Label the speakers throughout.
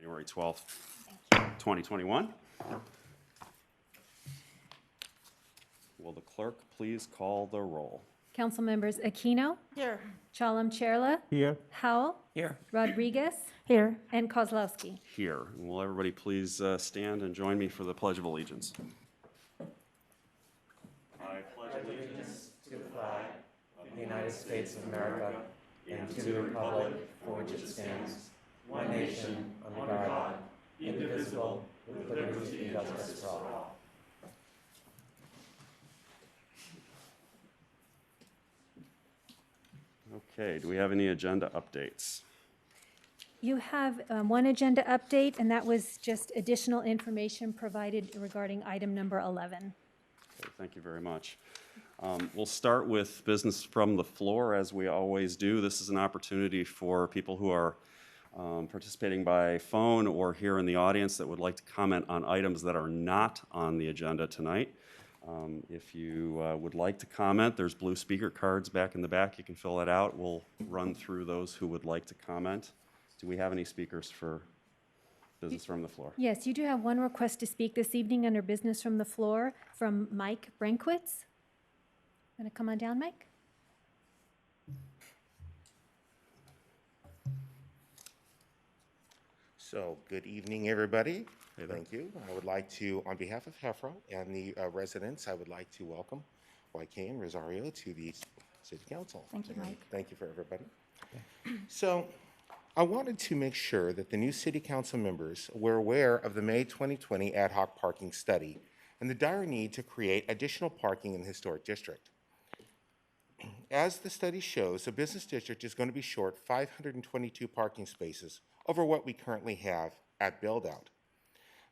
Speaker 1: January 12th, 2021. Will the clerk please call the roll?
Speaker 2: Council members Aquino,
Speaker 3: Here.
Speaker 2: Chalem-Cherla,
Speaker 4: Here.
Speaker 2: Howell,
Speaker 4: Here.
Speaker 2: Rodriguez,
Speaker 3: Here.
Speaker 2: and Kozlowski.
Speaker 1: Here. Will everybody please stand and join me for the Pledge of Allegiance? I pledge allegiance
Speaker 4: To the flag of the United States of America and to the republic for which it stands, one nation, under God, indivisible, with liberty and justice for all.
Speaker 1: Okay, do we have any agenda updates?
Speaker 2: You have one agenda update, and that was just additional information provided regarding item number 11.
Speaker 1: Okay, thank you very much. We'll start with business from the floor, as we always do. This is an opportunity for people who are participating by phone or here in the audience that would like to comment on items that are not on the agenda tonight. If you would like to comment, there's blue speaker cards back in the back. You can fill that out. We'll run through those who would like to comment. Do we have any speakers for business from the floor?
Speaker 2: Yes, you do have one request to speak this evening under business from the floor from Mike Brankwitz. Want to come on down, Mike?
Speaker 5: So, good evening, everybody. Thank you. I would like to, on behalf of HEFRA and the residents, I would like to welcome YK and Rosario to the City Council.
Speaker 3: Thank you, Mike.
Speaker 5: Thank you for everybody. So, I wanted to make sure that the new City Council members were aware of the May 2020 ad hoc parking study and the dire need to create additional parking in the historic district. As the study shows, the business district is going to be short 522 parking spaces over what we currently have at build-out.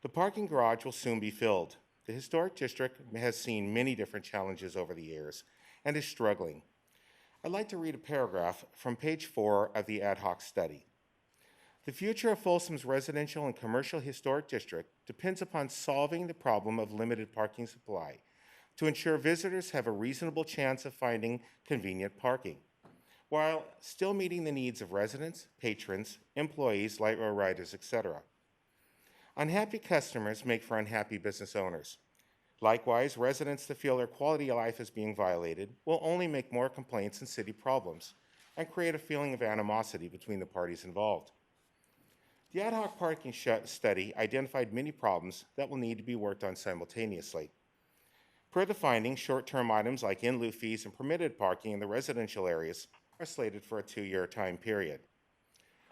Speaker 5: The parking garage will soon be filled. The historic district has seen many different challenges over the years and is struggling. I'd like to read a paragraph from page 4 of the ad hoc study. The future of Folsom's residential and commercial historic district depends upon solving the problem of limited parking supply to ensure visitors have a reasonable chance of finding convenient parking, while still meeting the needs of residents, patrons, employees, light rail riders, etc. Unhappy customers make for unhappy business owners. Likewise, residents that feel their quality of life is being violated will only make more complaints and city problems and create a feeling of animosity between the parties involved. The ad hoc parking study identified many problems that will need to be worked on simultaneously. Per the findings, short-term items like in lieu fees and permitted parking in the residential areas are slated for a 2-year time period.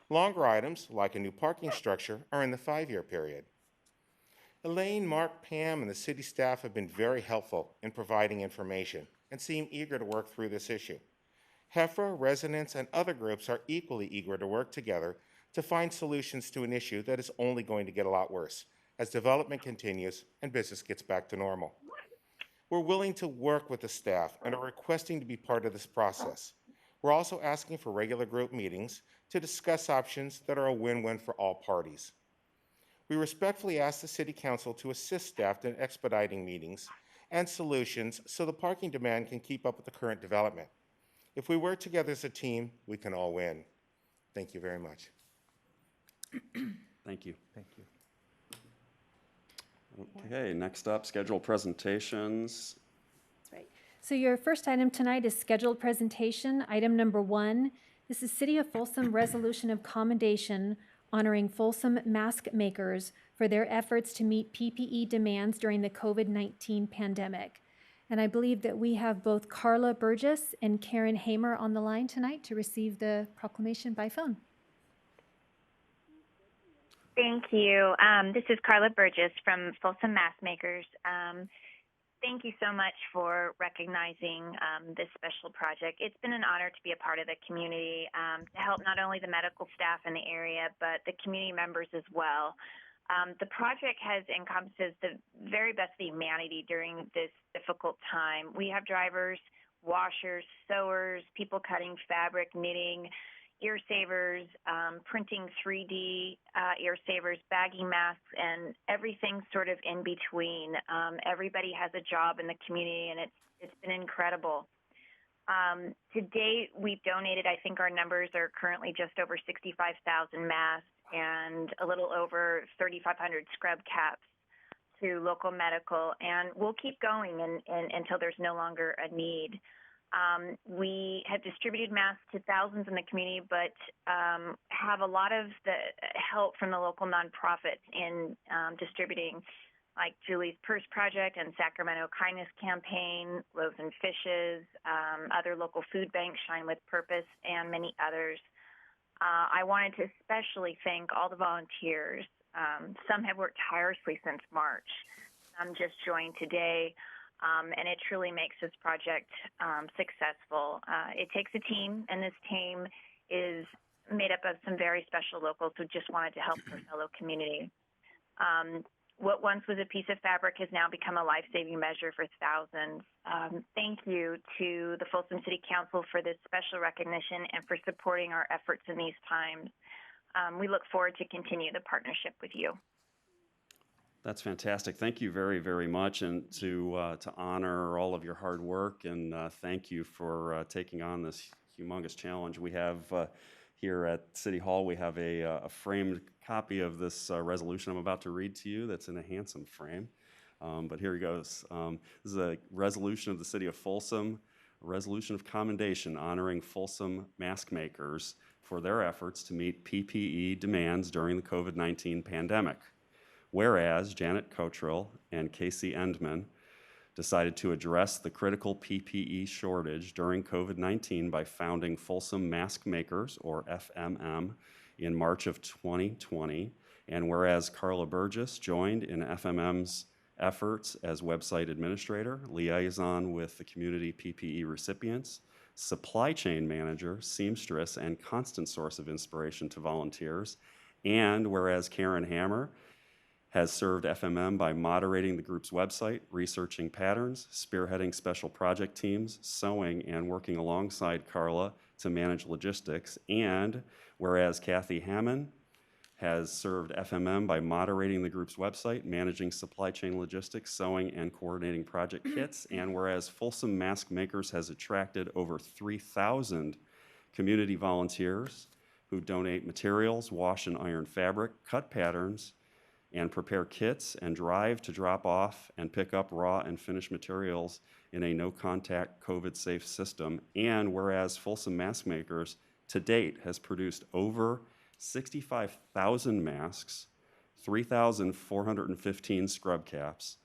Speaker 5: Longer items, like a new parking structure, are in the 5-year period. Elaine, Mark, Pam, and the city staff have been very helpful in providing information and seem eager to work through this issue. HEFRA, residents, and other groups are equally eager to work together to find solutions to an issue that is only going to get a lot worse as development continues and business gets back to normal. We're willing to work with the staff and are requesting to be part of this process. We're also asking for regular group meetings to discuss options that are a win-win for all parties. We respectfully ask the City Council to assist staff in expediting meetings and solutions so the parking demand can keep up with the current development. If we work together as a team, we can all win. Thank you very much.
Speaker 1: Thank you.
Speaker 4: Thank you.
Speaker 1: Okay, next up, scheduled presentations.
Speaker 2: That's right. So your first item tonight is scheduled presentation, item number 1. This is City of Folsom Resolution of Commendation honoring Folsom mask makers for their efforts to meet PPE demands during the COVID-19 pandemic. And I believe that we have both Carla Burgess and Karen Hamer on the line tonight to receive the proclamation by phone.
Speaker 6: Thank you. This is Carla Burgess from Folsom Mask Makers. Thank you so much for recognizing this special project. It's been an honor to be a part of the community to help not only the medical staff in the area, but the community members as well. The project encompasses the very best of humanity during this difficult time. We have drivers, washers, sewers, people cutting fabric, knitting, ear savers, printing 3D ear savers, bagging masks, and everything sort of in between. Everybody has a job in the community, and it's been incredible. To date, we've donated, I think our numbers are currently just over 65,000 masks and a little over 3,500 scrub caps to local medical, and we'll keep going until there's no longer a need. We have distributed masks to thousands in the community, but have a lot of the help from the local nonprofits in distributing, like Julie's Purse Project and Sacramento Kindness Campaign, Loaves and Fishes, other local food banks, Shine with Purpose, and many others. I wanted to especially thank all the volunteers. Some have worked tirelessly since March. Some just joined today, and it truly makes this project successful. It takes a team, and this team is made up of some very special locals who just wanted to help their fellow community. What once was a piece of fabric has now become a life-saving measure for thousands. Thank you to the Folsom City Council for this special recognition and for supporting our efforts in these times. We look forward to continue the partnership with you.
Speaker 1: That's fantastic. Thank you very, very much, and to honor all of your hard work, and thank you for taking on this humongous challenge. We have here at City Hall, we have a framed copy of this resolution I'm about to read to you that's in a handsome frame. But here it goes. This is a resolution of the City of Folsom, a resolution of commendation honoring Folsom mask makers for their efforts to meet PPE demands during the COVID-19 pandemic. Whereas Janet Cottrell and Casey Endman decided to address the critical PPE shortage during COVID-19 by founding Folsom Mask Makers, or FMM, in March of 2020. And whereas Carla Burgess joined in FMM's efforts as website administrator, liaison with the community PPE recipients, supply chain manager, seamstress, and constant source of inspiration to volunteers. And whereas Karen Hammer has served FMM by moderating the group's website, researching patterns, spearheading special project teams, sewing, and working alongside Carla to manage logistics. And whereas Kathy Hammond has served FMM by moderating the group's website, managing supply chain logistics, sewing, and coordinating project kits. And whereas Folsom Mask Makers has attracted over 3,000 community volunteers who donate materials, wash and iron fabric, cut patterns, and prepare kits, and drive to drop off and pick up raw and finished materials in a no-contact COVID-safe system. And whereas Folsom Mask Makers to date has produced over 65,000 masks, 3,415 scrub caps,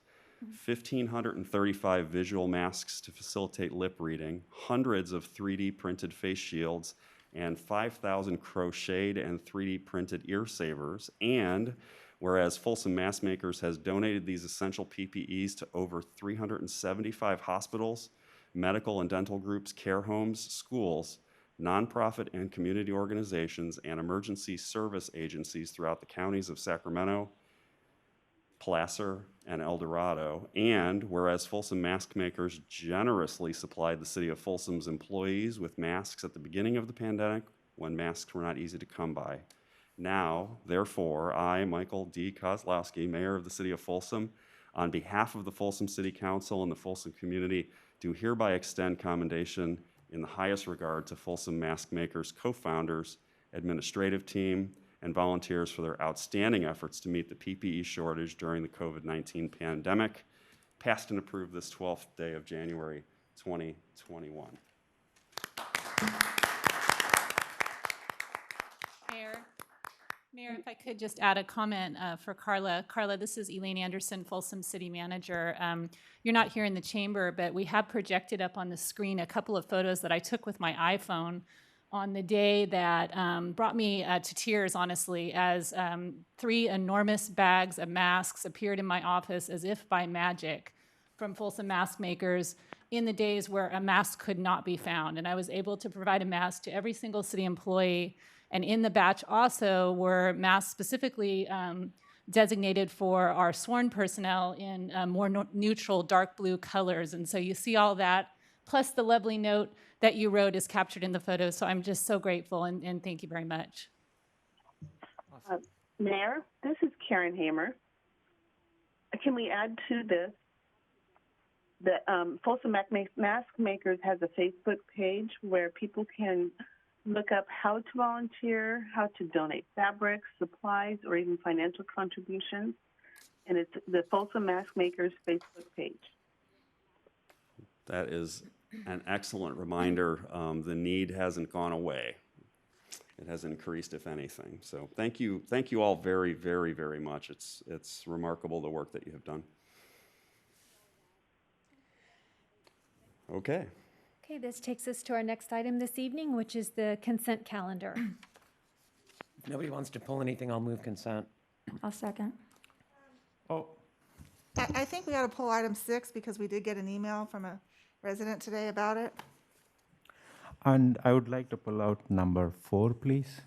Speaker 1: 1,535 visual masks to facilitate lip reading, hundreds of 3D printed face shields, and 5,000 crocheted and 3D printed ear savers. And whereas Folsom Mask Makers has donated these essential PPEs to over 375 hospitals, medical and dental groups, care homes, schools, nonprofit and community organizations, and emergency service agencies throughout the counties of Sacramento, Placer, and El Dorado. And whereas Folsom Mask Makers generously supplied the city of Folsom's employees with masks at the beginning of the pandemic when masks were not easy to come by. Now, therefore, I, Michael D. Kozlowski, Mayor of the City of Folsom, on behalf of the Folsom City Council and the Folsom community, do hereby extend commendation in the highest regard to Folsom Mask Makers co-founders, administrative team, and volunteers for their outstanding efforts to meet the PPE shortage during the COVID-19 pandemic, passed and approved this 12th day of January 2021.
Speaker 3: Mayor, if I could just add a comment for Carla. Carla, this is Elaine Anderson, Folsom City Manager. You're not here in the chamber, but we have projected up on the screen a couple of photos that I took with my iPhone on the day that brought me to tears, honestly, as 3 enormous bags of masks appeared in my office as if by magic from Folsom Mask Makers in the days where a mask could not be found. And I was able to provide a mask to every single city employee. And in the batch also were masks specifically designated for our sworn personnel in more neutral dark blue colors. And so you see all that, plus the lovely note that you wrote is captured in the photo. So I'm just so grateful, and thank you very much.
Speaker 7: Mayor, this is Karen Hammer. Can we add to this The Folsom Mask Makers has a Facebook page where people can look up how to volunteer, how to donate fabrics, supplies, or even financial contributions. And it's the Folsom Mask Makers Facebook page.
Speaker 1: That is an excellent reminder. The need hasn't gone away. It has increased, if anything. So thank you all very, very, very much. It's remarkable the work that you have done. Okay.
Speaker 2: Okay, this takes us to our next item this evening, which is the consent calendar.
Speaker 4: If nobody wants to pull anything, I'll move consent.
Speaker 8: I'll second.
Speaker 9: Oh, I think we ought to pull item 6 because we did get an email from a resident today about it.
Speaker 10: And I would like to pull out number 4, please.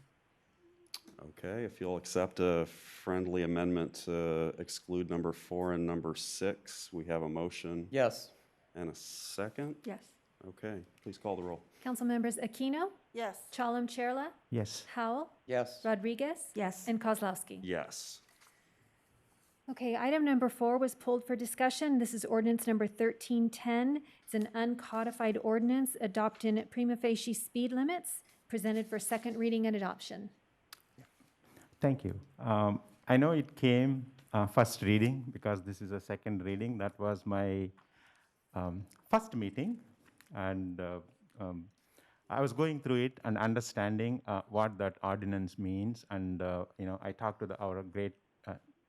Speaker 1: Okay, if you'll accept a friendly amendment to exclude number 4 and number 6, we have a motion
Speaker 4: Yes.
Speaker 1: and a second.
Speaker 8: Yes.
Speaker 1: Okay, please call the roll.
Speaker 2: Council members Aquino,
Speaker 9: Yes.
Speaker 2: Chalem Chella,
Speaker 10: Yes.
Speaker 2: Howell,
Speaker 4: Yes.
Speaker 2: Rodriguez,
Speaker 8: Yes.
Speaker 2: and Kozlowski.
Speaker 1: Yes.
Speaker 2: Okay, item number 4 was pulled for discussion. This is ordinance number 1310. It's an uncodified ordinance adopting prima facie speed limits, presented for second reading and adoption.
Speaker 10: Thank you. I know it came first reading because this is a second reading. That was my first meeting, and I was going through it and understanding what that ordinance means. And I talked to our great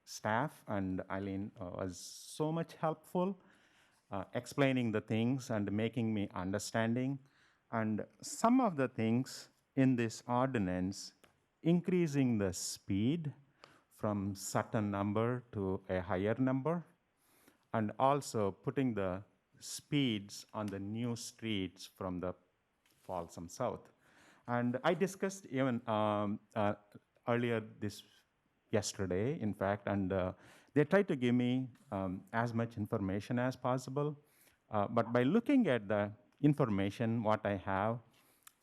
Speaker 10: staff, and Eileen was so much helpful, explaining the things and making me understanding. And some of the things in this ordinance, increasing the speed from certain number to a higher number, and also putting the speeds on the new streets from the Folsom South. And I discussed even earlier yesterday, in fact, and they tried to give me as much information as possible. But by looking at the information, what I have,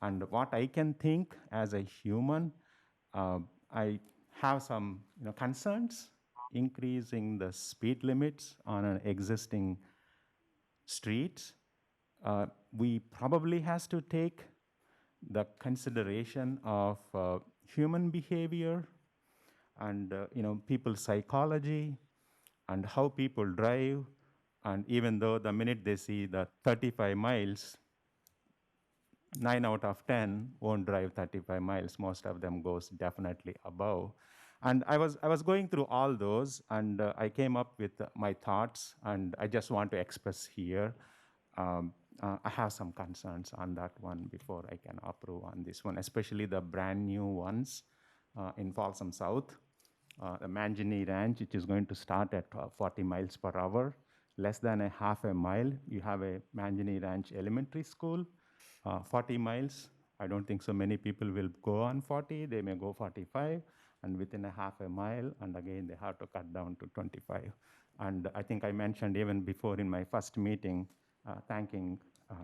Speaker 10: and what I can think as a human, I have some concerns increasing the speed limits on an existing streets. We probably has to take the consideration of human behavior and people's psychology and how people drive. And even though the minute they see the 35 miles, 9 out of 10 won't drive 35 miles. Most of them goes definitely above. And I was going through all those, and I came up with my thoughts, and I just want to express here. I have some concerns on that one before I can approve on this one, especially the brand new ones in Folsom South. The Manginee Ranch, which is going to start at 40 miles per hour. Less than a half a mile, you have a Manginee Ranch Elementary School. 40 miles, I don't think so many people will go on 40. They may go 45, and within a half a mile, and again, they have to cut down to 25. And I think I mentioned even before in my first meeting, thanking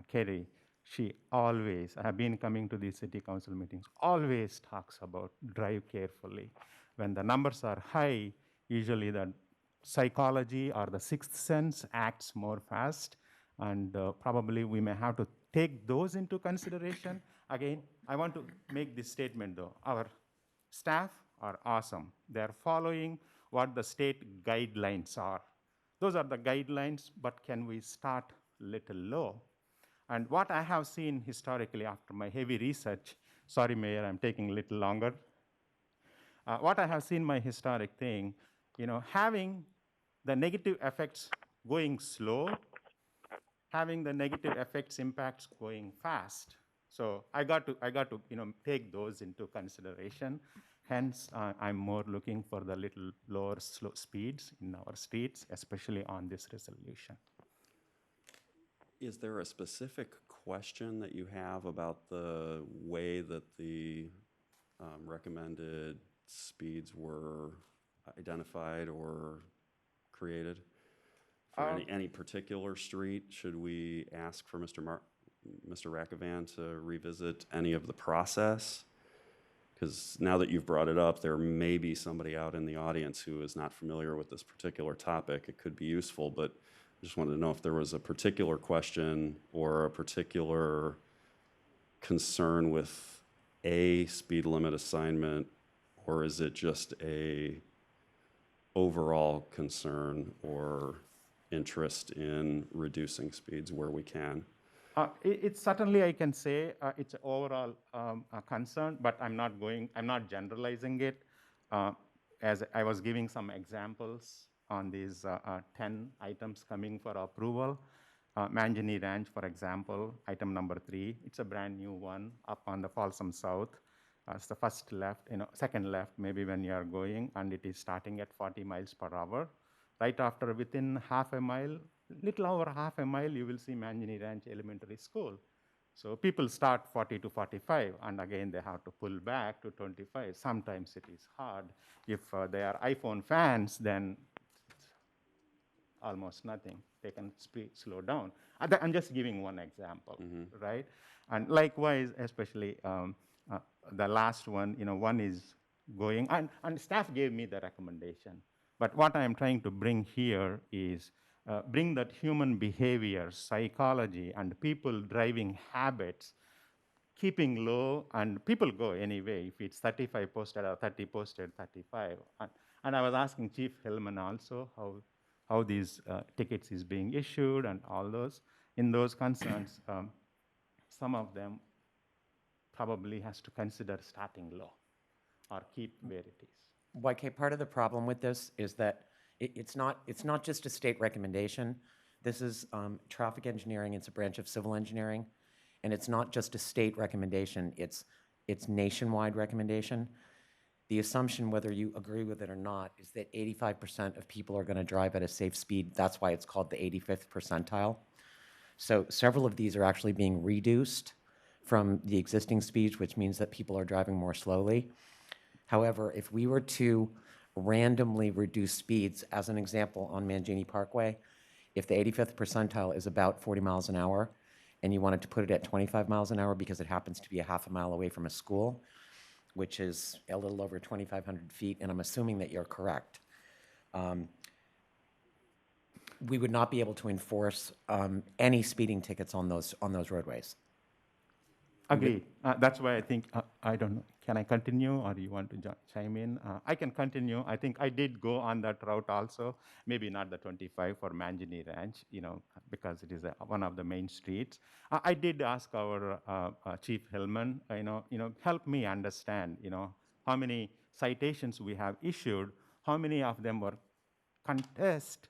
Speaker 10: Kerry, she always, I have been coming to these city council meetings, always talks about drive carefully. When the numbers are high, usually the psychology or the sixth sense acts more fast, and probably we may have to take those into consideration. Again, I want to make this statement though. Our staff are awesome. They're following what the state guidelines are. Those are the guidelines, but can we start little low? And what I have seen historically after my heavy research, sorry Mayor, I'm taking a little longer. What I have seen my historic thing, having the negative effects going slow, having the negative effects impacts going fast. So I got to take those into consideration. Hence, I'm more looking for the little lower slow speeds in our streets, especially on this resolution.
Speaker 1: Is there a specific question that you have about the way that the recommended speeds were identified or created? For any particular street, should we ask for Mr. Rackavan to revisit any of the process? Because now that you've brought it up, there may be somebody out in the audience who is not familiar with this particular topic. It could be useful, but Just wanted to know if there was a particular question or a particular concern with a speed limit assignment, or is it just a overall concern or interest in reducing speeds where we can?
Speaker 10: It's certainly, I can say, it's an overall a concern, but I'm not generalizing it. As I was giving some examples on these 10 items coming for approval. Manjini Ranch, for example, item number 3, it's a brand new one up on the Folsom South. It's the first left, second left, maybe when you are going, and it is starting at 40 miles per hour. Right after, within half a mile, little over half a mile, you will see Manjini Ranch Elementary School. So people start 40 to 45, and again, they have to pull back to 25. Sometimes it is hard. If they are iPhone fans, then it's almost nothing. They can slow down. I'm just giving one example, right? And likewise, especially the last one, one is going, and staff gave me the recommendation. But what I'm trying to bring here is bring that human behavior, psychology, and people driving habits, keeping low, and people go anyway. If it's 35 posted or 30 posted, 35. And I was asking Chief Hillman also how these tickets is being issued and all those. In those concerns, some of them probably has to consider starting low or keep where it is.
Speaker 4: YK, part of the problem with this is that it's not just a state recommendation. This is traffic engineering. It's a branch of civil engineering, and it's not just a state recommendation. It's nationwide recommendation. The assumption, whether you agree with it or not, is that 85% of people are going to drive at a safe speed. That's why it's called the 85th percentile. So several of these are actually being reduced from the existing speeds, which means that people are driving more slowly. However, if we were to randomly reduce speeds, as an example on Mangini Parkway, if the 85th percentile is about 40 miles an hour, and you wanted to put it at 25 miles an hour because it happens to be a half a mile away from a school, which is a little over 2,500 feet, and I'm assuming that you're correct, we would not be able to enforce any speeding tickets on those roadways.
Speaker 10: Agreed. That's why I think, I don't know, can I continue or do you want to chime in? I can continue. I think I did go on that route also, maybe not the 25 for Manjini Ranch, because it is one of the main streets. I did ask our Chief Hillman, help me understand, how many citations we have issued, how many of them were contested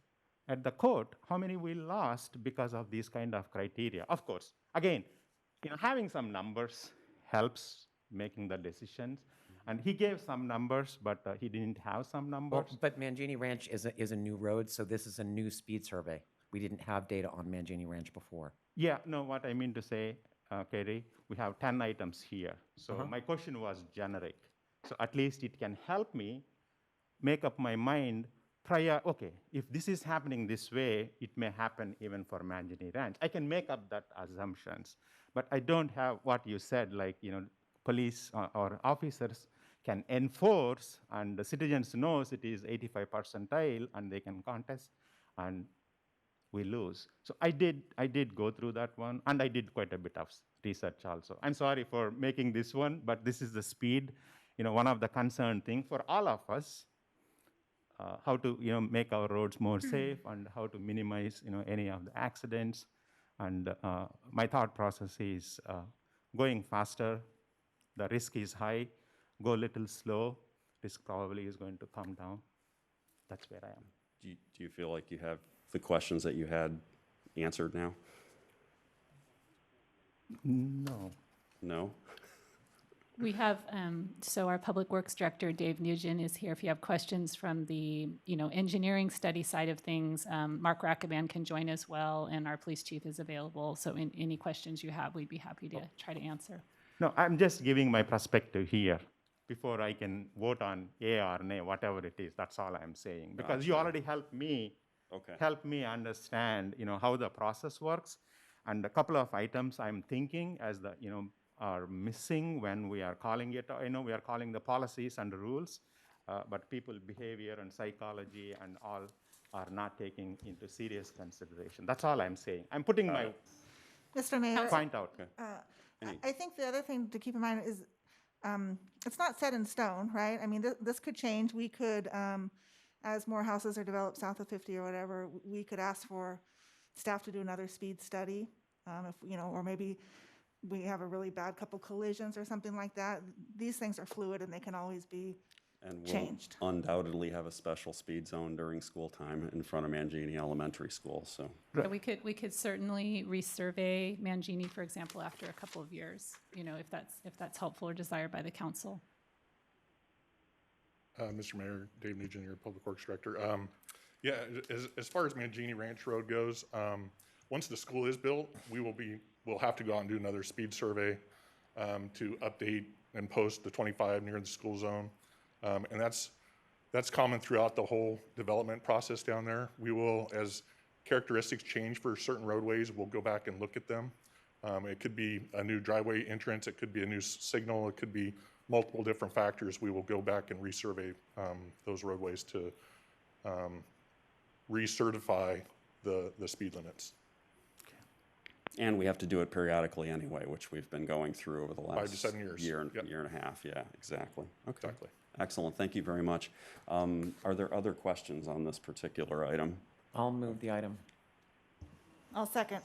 Speaker 10: at the court, how many we lost because of these kind of criteria. Of course, again, having some numbers helps making the decisions. And he gave some numbers, but he didn't have some numbers.
Speaker 4: Well, but Mangini Ranch is a new road, so this is a new speed survey. We didn't have data on Mangini Ranch before.
Speaker 10: Yeah, no, what I mean to say, Kerry, we have 10 items here. So my question was generic. So at least it can help me make up my mind prior, okay, if this is happening this way, it may happen even for Manjini Ranch. I can make up that assumptions. But I don't have what you said, like, police or officers can enforce, and the citizens knows it is 85 percentile, and they can contest, and we lose. So I did go through that one, and I did quite a bit of research also. I'm sorry for making this one, but this is the speed. One of the concern thing for all of us, how to make our roads more safe and how to minimize any of the accidents. And my thought process is going faster, the risk is high, go a little slow, risk probably is going to come down. That's where I am.
Speaker 1: Do you feel like you have the questions that you had answered now?
Speaker 10: No.
Speaker 1: No?
Speaker 3: We have, so our Public Works Director, Dave Nugent, is here. If you have questions from the, engineering study side of things, Mark Rackaban can join as well, and our police chief is available. So any questions you have, we'd be happy to try to answer.
Speaker 10: No, I'm just giving my perspective here before I can vote on yea or nay, whatever it is. That's all I'm saying. Because you already helped me, understand, how the process works. And a couple of items I'm thinking as the, are missing when we are calling it, we are calling the policies and rules, but people behavior and psychology and all are not taking into serious consideration. That's all I'm saying. I'm putting my
Speaker 9: Mr. Mayor,
Speaker 10: point out.
Speaker 9: I think the other thing to keep in mind is it's not set in stone, right? I mean, this could change. We could, as more houses are developed south of 50 or whatever, we could ask for staff to do another speed study, if, you know, or maybe we have a really bad couple collisions or something like that. These things are fluid and they can always be
Speaker 1: And
Speaker 9: changed.
Speaker 1: we'll undoubtedly have a special speed zone during school time in front of Mangini Elementary School, so.
Speaker 3: Yeah, we could certainly resurvey Mangini, for example, after a couple of years, you know, if that's helpful or desired by the council.
Speaker 8: Mr. Mayor, Dave Nugent, your Public Works Director. Yeah, as far as Mangini Ranch Road goes, once the school is built, we'll have to go out and do another speed survey to update and post the 25 near the school zone. And that's common throughout the whole development process down there. We will, as characteristics change for certain roadways, we'll go back and look at them. It could be a new driveway entrance, it could be a new signal, it could be multiple different factors. We will go back and resurvey those roadways to recertify the speed limits.
Speaker 1: And we have to do it periodically anyway, which we've been going through over the last
Speaker 8: 5 to 7 years.
Speaker 1: year
Speaker 8: Yep.
Speaker 1: and a half. Yeah, exactly. Okay.
Speaker 8: Exactly.
Speaker 1: Excellent. Thank you very much. Are there other questions on this particular item?
Speaker 4: I'll move the item.
Speaker 9: I'll second.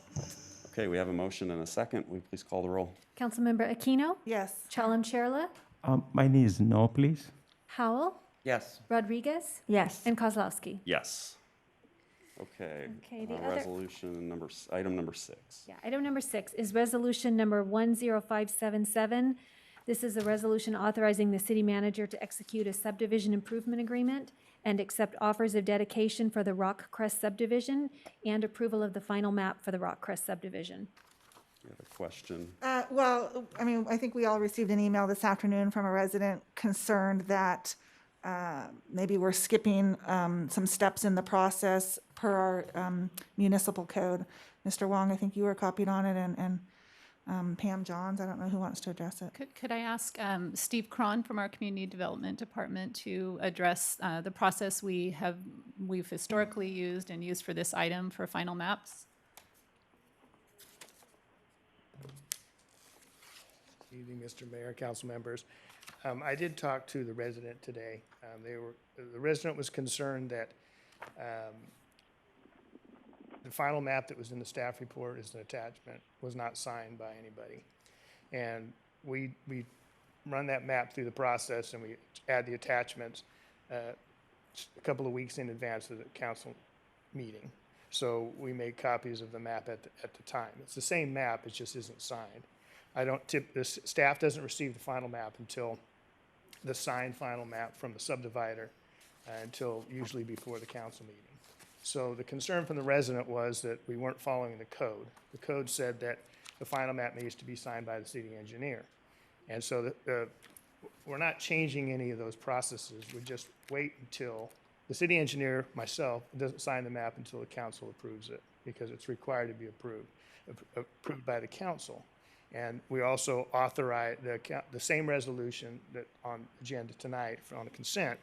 Speaker 1: Okay, we have a motion and a second. Will you please call the roll?
Speaker 2: Councilmember Aquino,
Speaker 9: Yes.
Speaker 2: Chalem Chella,
Speaker 10: My name is no, please.
Speaker 2: Howell,
Speaker 4: Yes.
Speaker 2: Rodriguez,
Speaker 9: Yes.
Speaker 2: and Kozlowski.
Speaker 1: Yes. Okay.
Speaker 2: Okay, the other-
Speaker 1: Resolution item number 6.
Speaker 2: Yeah, item number 6 is resolution number 10577. This is a resolution authorizing the city manager to execute a subdivision improvement agreement and accept offers of dedication for the Rock Crest subdivision and approval of the final map for the Rock Crest subdivision.
Speaker 1: You have a question?
Speaker 9: Well, I mean, I think we all received an email this afternoon from a resident concerned that maybe we're skipping some steps in the process per our municipal code. Mr. Wong, I think you were copied on it, and Pam Johns, I don't know who wants to address it.
Speaker 3: Could I ask Steve Cron from our Community Development Department to address the process we've historically used and used for this item for final maps?
Speaker 11: Good evening, Mr. Mayor, council members. I did talk to the resident today. The resident was concerned that the final map that was in the staff report as an attachment was not signed by anybody. And we run that map through the process and we add the attachments a couple of weeks in advance of the council meeting. So we make copies of the map at the time. It's the same map, it just isn't signed. The staff doesn't receive the final map until the signed final map from the subdivider until usually before the council meeting. So the concern from the resident was that we weren't following the code. The code said that the final map needs to be signed by the city engineer. And so we're not changing any of those processes. We just wait until the city engineer, myself, doesn't sign the map until the council approves it because it's required to be approved by the council. And we also authorize the same resolution that on agenda tonight on the consent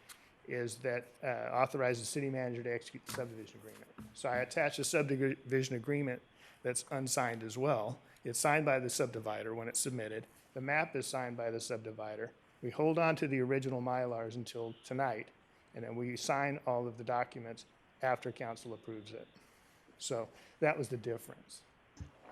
Speaker 11: is that authorizes the city manager to execute the subdivision agreement. So I attach a subdivision agreement that's unsigned as well. It's signed by the subdivider when it's submitted. The map is signed by the subdivider. We hold on to the original Mylars until tonight, and then we sign all of the documents after council approves it. So that was the difference.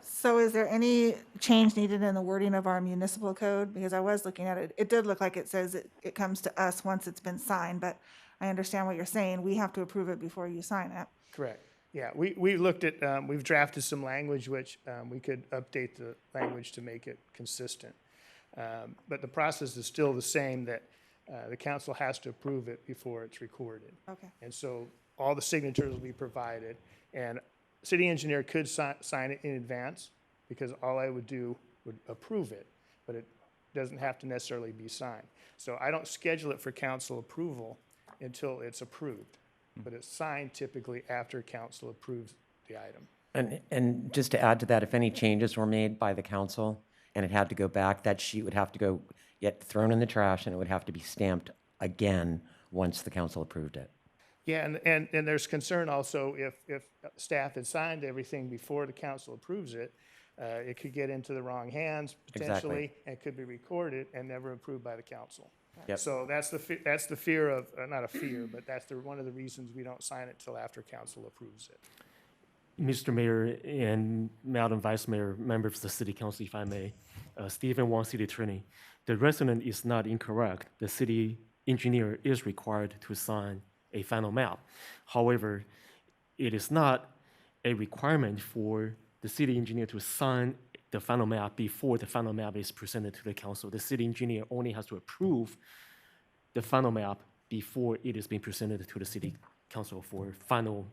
Speaker 9: So is there any change needed in the wording of our municipal code? Because I was looking at it, it did look like it says it comes to us once it's been signed, but I understand what you're saying. We have to approve it before you sign it.
Speaker 11: Correct. Yeah, we looked at, we've drafted some language which we could update the language to make it consistent. But the process is still the same, that the council has to approve it before it's recorded.
Speaker 9: Okay.
Speaker 11: And so all the signatures will be provided, and city engineer could sign it in advance, because all I would do would approve it, but it doesn't have to necessarily be signed. So I don't schedule it for council approval until it's approved, but it's signed typically after council approves the item.
Speaker 4: And just to add to that, if any changes were made by the council and it had to go back, that sheet would have to get thrown in the trash and it would have to be stamped again once the council approved it.
Speaker 11: Yeah, and there's concern also if staff had signed everything before the council approves it, it could get into the wrong hands potentially, and could be recorded and never approved by the council.
Speaker 4: Yep.
Speaker 11: So that's the fear of, not a fear, but that's one of the reasons we don't sign it till after council approves it.
Speaker 12: Mr. Mayor and Madam Vice Mayor, members of the City Council, if I may, Stephen Wong, City Attorney. The resident is not incorrect. The city engineer is required to sign a final map. However, it is not a requirement for the city engineer to sign the final map before the final map is presented to the council. The city engineer only has to approve the final map before it is being presented to the city council for final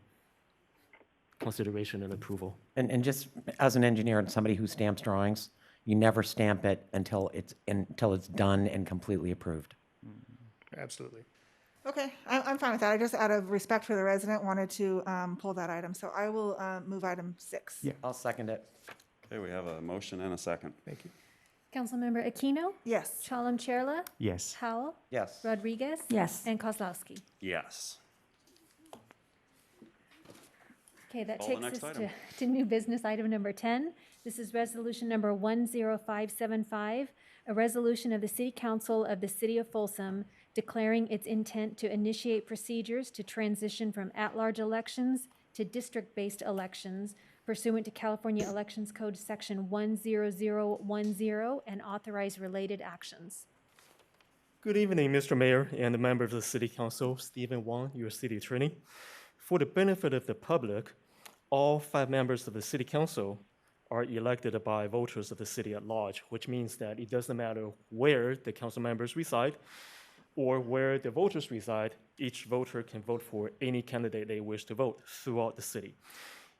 Speaker 12: consideration and approval.
Speaker 4: And just as an engineer and somebody who stamps drawings, you never stamp it until it's done and completely approved.
Speaker 11: Absolutely.
Speaker 9: Okay, I'm fine with that. I just, out of respect for the resident, wanted to pull that item. So I will move item 6.
Speaker 4: Yeah. I'll second it.
Speaker 1: Okay, we have a motion and a second.
Speaker 11: Thank you.
Speaker 2: Councilmember Aquino,
Speaker 9: Yes.
Speaker 2: Chalem Chella,
Speaker 10: Yes.
Speaker 2: Howell,
Speaker 4: Yes.
Speaker 2: Rodriguez,
Speaker 13: Yes.
Speaker 2: and Kozlowski.
Speaker 1: Yes.
Speaker 2: Okay, that
Speaker 1: Call the
Speaker 2: takes
Speaker 1: next
Speaker 2: us
Speaker 1: item.
Speaker 2: to new business item number 10. This is resolution number 10575, a resolution of the City Council of the City of Folsom declaring its intent to initiate procedures to transition from at-large elections to district-based elections pursuant to California Elections Code Section 10010 and authorize related actions.
Speaker 12: Good evening, Mr. Mayor and the members of the City Council. Stephen Wong, your city attorney. For the benefit of the public, all 5 members of the City Council are elected by voters of the city at large, which means that it doesn't matter where the council members reside or where the voters reside, each voter can vote for any candidate they wish to vote throughout the city.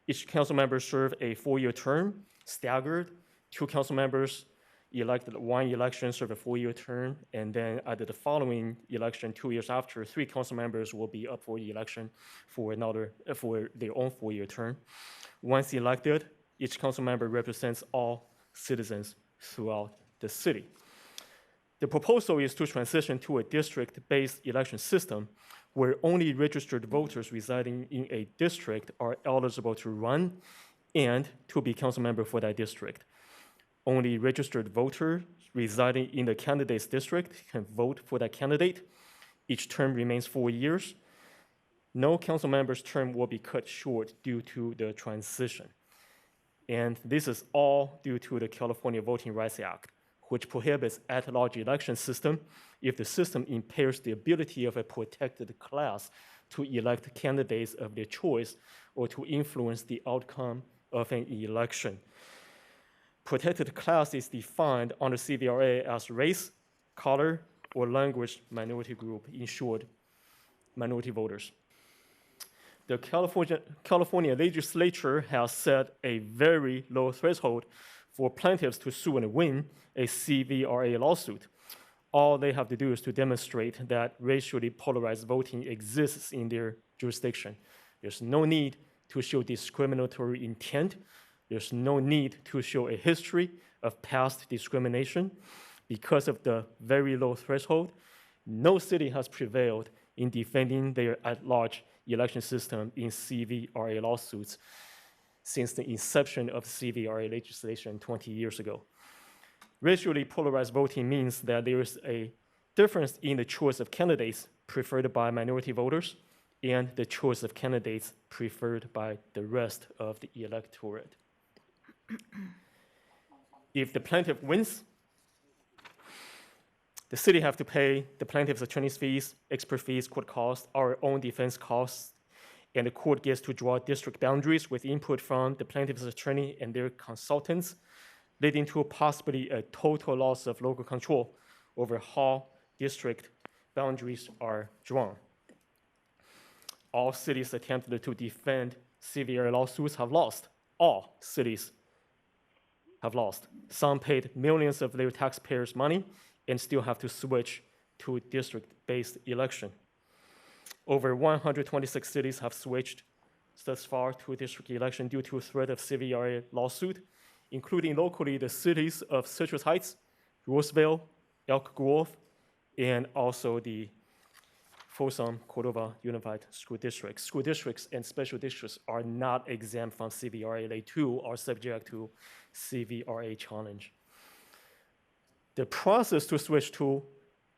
Speaker 12: Each council member serve a 4-year term, staggered. 2 council members elected 1 election serve a 4-year term, and then at the following election, 2 years after, 3 council members will be up for election for their own 4-year term. Once elected, each council member represents all citizens throughout the city. The proposal is to transition to a district-based election system where only registered voters residing in a district are eligible to run and to be council member for that district. Only registered voters residing in the candidate's district can vote for that candidate. Each term remains 4 years. No council member's term will be cut short due to the transition. And this is all due to the California Voting Rights Act, which prohibits at-large election system if the system impairs the ability of a protected class to elect candidates of their choice or to influence the outcome of an election. Protected class is defined under CVRA as race, color, or language minority group, in short, minority voters. The California legislature has set a very low threshold for plaintiffs to sue and win a CVRA lawsuit. All they have to do is to demonstrate that racially polarized voting exists in their jurisdiction. There's no need to show discriminatory intent. There's no need to show a history of past discrimination. Because of the very low threshold, no city has prevailed in defending their at-large election system in CVRA lawsuits since the inception of CVRA legislation 20 years ago. Racially polarized voting means that there is a difference in the choice of candidates preferred by minority voters and the choice of candidates preferred by the rest of the electorate. If the plaintiff wins, the city have to pay the plaintiff's attorney's fees, expert fees, court costs, our own defense costs, and the court gets to draw district boundaries with input from the plaintiff's attorney and their consultants, leading to possibly a total loss of local control over how district boundaries are drawn. All cities attempted to defend CVRA lawsuits have lost. All cities have lost. Some paid millions of their taxpayers' money and still have to switch to district-based election. Over 126 cities have switched thus far to a district election due to a threat of CVRA lawsuit, including locally the cities of Citrus Heights, Roseville, Elk Grove, and also the Folsom, Cordova Unified School Districts. School districts and special districts are not exempt from CVRA. They too are subject to CVRA challenge. The process to switch to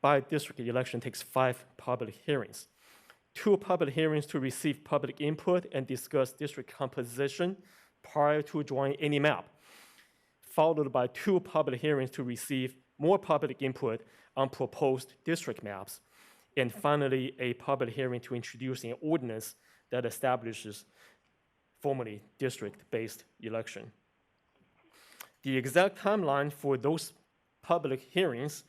Speaker 12: by district election takes 5 public hearings. 2 public hearings to receive public input and discuss district composition prior to drawing any map, followed by 2 public hearings to receive more public input on proposed district maps, and finally, a public hearing to introduce an ordinance that establishes formally district-based election. The exact timeline for those public hearings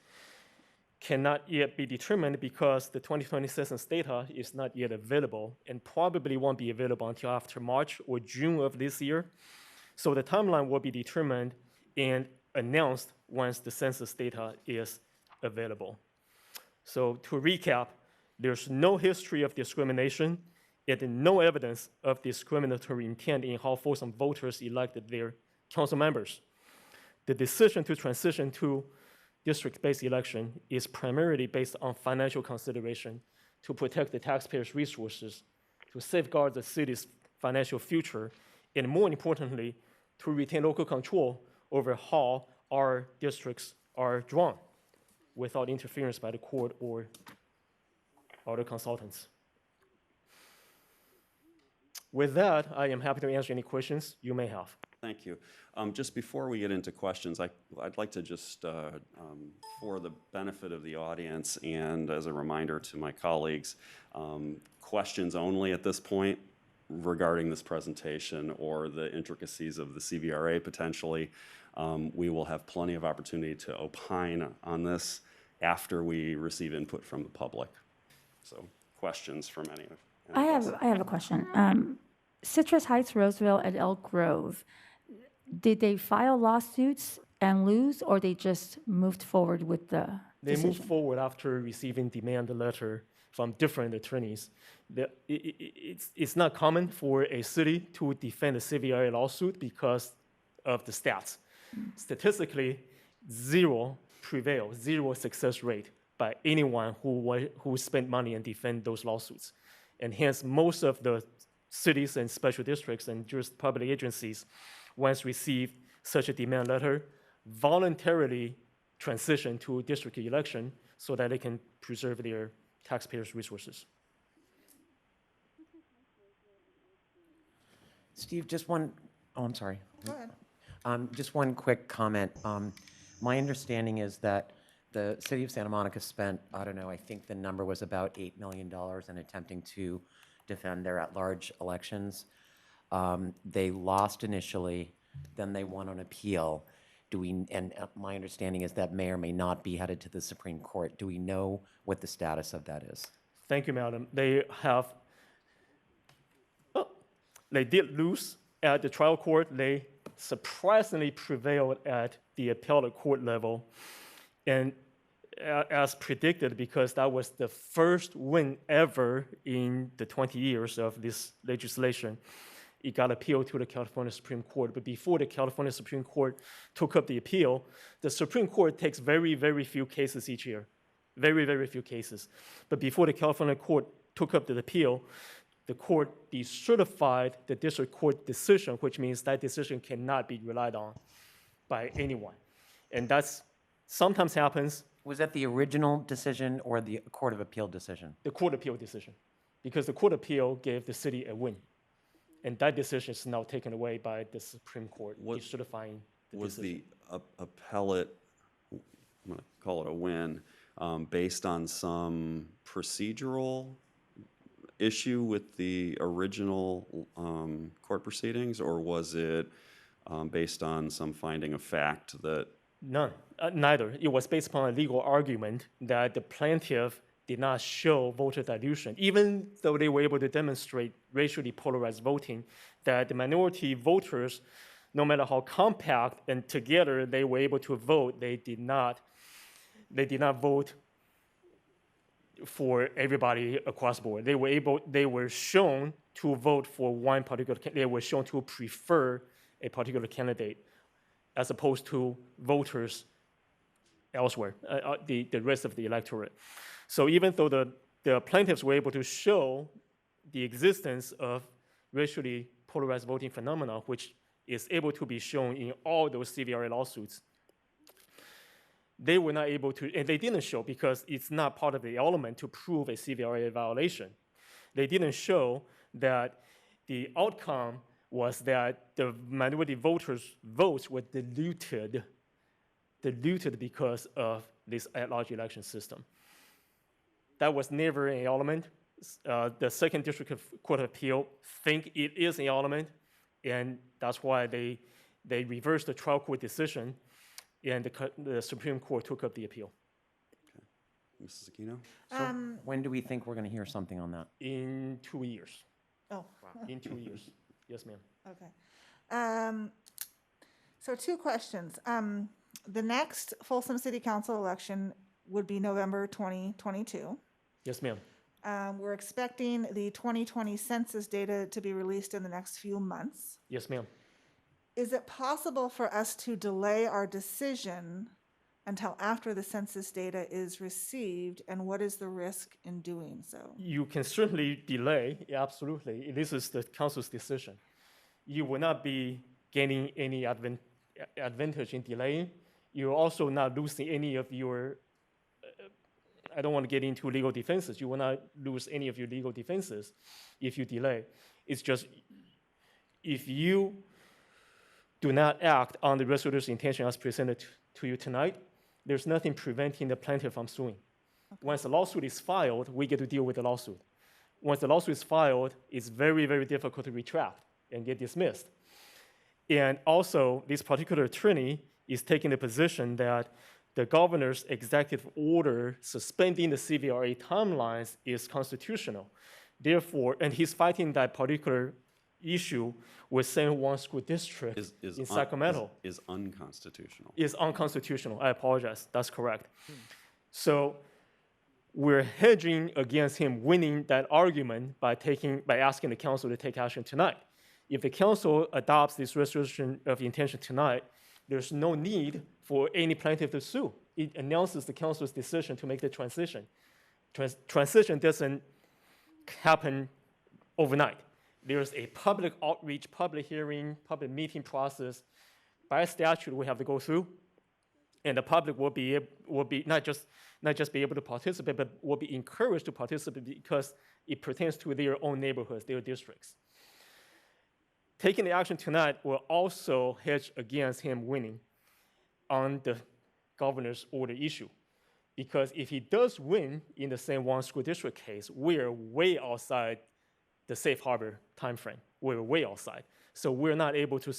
Speaker 12: cannot yet be determined because the 2020 census data is not yet available and probably won't be available until after March or June of this year. So the timeline will be determined and announced once the census data is available. So to recap, there's no history of discrimination and no evidence of discriminatory intent in how Folsom voters elected their council members. The decision to transition to district-based election is primarily based on financial consideration to protect the taxpayers' resources, to safeguard the city's financial future, and more importantly, to retain local control over how our districts are drawn without interference by the court or other consultants. With that, I am happy to answer any questions you may have.
Speaker 1: Thank you. Just before we get into questions, I'd like to just, for the benefit of the audience and as a reminder to my colleagues, questions only at this point regarding this presentation or the intricacies of the CVRA potentially. We will have plenty of opportunity to opine on this after we receive input from the public. So questions from any of you?
Speaker 13: I have a question. Citrus Heights, Roseville, and Elk Grove, did they file lawsuits and lose, or they just moved forward with the
Speaker 12: They
Speaker 13: decision?
Speaker 12: moved forward after receiving demand letter from different attorneys. It's not common for a city to defend a CVRA lawsuit because of the stats. Statistically, 0 prevail, 0 success rate by anyone who spent money and defend those lawsuits. And hence, most of the cities and special districts and just public agencies, once received such a demand letter, voluntarily transition to district election so that they can preserve their taxpayers' resources.
Speaker 4: Steve, I'm sorry.
Speaker 9: Go ahead.
Speaker 4: Just one quick comment. My understanding is that the city of Santa Monica spent, I don't know, I think the number was about $8 million in attempting to defend their at-large elections. They lost initially, then they won on appeal. My understanding is that may or may not be headed to the Supreme Court. Do we know what the status of that is?
Speaker 12: Thank you, madam. They did lose at the trial court. They surprisingly prevailed at the appellate court level. And as predicted, because that was the first win ever in the 20 years of this legislation, it got appealed to the California Supreme Court. But before the California Supreme Court took up the appeal, the Supreme Court takes very, very few cases each year. Very, very few cases. But before the California court took up the appeal, the court decertified the district court decision, which means that decision cannot be relied on by anyone. And that's sometimes happens.
Speaker 4: Was that the original decision or the Court of Appeal decision?
Speaker 12: The Court of Appeal decision, because the Court of Appeal gave the city a win. And that decision is now taken away by the Supreme Court, decertifying the
Speaker 1: was
Speaker 12: decision.
Speaker 1: the appellate, I'm going to call it a win, based on some procedural issue with the original court proceedings, or was it based on some finding of fact that?
Speaker 12: None, neither. It was based upon a legal argument that the plaintiff did not show voter dilution, even though they were able to demonstrate racially polarized voting, that the minority voters, no matter how compact and together they were able to vote, they did not vote for everybody across the board. They were shown to vote for one particular, they were shown to prefer a particular candidate as opposed to voters elsewhere, the rest of the electorate. So even though the the plaintiffs were able to show the existence of racially polarized voting phenomena, which is able to be shown in all those CVRA lawsuits. They were not able to, and they didn't show because it's not part of the element to prove a CVRA violation. They didn't show that the outcome was that the minority voters' votes were diluted because of this at-large election system. That was never an element. The Second District Court of Appeal think it is an element, and that's why they reversed the trial court decision, and the Supreme Court took up the appeal.
Speaker 1: Okay. Mrs. Aquino?
Speaker 4: So when do we think we're going to hear something on that?
Speaker 12: In 2 years.
Speaker 9: Oh,
Speaker 12: In 2 years. Yes, ma'am.
Speaker 9: okay. So two questions. The next Folsom City Council election would be November 2022.
Speaker 12: Yes, ma'am.
Speaker 9: We're expecting the 2020 census data to be released in the next few months.
Speaker 12: Yes, ma'am.
Speaker 9: Is it possible for us to delay our decision until after the census data is received, and what is the risk in doing so?
Speaker 12: You can certainly delay, absolutely. This is the council's decision. You will not be gaining any advantage in delaying. You're also not losing any of your, I don't want to get into legal defenses. You will not lose any of your legal defenses if you delay. It's just, if you do not act on the resolutor's intention as presented to you tonight, there's nothing preventing the plaintiff from suing. Okay. Once the lawsuit is filed, we get to deal with the lawsuit. Once the lawsuit is filed, it's very, very difficult to retract and get dismissed. And also, this particular attorney is taking the position that the governor's executive order suspending the CVRA timelines is constitutional. Therefore, and he's fighting that particular issue with San Juan School District in Sacramento.
Speaker 1: Is unconstitutional.
Speaker 12: Is unconstitutional. I apologize. That's correct. So we're hedging against him winning that argument by asking the council to take action tonight. If the council adopts this resolution of intention tonight, there's no need for any plaintiff to sue. It announces the council's decision to make the transition. Transition doesn't happen overnight. There's a public outreach, public hearing, public meeting process. By statute, we have to go through, and the public will be not just be able to participate, but will be encouraged to participate because it pertains to their own neighborhoods, their districts. Taking the action tonight will also hedge against him winning on the governor's order issue. Because if he does win in the San Juan School District case, we're way outside the safe harbor timeframe. We're way outside. So we're not able to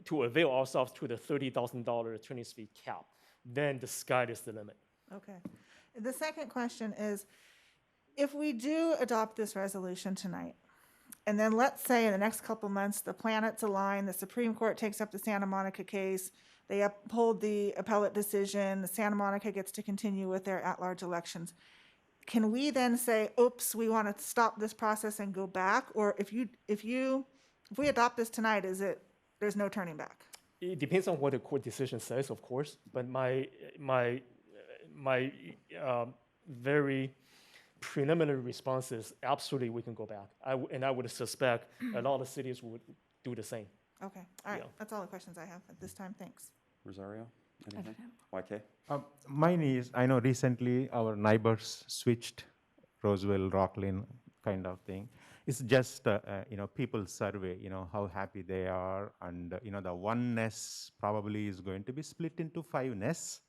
Speaker 12: to avail ourselves to the $30,000 attorney's fee cap. Then the sky is the limit.
Speaker 9: Okay. The second question is, if we do adopt this resolution tonight, and then let's say in the next couple months, the planets align, the Supreme Court takes up the Santa Monica case, they uphold the appellate decision, the Santa Monica gets to continue with their at-large elections. Can we then say, oops, we want to stop this process and go back? Or if we adopt this tonight, there's no turning back?
Speaker 12: It depends on what the court decision says, of course, but my very preliminary response is absolutely we can go back. I would suspect a lot of cities would do the same.
Speaker 9: Okay, all right.
Speaker 12: Yeah.
Speaker 9: That's all the questions I have at this time. Thanks.
Speaker 1: Rosario, anything? YK?
Speaker 10: Mine is, I know recently our neighbors switched Roseville, Rocklin kind of thing. It's just, people survey, how happy they are. And, the one nest probably is going to be split into 5 nests.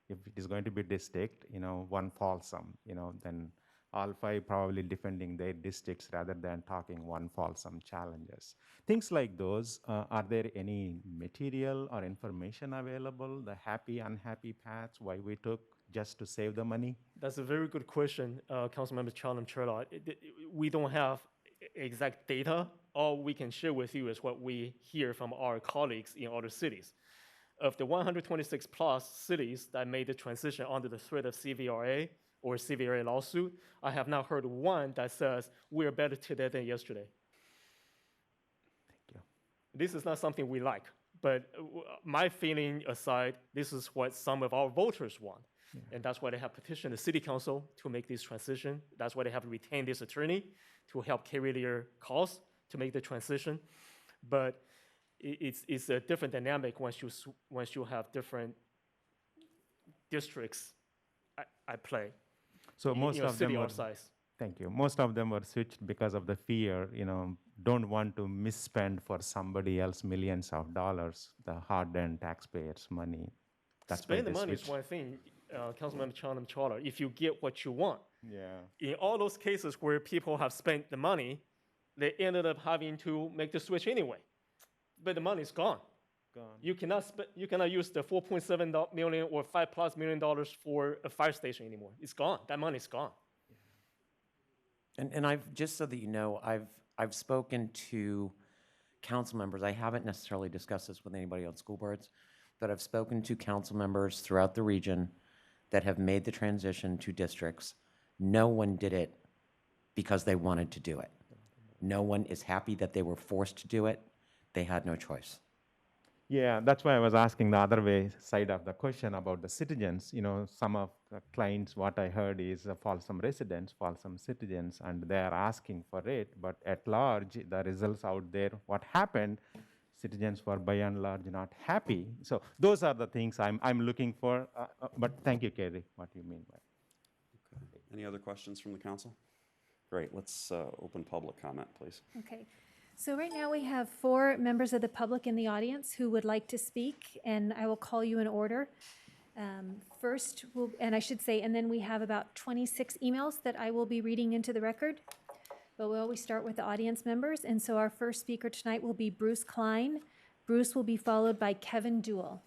Speaker 10: If it is going to be district, one Folsom, then all 5 probably defending their districts rather than talking one Folsom challenges. Things like those, are there any material or information available, the happy, unhappy paths, why we took just to save the money?
Speaker 12: That's a very good question, Councilmember Charlton. We don't have exact data. All we can share with you is what we hear from our colleagues in other cities. Of the 126 plus cities that made the transition under the threat of CVRA or CVRA lawsuit, I have not heard one that says we're better today than yesterday.
Speaker 10: Thank you.
Speaker 12: This is not something we like, but my feeling aside, this is what some of our voters want. And that's why they have petitioned the city council to make this transition. That's why they have retained this attorney to help carry their costs to make the transition. But it's a different dynamic once you have different districts at play.
Speaker 10: So
Speaker 12: in
Speaker 10: most
Speaker 12: a
Speaker 10: of them
Speaker 12: city
Speaker 10: were,
Speaker 12: our size.
Speaker 10: thank you. Most of them were switched because of the fear, don't want to misspend for somebody else millions of dollars, the hard-earned taxpayers' money. That's why
Speaker 12: Spend the
Speaker 10: they
Speaker 12: money is
Speaker 10: switched.
Speaker 12: one thing, Councilmember Chatham Charter, if you get what you want.
Speaker 10: Yeah.
Speaker 12: In all those cases where people have spent the money, they ended up having to make the switch anyway. But the money's gone.
Speaker 10: Gone.
Speaker 12: You cannot use the $4.7 million or $5+ million for a fire station anymore. It's gone. That money's gone.
Speaker 4: And I've, just so that you know, I've spoken to council members. I haven't necessarily discussed this with anybody on school boards, but I've spoken to council members throughout the region that have made the transition to districts. No one did it because they wanted to do it. No one is happy that they were forced to do it. They had no choice.
Speaker 10: Yeah, that's why I was asking the other way side of the question about the citizens. Some of the clients, what I heard is Folsom residents, Folsom citizens, and they are asking for it. But at large, the results out there, what happened, citizens were by and large not happy. So those are the things I'm looking for. But thank you, Kerry, what you mean by.
Speaker 1: Okay. Any other questions from the council? Great. Let's open public comment, please.
Speaker 2: Okay. So right now we have 4 members of the public in the audience who would like to speak, and I will call you in order. First, and I should say, and then we have about 26 emails that I will be reading into the record. But we'll always start with the audience members, and so our first speaker tonight will be Bruce Klein. Bruce will be followed by Kevin Duell.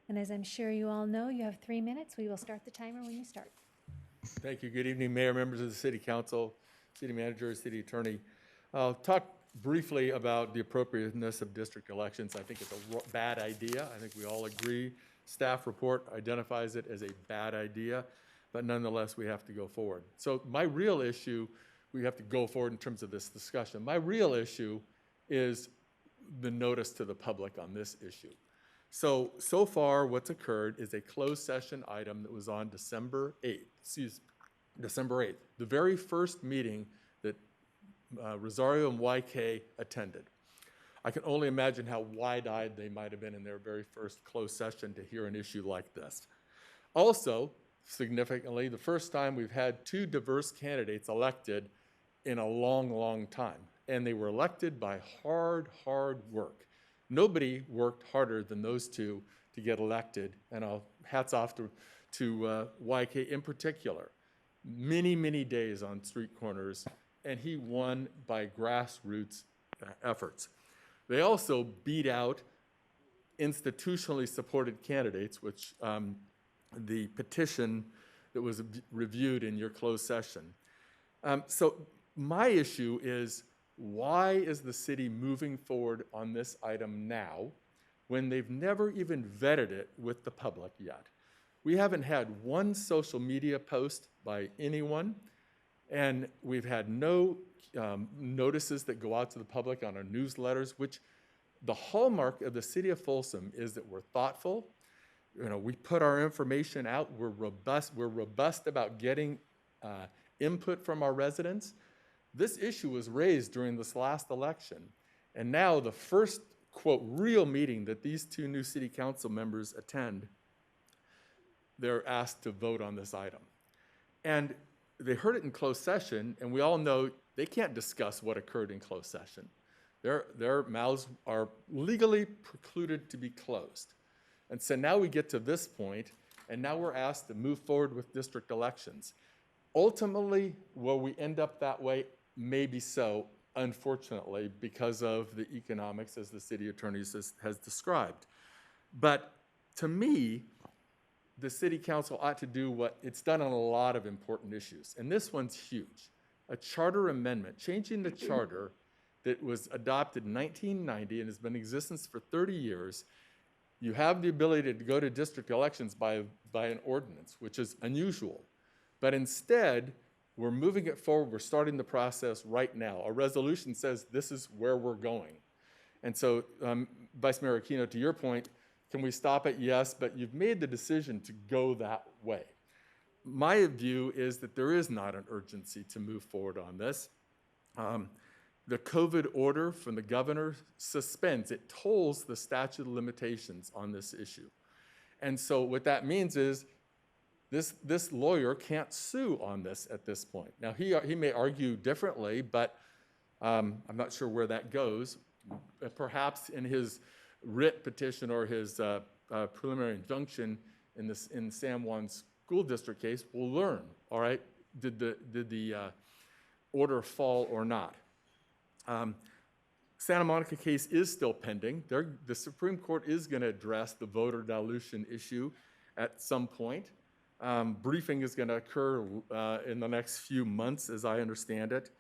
Speaker 2: And as I'm sure you all know, you have 3 minutes. We will start the timer when you start.
Speaker 14: Thank you. Good evening, Mayor, members of the City Council, City Manager, City Attorney. I'll talk briefly about the appropriateness of district elections. I think it's a bad idea. I think we all agree. Staff report identifies it as a bad idea, but nonetheless, we have to go forward. So my real issue, we have to go forward in terms of this discussion. My real issue is the notice to the public on this issue. So far, what's occurred is a closed session item that was on December 8th, the very first meeting that Rosario and YK attended. I can only imagine how wide-eyed they might have been in their very first closed session to hear an issue like this. Also, significantly, the first time we've had 2 diverse candidates elected in a long, long time. And they were elected by hard work. Nobody worked harder than those 2 to get elected, and hats off to YK in particular. Many days on street corners, and he won by grassroots efforts. They also beat out institutionally supported candidates, which the petition that was reviewed in your closed session. So my issue is, why is the city moving forward on this item now when they've never even vetted it with the public yet? We haven't had one social media post by anyone, and we've had no notices that go out to the public on our newsletters, which the hallmark of the city of Folsom is that we're thoughtful. We put our information out. We're robust about getting input from our residents. This issue was raised during this last election, and now the first, quote, real meeting that these 2 new city council members attend, they're asked to vote on this item. And they heard it in closed session, and we all know they can't discuss what occurred in closed session. Their mouths are legally precluded to be closed. And so now we get to this point, and now we're asked to move forward with district elections. Ultimately, will we end up that way? Maybe so, unfortunately, because of the economics, as the city attorney has described. But to me, the city council ought to do what it's done on a lot of important issues. And this one's huge. A charter amendment, changing the charter that was adopted in 1990 and has been in existence for 30 years. You have the ability to go to district elections by an ordinance, which is unusual. But instead, we're moving it forward. We're starting the process right now. A resolution says this is where we're going. And so, Vice Mayor Aquino, to your point, Can we stop it? Yes, but you've made the decision to go that way. My view is that there is not an urgency to move forward on this. The COVID order from the governor suspends, it tolls the statute of limitations on this issue. And so what that means is this lawyer can't sue on this at this point. Now, he may argue differently, but I'm not sure where that goes. Perhaps in his writ petition or his preliminary injunction in San Juan School District case, we'll learn, all right, did the order fall or not. Santa Monica case is still pending. The Supreme Court is going to address the voter dilution issue at some point. Briefing is going to occur in the next few months, as I understand it.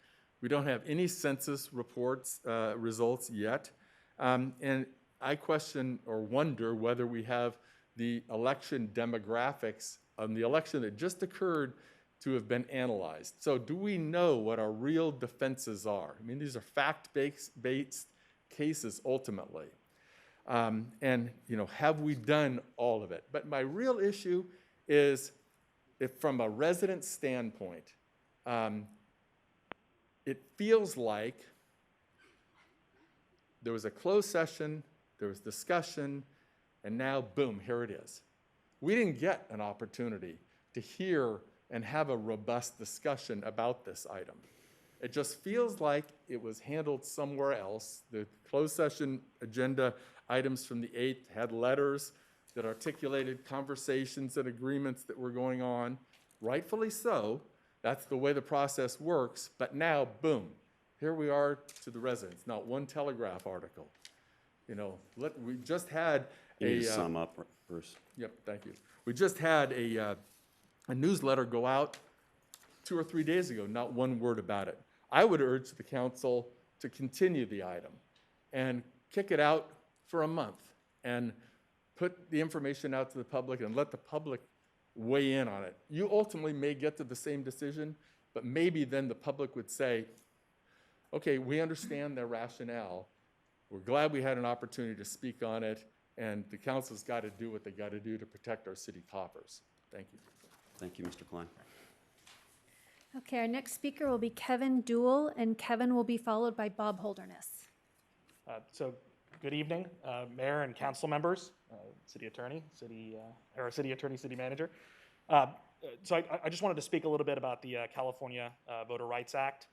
Speaker 14: We don't have any census reports, results yet. And I question or wonder whether we have the election demographics on the election that just occurred to have been analyzed. So do we know what our real defenses are? I mean, these are fact-based cases ultimately. And, you know, have we done all of it? But my real issue is, if from a resident standpoint, it feels like there was a closed session, there was discussion, and now, boom, here it is. We didn't get an opportunity to hear and have a robust discussion about this item. It just feels like it was handled somewhere else. The closed session agenda items from the 8th had letters that articulated conversations and agreements that were going on. Rightfully so, that's the way the process works, but now, boom, here we are to the residents. Not one Telegraph article. You know, we just had
Speaker 1: You need to sum up, Bruce.
Speaker 14: Yep, thank you. We just had a newsletter go out 2 or 3 days ago, not one word about it. I would urge the council to continue the item and kick it out for a month and put the information out to the public and let the public weigh in on it. You ultimately may get to the same decision, but maybe then the public would say, okay, we understand their rationale. We're glad we had an opportunity to speak on it, and the council's got to do what they got to do to protect our city coffers. Thank you.
Speaker 1: Thank you, Mr. Klein.
Speaker 2: Okay, our next speaker will be Kevin Duell, and Kevin will be followed by Bob Holderness.
Speaker 15: So, good evening, Mayor and council members, City Attorney, City Manager. So I just wanted to speak a little bit about the California Voter Rights Act.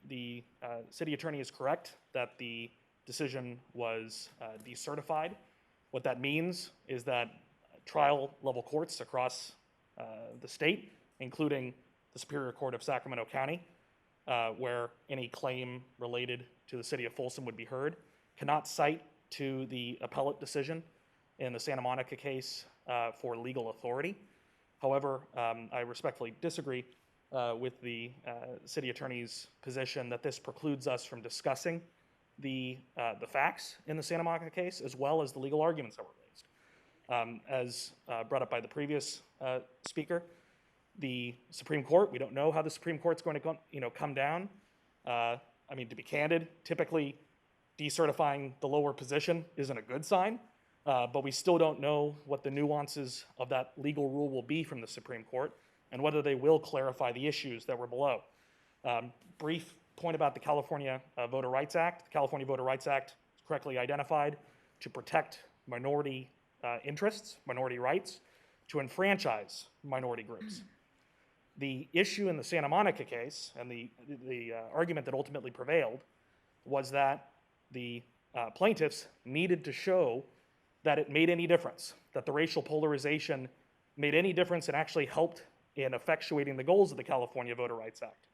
Speaker 15: The City Attorney is correct that the decision was decertified. What that means is that trial level courts across the state, including the Superior Court of Sacramento County, where any claim related to the city of Folsom would be heard, cannot cite to the appellate decision in the Santa Monica case for legal authority. However, I respectfully disagree with the city attorney's position that this precludes us from discussing the facts in the Santa Monica case, as well as the legal arguments that were raised. As brought up by the previous speaker, the Supreme Court, we don't know how the Supreme Court's going to come down. I mean, to be candid, typically decertifying the lower position isn't a good sign, but we still don't know what the nuances of that legal rule will be from the Supreme Court and whether they will clarify the issues that were below. Brief point about the California Voter Rights Act. The California Voter Rights Act is correctly identified to protect minority interests, minority rights, to enfranchise minority groups. The issue in the Santa Monica case and the argument that ultimately prevailed was that the plaintiffs needed to show that it made any difference, that the racial polarization made any difference and actually helped in effectuating the goals of the California Voter Rights Act.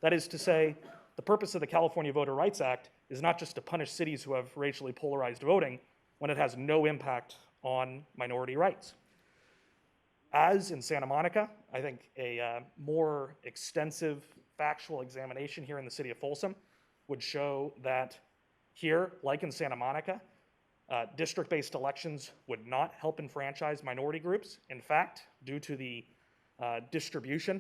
Speaker 15: That is to say, the purpose of the California Voter Rights Act is not just to punish cities who have racially polarized voting when it has no impact on minority rights. As in Santa Monica, I think a more extensive factual examination here in the city of Folsom would show that here, like in Santa Monica, district-based elections would not help enfranchise minority groups. In fact, due to the distribution,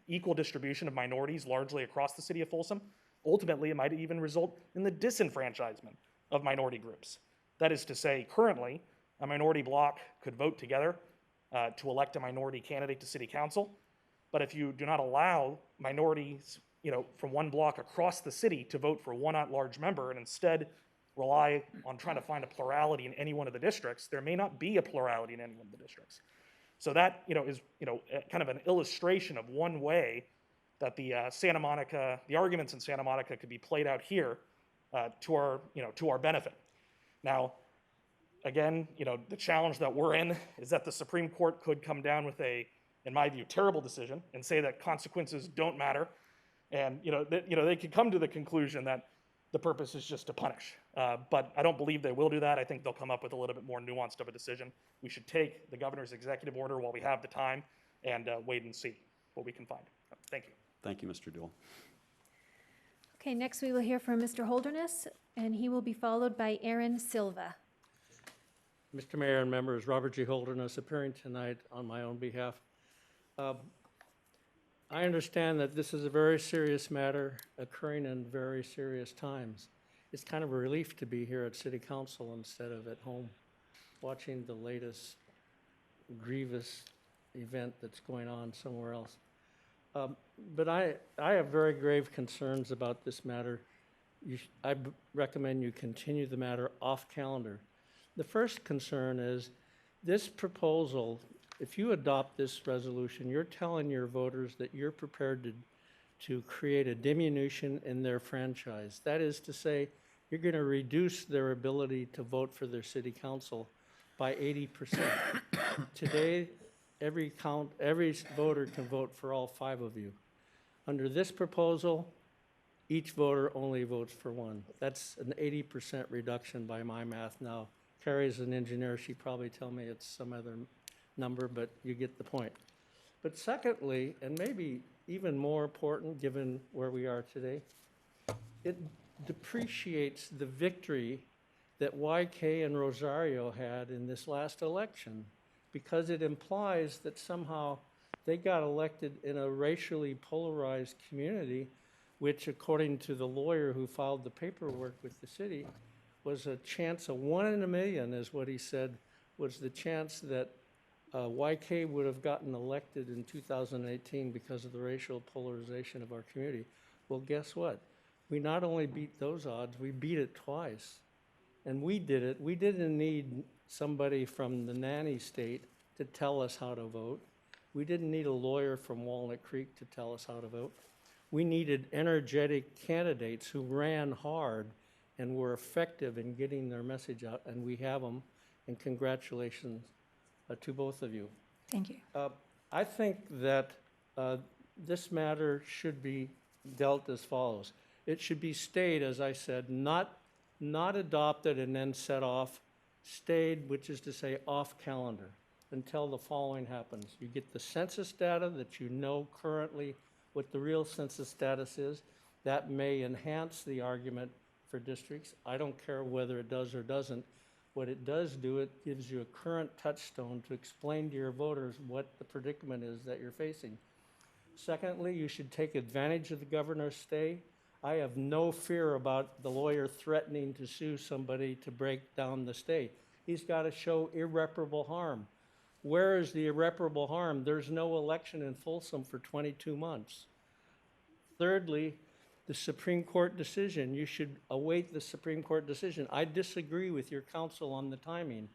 Speaker 15: equal distribution of minorities largely across the city of Folsom, ultimately it might even result in the disenfranchisement of minority groups. That is to say, currently, a minority bloc could vote together to elect a minority candidate to city council. But if you do not allow minorities, from one block across the city to vote for one at-large member and instead rely on trying to find a plurality in any one of the districts, there may not be a plurality in any one of the districts. So that, is, kind of an illustration of one way that the the arguments in Santa Monica could be played out here to our benefit. Now, again, the challenge that we're in is that the Supreme Court could come down with in my view, terrible decision and say that consequences don't matter. And, they could come to the conclusion that the purpose is just to punish. But I don't believe they will do that. I think they'll come up with a little bit more nuanced of a decision. We should take the governor's executive order while we have the time and wait and see what we can find. Thank you.
Speaker 1: Thank you, Mr. Duell.
Speaker 2: Okay, next we will hear from Mr. Holderness, and he will be followed by Aaron Silva.
Speaker 16: Mr. Mayor and members, Robert G. Holderness appearing tonight on my own behalf. I understand that this is a very serious matter occurring in very serious times. It's kind of a relief to be here at City Council instead of at home watching the latest grievous event that's going on somewhere else. But I have very grave concerns about this matter. I recommend you continue the matter off calendar. The first concern is this proposal. If you adopt this resolution, you're telling your voters that you're prepared to create a diminution in their franchise. That is to say, you're going to reduce their ability to vote for their city council by 80%. Today, every voter can vote for all 5 of you. Under this proposal, each voter only votes for one. That's an 80% reduction by my math. Now, Carrie's an engineer. She'd probably tell me it's some other number, but you get the point. But secondly, and maybe even more important given where we are today, it depreciates the victory that YK and Rosario had in this last election, because it implies that somehow they got elected in a racially polarized community, which, according to the lawyer who filed the paperwork with the city, was a chance of 1 in a million, is what he said, was the chance that YK would have gotten elected in 2018 because of the racial polarization of our community. Well, guess what? We not only beat those odds, we beat it twice. And we did it. We didn't need somebody from the nanny state to tell us how to vote. We didn't need a lawyer from Walnut Creek to tell us how to vote. We needed energetic candidates who ran hard and were effective in getting their message out, and we have them, and congratulations to both of you.
Speaker 13: Thank you.
Speaker 16: I think that this matter should be dealt as follows. It should be stayed, as I said, not adopted and then set off, stayed, which is to say off calendar, until the following happens. You get the census data that you know currently what the real census status is. That may enhance the argument for districts. I don't care whether it does or doesn't. What it does do, it gives you a current touchstone to explain to your voters what the predicament is that you're facing. Secondly, you should take advantage of the governor's stay. I have no fear about the lawyer threatening to sue somebody to break down the stay. He's got to show irreparable harm. Where is the irreparable harm? There's no election in Folsom for 22 months. Thirdly, the Supreme Court decision. You should await the Supreme Court decision. I disagree with your counsel on the timing.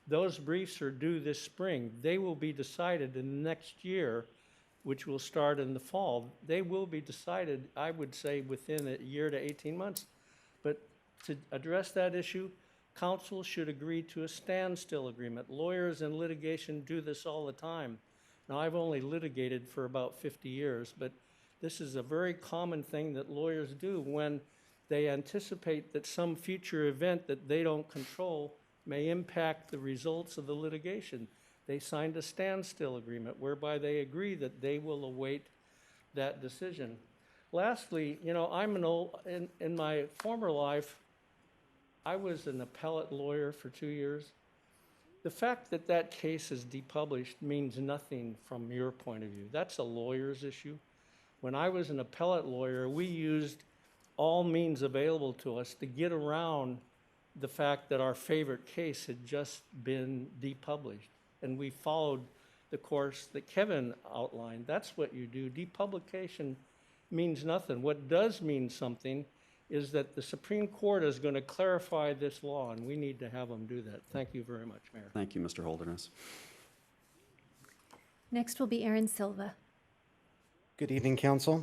Speaker 16: Those briefs are due this spring. They will be decided in the next year, which will start in the fall. They will be decided, I would say, within a year to 18 months. But to address that issue, council should agree to a standstill agreement. Lawyers in litigation do this all the time. Now, I've only litigated for about 50 years, but this is a very common thing that lawyers do when they anticipate that some future event that they don't control may impact the results of the litigation. They signed a standstill agreement whereby they agree that they will await that decision. Lastly, in my former life, I was an appellate lawyer for 2 years. The fact that that case is depublished means nothing from your point of view. That's a lawyer's issue. When I was an appellate lawyer, we used all means available to us to get around the fact that our favorite case had just been depublished. And we followed the course that Kevin outlined. That's what you do. Depublication means nothing. What does mean something is that the Supreme Court is going to clarify this law, and we need to have them do that. Thank you very much, Mayor.
Speaker 1: Thank you, Mr. Holderness.
Speaker 2: Next will be Aaron Silva.
Speaker 17: Good evening, Council.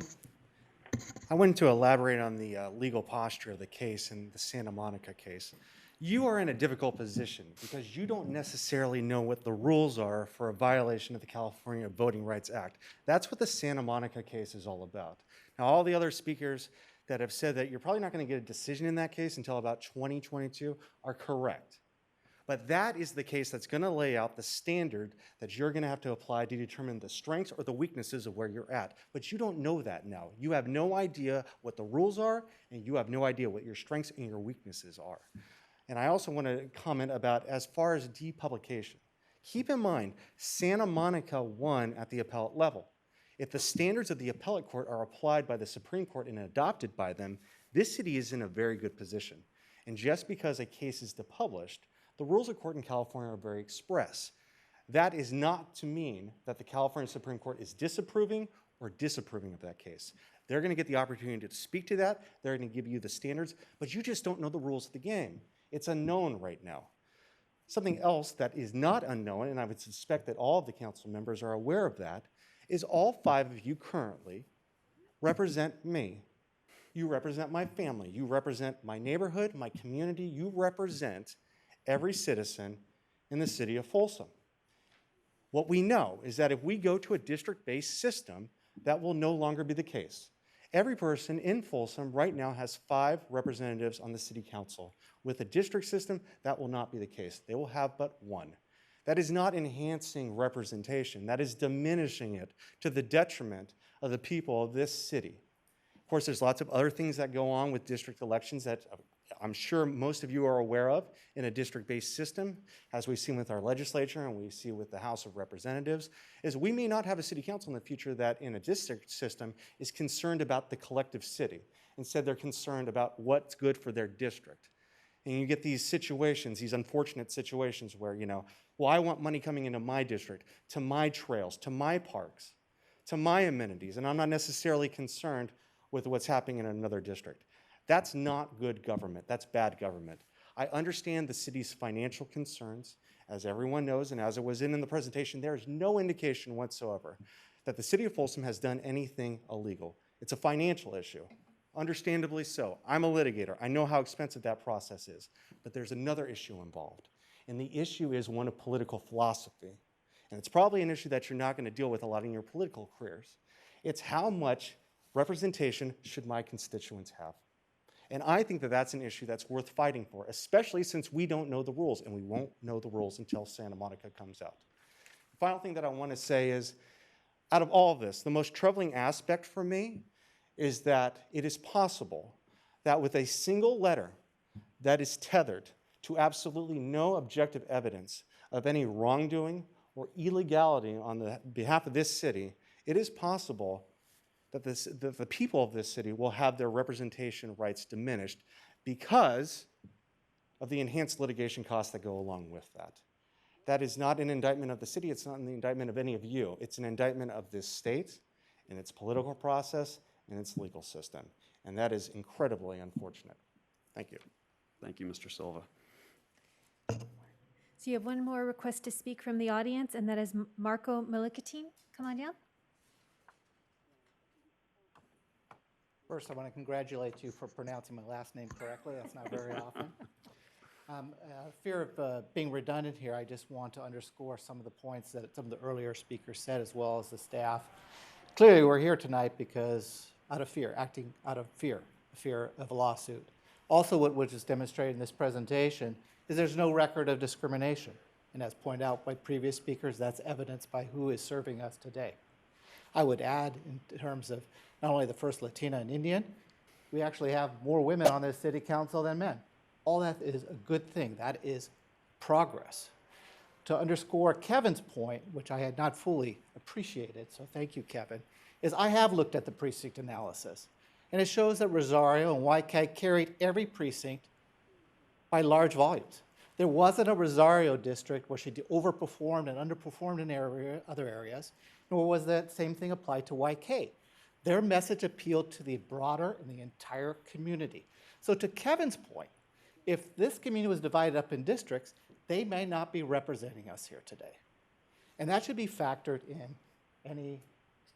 Speaker 17: I wanted to elaborate on the legal posture of the case in the Santa Monica case. You are in a difficult position because you don't necessarily know what the rules are for a violation of the California Voting Rights Act. That's what the Santa Monica case is all about. Now, all the other speakers that have said that you're probably not going to get a decision in that case until about 2022 are correct. But that is the case that's going to lay out the standard that you're going to have to apply to determine the strengths or the weaknesses of where you're at. But you don't know that now. You have no idea what the rules are, and you have no idea what your strengths and your weaknesses are. And I also want to comment about as far as depublication. Keep in mind, Santa Monica won at the appellate level. If the standards of the appellate court are applied by the Supreme Court and adopted by them, this city is in a very good position. And just because a case is depublished, the rules of court in California are very express. That is not to mean that the California Supreme Court is disapproving or disapproving of that case. They're going to get the opportunity to speak to that. They're going to give you the standards, but you just don't know the rules of the game. It's unknown right now. Something else that is not unknown, and I would suspect that all of the council members are aware of that, is all 5 of you currently represent me. You represent my family. You represent my neighborhood, my community. You represent every citizen in the city of Folsom. What we know is that if we go to a district-based system, that will no longer be the case. Every person in Folsom right now has 5 representatives on the city council. With a district system, that will not be the case. They will have but 1. That is not enhancing representation. That is diminishing it to the detriment of the people of this city. Of course, there's lots of other things that go on with district elections that I'm sure most of you are aware of in a district-based system, as we've seen with our legislature and we see with the House of Representatives, is we may not have a city council in the future that in a district system is concerned about the collective city. Instead, they're concerned about what's good for their district. And you get these situations, these unfortunate situations where, well, I want money coming into my district, to my trails, to my parks, to my amenities, and I'm not necessarily concerned with what's happening in another district. That's not good government. That's bad government. I understand the city's financial concerns. As everyone knows, and as it was in the presentation, there is no indication whatsoever that the city of Folsom has done anything illegal. It's a financial issue. Understandably so. I'm a litigator. I know how expensive that process is. But there's another issue involved. And the issue is one of political philosophy. And it's probably an issue that you're not going to deal with a lot in your political careers. It's how much representation should my constituents have? And I think that that's an issue that's worth fighting for, especially since we don't know the rules, and we won't know the rules until Santa Monica comes out. The final thing that I want to say is, out of all of this, the most troubling aspect for me is that it is possible that with a single letter that is tethered to absolutely no objective evidence of any wrongdoing or illegality on the behalf of this city, it is possible that the people of this city will have their representation rights diminished because of the enhanced litigation costs that go along with that. That is not an indictment of the city. It's not an indictment of any of you. It's an indictment of this state and its political process and its legal system. And that is incredibly unfortunate. Thank you.
Speaker 1: Thank you, Mr. Silva.
Speaker 2: So you have one more request to speak from the audience, and that is Marco Milikatine. Come on down.
Speaker 18: First, I want to congratulate you for pronouncing my last name correctly. That's not very often. Fear of being redundant here, I just want to underscore some of the points that some of the earlier speakers said, as well as the staff. Clearly, we're here tonight because out of fear, acting out of fear of a lawsuit. Also, what was just demonstrated in this presentation is there's no record of discrimination. And as pointed out by previous speakers, that's evidenced by who is serving us today. I would add, in terms of not only the first Latina and Indian, we actually have more women on this city council than men. All that is a good thing. That is progress. To underscore Kevin's point, which I had not fully appreciated, so thank you, Kevin, is I have looked at the precinct analysis. And it shows that Rosario and Whitecag carried every precinct by large volumes. There wasn't a Rosario district where she overperformed and underperformed in other areas, nor was that same thing applied to YK. Their message appealed to the broader and the entire community. So to Kevin's point, if this community was divided up in districts, they may not be representing us here today. And that should be factored in any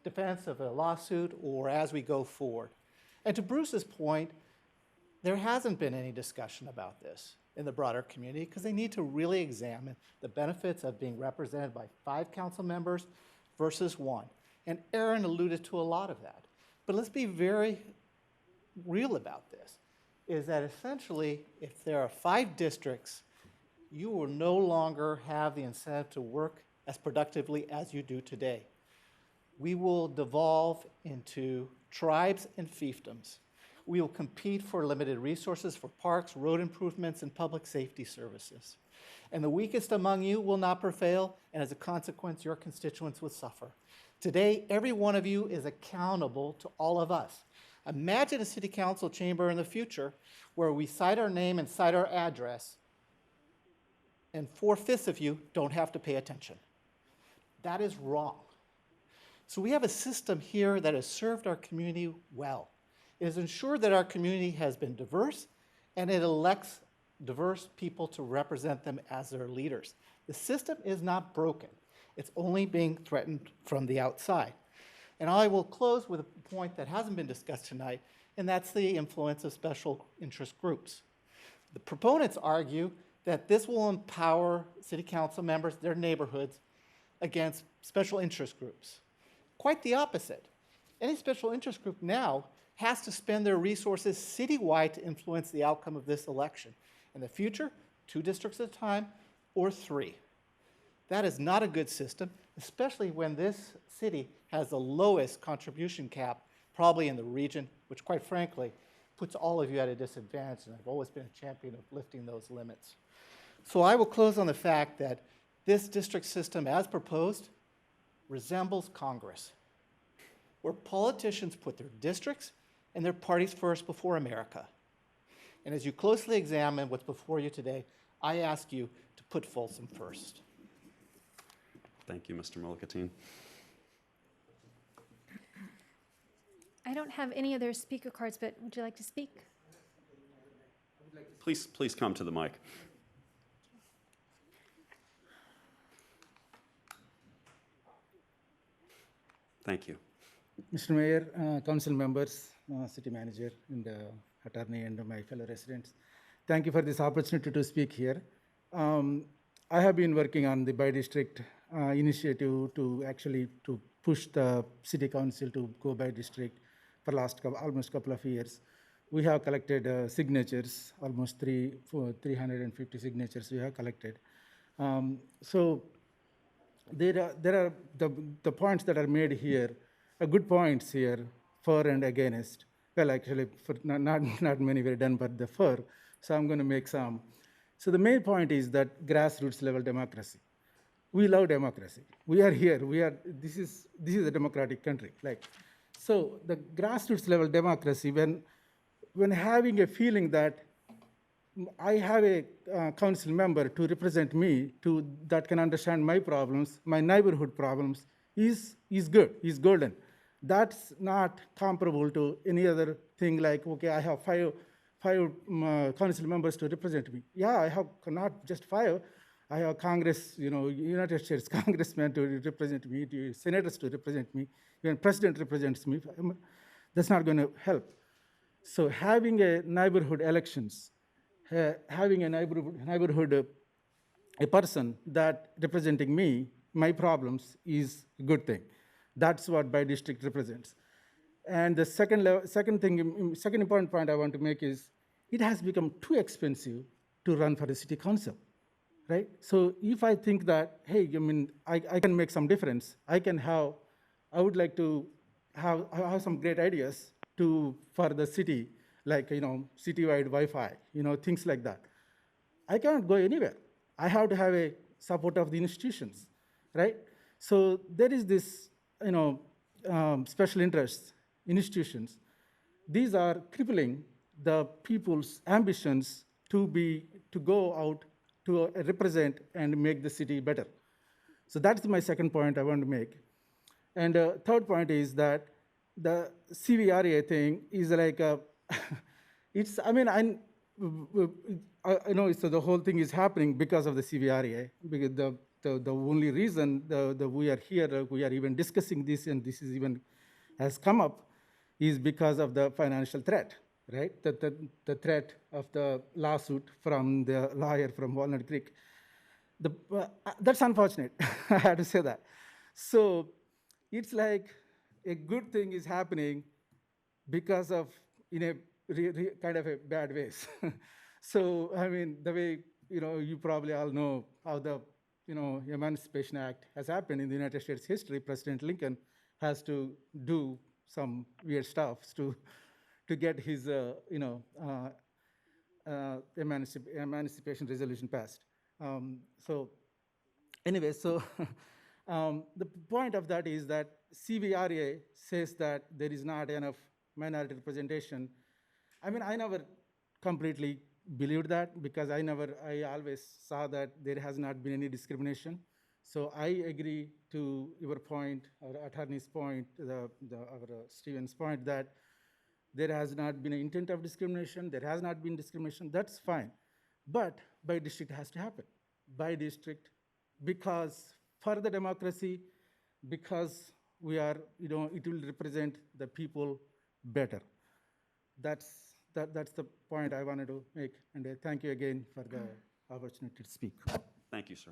Speaker 18: defense of a lawsuit or as we go forward. And to Bruce's point, there hasn't been any discussion about this in the broader community because they need to really examine the benefits of being represented by 5 council members versus 1. And Aaron alluded to a lot of that. But let's be very real about this, is that essentially if there are 5 districts, you will no longer have the incentive to work as productively as you do today. We will devolve into tribes and fiefdoms. We will compete for limited resources for parks, road improvements, and public safety services. And the weakest among you will not prevail, and as a consequence, your constituents will suffer. Today, every one of you is accountable to all of us. Imagine a city council chamber in the future where we cite our name and cite our address, and 4/5 of you don't have to pay attention. That is wrong. So we have a system here that has served our community well. It has ensured that our community has been diverse, and it elects diverse people to represent them as their leaders. The system is not broken. It's only being threatened from the outside. And I will close with a point that hasn't been discussed tonight, and that's the influence of special interest groups. The proponents argue that this will empower city council members, their neighborhoods, against special interest groups. Quite the opposite. Any special interest group now has to spend their resources citywide to influence the outcome of this election. In the future, 2 districts at a time or 3. That is not a good system, especially when this city has the lowest contribution cap probably in the region, which quite frankly puts all of you at a disadvantage, and I've always been a champion of lifting those limits. So I will close on the fact that this district system as proposed resembles Congress, where politicians put their districts and their parties first before America. And as you closely examine what's before you today, I ask you to put Folsom first.
Speaker 1: Thank you, Mr. Mulligatine.
Speaker 2: I don't have any other speaker cards, but would you like to speak?
Speaker 1: Please come to the mic. Thank you.
Speaker 19: Mr. Mayor, council members, city manager, and attorney, and my fellow residents, thank you for this opportunity to speak here. I have been working on the by-district initiative to push the city council to go by district for almost couple of years. We have collected signatures, almost 350 signatures we have collected. So there are the points that are made here are good points here, for and against. Well, actually, not many were done, but the for. So I'm going to make some. So the main point is that grassroots level democracy. We love democracy. We are here. This is a democratic country. So the grassroots level democracy, when having a feeling that I have a council member to represent me, that can understand my problems, my neighborhood problems, is good, is golden. That's not comparable to any other thing like, okay, I have five council members to represent me. Yeah, I have not just 5. I have Congress, United States congressmen to represent me, senators to represent me, even president represents me. That's not going to help. So having a neighborhood elections, having a neighborhood, a person that representing me, my problems, is a good thing. That's what by district represents. And the second important point I want to make is it has become too expensive to run for the city council, right? So if I think that, hey, I can make some difference, I would like to have some great ideas for the city, like, citywide Wi-Fi, things like that. I cannot go anywhere. I have to have a support of the institutions, right? So there is this, special interests, institutions. These are crippling the people's ambitions to go out to represent and make the city better. So that's my second point I want to make. And third point is that the CVRA thing is like a, it's, I mean, I know so the whole thing is happening because of the CVRA, because the only reason we are here, we are even discussing this, and this is even has come up, is because of the financial threat, right? The threat of the lawsuit from the lawyer from Walnut Creek. That's unfortunate, I have to say that. So it's like a good thing is happening because of, in a kind of a bad ways. So, I mean, the way, you probably all know how the, Emancipation Act has happened in the United States history. President Lincoln has to do some weird stuff to get his, Emancipation Resolution passed. So anyway, so the point of that is that CVRA says that there is not enough minority representation. I mean, I never completely believed that because I always saw that there has not been any discrimination. So I agree to your point, our attorney's point, our Stephen's point, that there has not been an intent of discrimination, there has not been discrimination, that's fine. But by district has to happen, by district, because for the democracy, because we are, it will represent the people better. That's the point I wanted to make, and I thank you again for the opportunity to speak.
Speaker 1: Thank you, sir.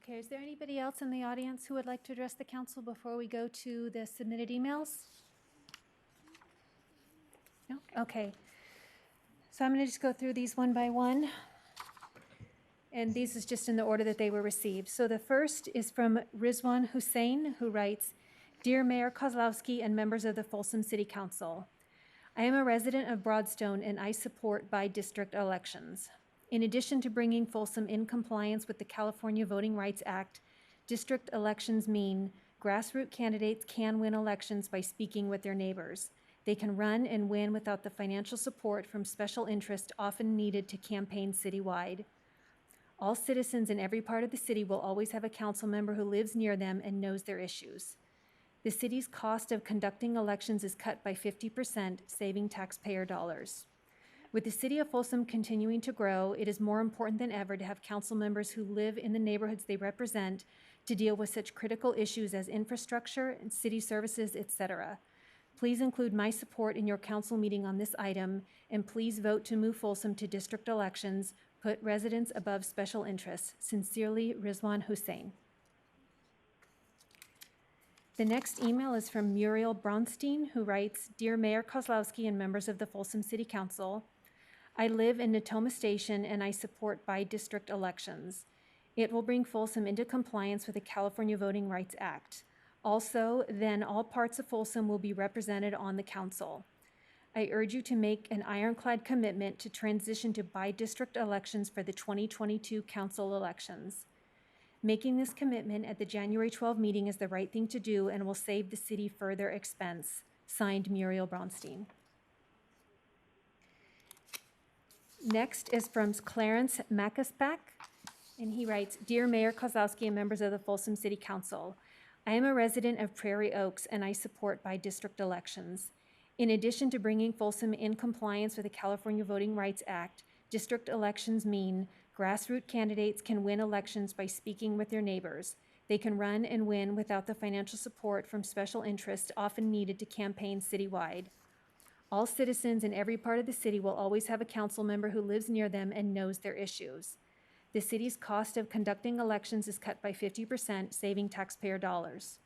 Speaker 2: Okay, is there anybody else in the audience who would like to address the council before we go to the submitted emails? No? Okay. So I'm going to just go through these one by one. And these is just in the order that they were received. So the first is from Rizwan Hussein, who writes, Dear Mayor Kozlowski and members of the Folsom City Council, I am a resident of Broadstone and I support by-district elections. In addition to bringing Folsom in compliance with the California Voting Rights Act, district elections mean grassroots candidates can win elections by speaking with their neighbors. They can run and win without the financial support from special interests often needed to campaign citywide. All citizens in every part of the city will always have a council member who lives near them and knows their issues. The city's cost of conducting elections is cut by 50%, saving taxpayer dollars. With the city of Folsom continuing to grow, it is more important than ever to have council members who live in the neighborhoods they represent to deal with such critical issues as infrastructure and city services, etc. Please include my support in your council meeting on this item, and please vote to move Folsom to district elections. Put residents above special interests. Sincerely, Rizwan Hussein. The next email is from Muriel Bronstein, who writes, Dear Mayor Kozlowski and members of the Folsom City Council, I live in Natoma Station and I support by-district elections. It will bring Folsom into compliance with the California Voting Rights Act. Also, then all parts of Folsom will be represented on the council. I urge you to make an ironclad commitment to transition to by-district elections for the 2022 council elections. Making this commitment at the January 12 meeting is the right thing to do and will save the city further expense. Signed, Muriel Bronstein. Next is from Clarence Macaspach, and he writes, Dear Mayor Kozlowski and members of the Folsom City Council, I am a resident of Prairie Oaks and I support by-district elections. In addition to bringing Folsom in compliance with the California Voting Rights Act, district elections mean grassroots candidates can win elections by speaking with their neighbors. They can run and win without the financial support from special interests often needed to campaign citywide. All citizens in every part of the city will always have a council member who lives near them and knows their issues. The city's cost of conducting elections is cut by 50%, saving taxpayer dollars.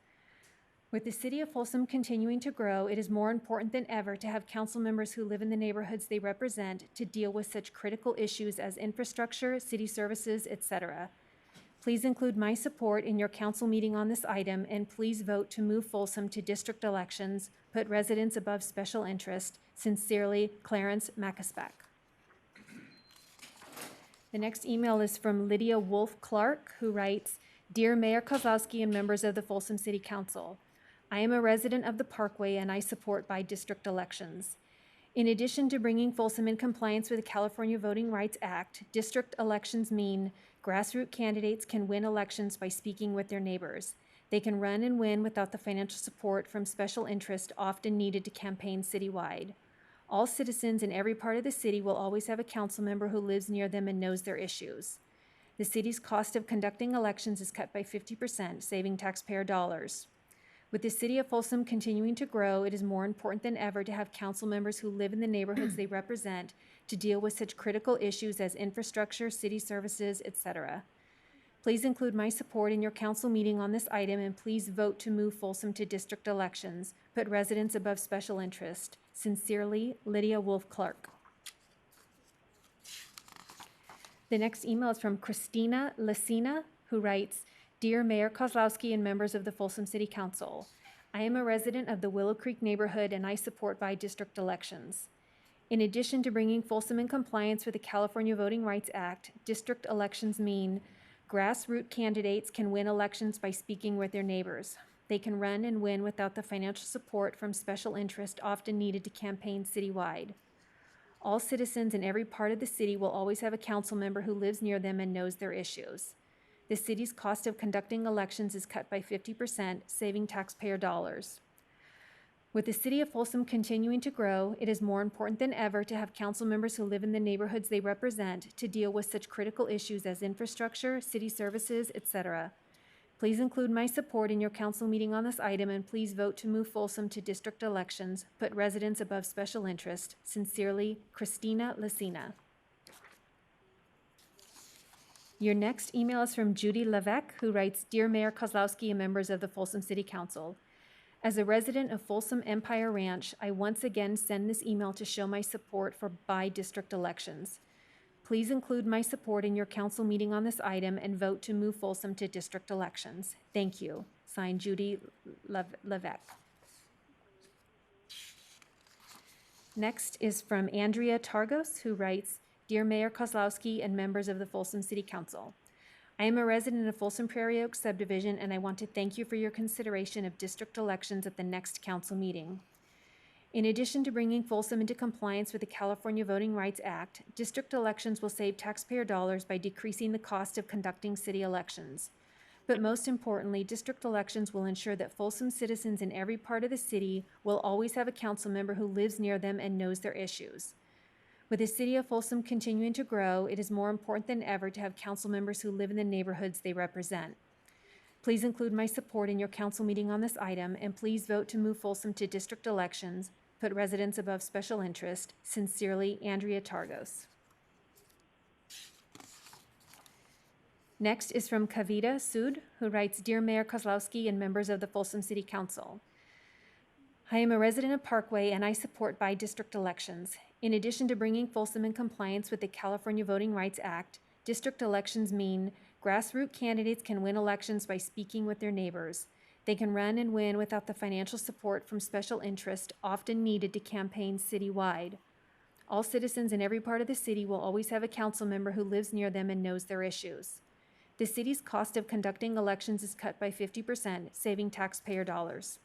Speaker 2: With the city of Folsom continuing to grow, it is more important than ever to have council members who live in the neighborhoods they represent to deal with such critical issues as infrastructure, city services, etc. Please include my support in your council meeting on this item, and please vote to move Folsom to district elections. Put residents above special interest. Sincerely, Clarence Macaspach. The next email is from Lydia Wolf Clark, who writes, Dear Mayor Kozlowski and members of the Folsom City Council, I am a resident of the Parkway and I support by district elections. In addition to bringing Folsom in compliance with the California Voting Rights Act, district elections mean grassroots candidates can win elections by speaking with their neighbors. They can run and win without the financial support from special interest often needed to campaign citywide. All citizens in every part of the city will always have a council member who lives near them and knows their issues. The city's cost of conducting elections is cut by 50%, saving taxpayer dollars. With the city of Folsom continuing to grow, it is more important than ever to have council members who live in the neighborhoods they represent to deal with such critical issues as infrastructure, city services, etc. Please include my support in your council meeting on this item, and please vote to move Folsom to district elections. Put residents above special interest. Sincerely, Lydia Wolf Clark. The next email is from Christina Lacina, who writes, Dear Mayor Kozlowski and members of the Folsom City Council, I am a resident of the Willow Creek neighborhood and I support by-district elections. In addition to bringing Folsom in compliance with the California Voting Rights Act, district elections mean grassroots candidates can win elections by speaking with their neighbors. They can run and win without the financial support from special interest often needed to campaign citywide. All citizens in every part of the city will always have a council member who lives near them and knows their issues. The city's cost of conducting elections is cut by 50%, saving taxpayer dollars. With the city of Folsom continuing to grow, it is more important than ever to have council members who live in the neighborhoods they represent to deal with such critical issues as infrastructure, city services, etc. Please include my support in your council meeting on this item, and please vote to move Folsom to district elections. Put residents above special interest. Sincerely, Christina Lacina. Your next email is from Judy Levesque, who writes, Dear Mayor Kozlowski and members of the Folsom City Council, as a resident of Folsom Empire Ranch, I once again send this email to show my support for by-district elections. Please include my support in your council meeting on this item and vote to move Folsom to district elections. Thank you. Signed, Judy Levesque. Next is from Andrea Targos, who writes, Dear Mayor Kozlowski and members of the Folsom City Council, I am a resident of Folsom Prairie Oaks subdivision, and I want to thank you for your consideration of district elections at the next council meeting. In addition to bringing Folsom into compliance with the California Voting Rights Act, district elections will save taxpayer dollars by decreasing the cost of conducting city elections. But most importantly, district elections will ensure that Folsom citizens in every part of the city will always have a council member who lives near them and knows their issues. With the city of Folsom continuing to grow, it is more important than ever to have council members who live in the neighborhoods they represent. Please include my support in your council meeting on this item, and please vote to move Folsom to district elections. Put residents above special interest. Sincerely, Andrea Targos. Next is from Kavita Sood, who writes, Dear Mayor Kozlowski and members of the Folsom City Council, I am a resident of Parkway and I support by-district elections. In addition to bringing Folsom in compliance with the California Voting Rights Act, district elections mean grassroots candidates can win elections by speaking with their neighbors. They can run and win without the financial support from special interest often needed to campaign citywide. All citizens in every part of the city will always have a council member who lives near them and knows their issues. The city's cost of conducting elections is cut by 50%, saving taxpayer dollars.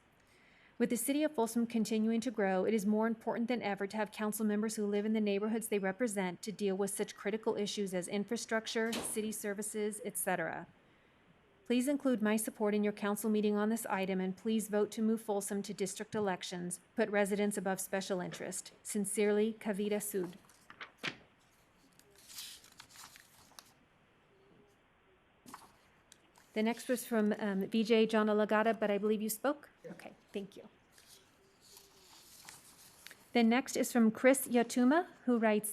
Speaker 2: With the city of Folsom continuing to grow, it is more important than ever to have council members who live in the neighborhoods they represent to deal with such critical issues as infrastructure, city services, etc. Please include my support in your council meeting on this item, and please vote to move Folsom to district elections. Put residents above special interest. Sincerely, Kavita Sood. The next was from Vijay Janalagada, but I believe you spoke? Okay, thank you. The next is from Chris Yatuma, who writes,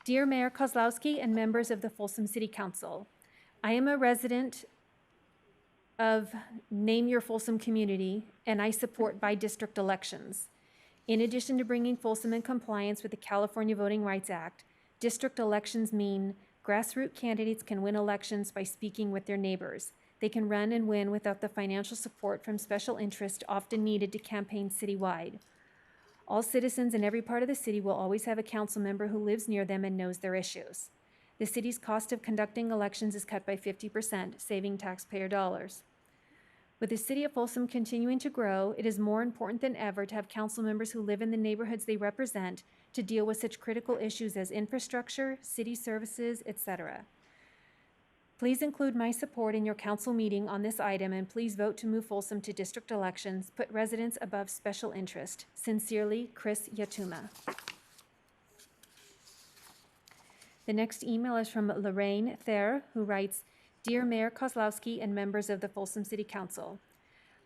Speaker 2: Dear Mayor Kozlowski and members of the Folsom City Council, I am a resident of Name Your Folsom community, and I support by-district elections. In addition to bringing Folsom in compliance with the California Voting Rights Act, district elections mean grassroots candidates can win elections by speaking with their neighbors. They can run and win without the financial support from special interest often needed to campaign citywide. All citizens in every part of the city will always have a council member who lives near them and knows their issues. The city's cost of conducting elections is cut by 50%, saving taxpayer dollars. With the city of Folsom continuing to grow, it is more important than ever to have council members who live in the neighborhoods they represent to deal with such critical issues as infrastructure, city services, etc. Please include my support in your council meeting on this item, and please vote to move Folsom to district elections. Put residents above special interest. Sincerely, Chris Yatuma. The next email is from Lorraine Thayer, who writes, Dear Mayor Kozlowski and members of the Folsom City Council,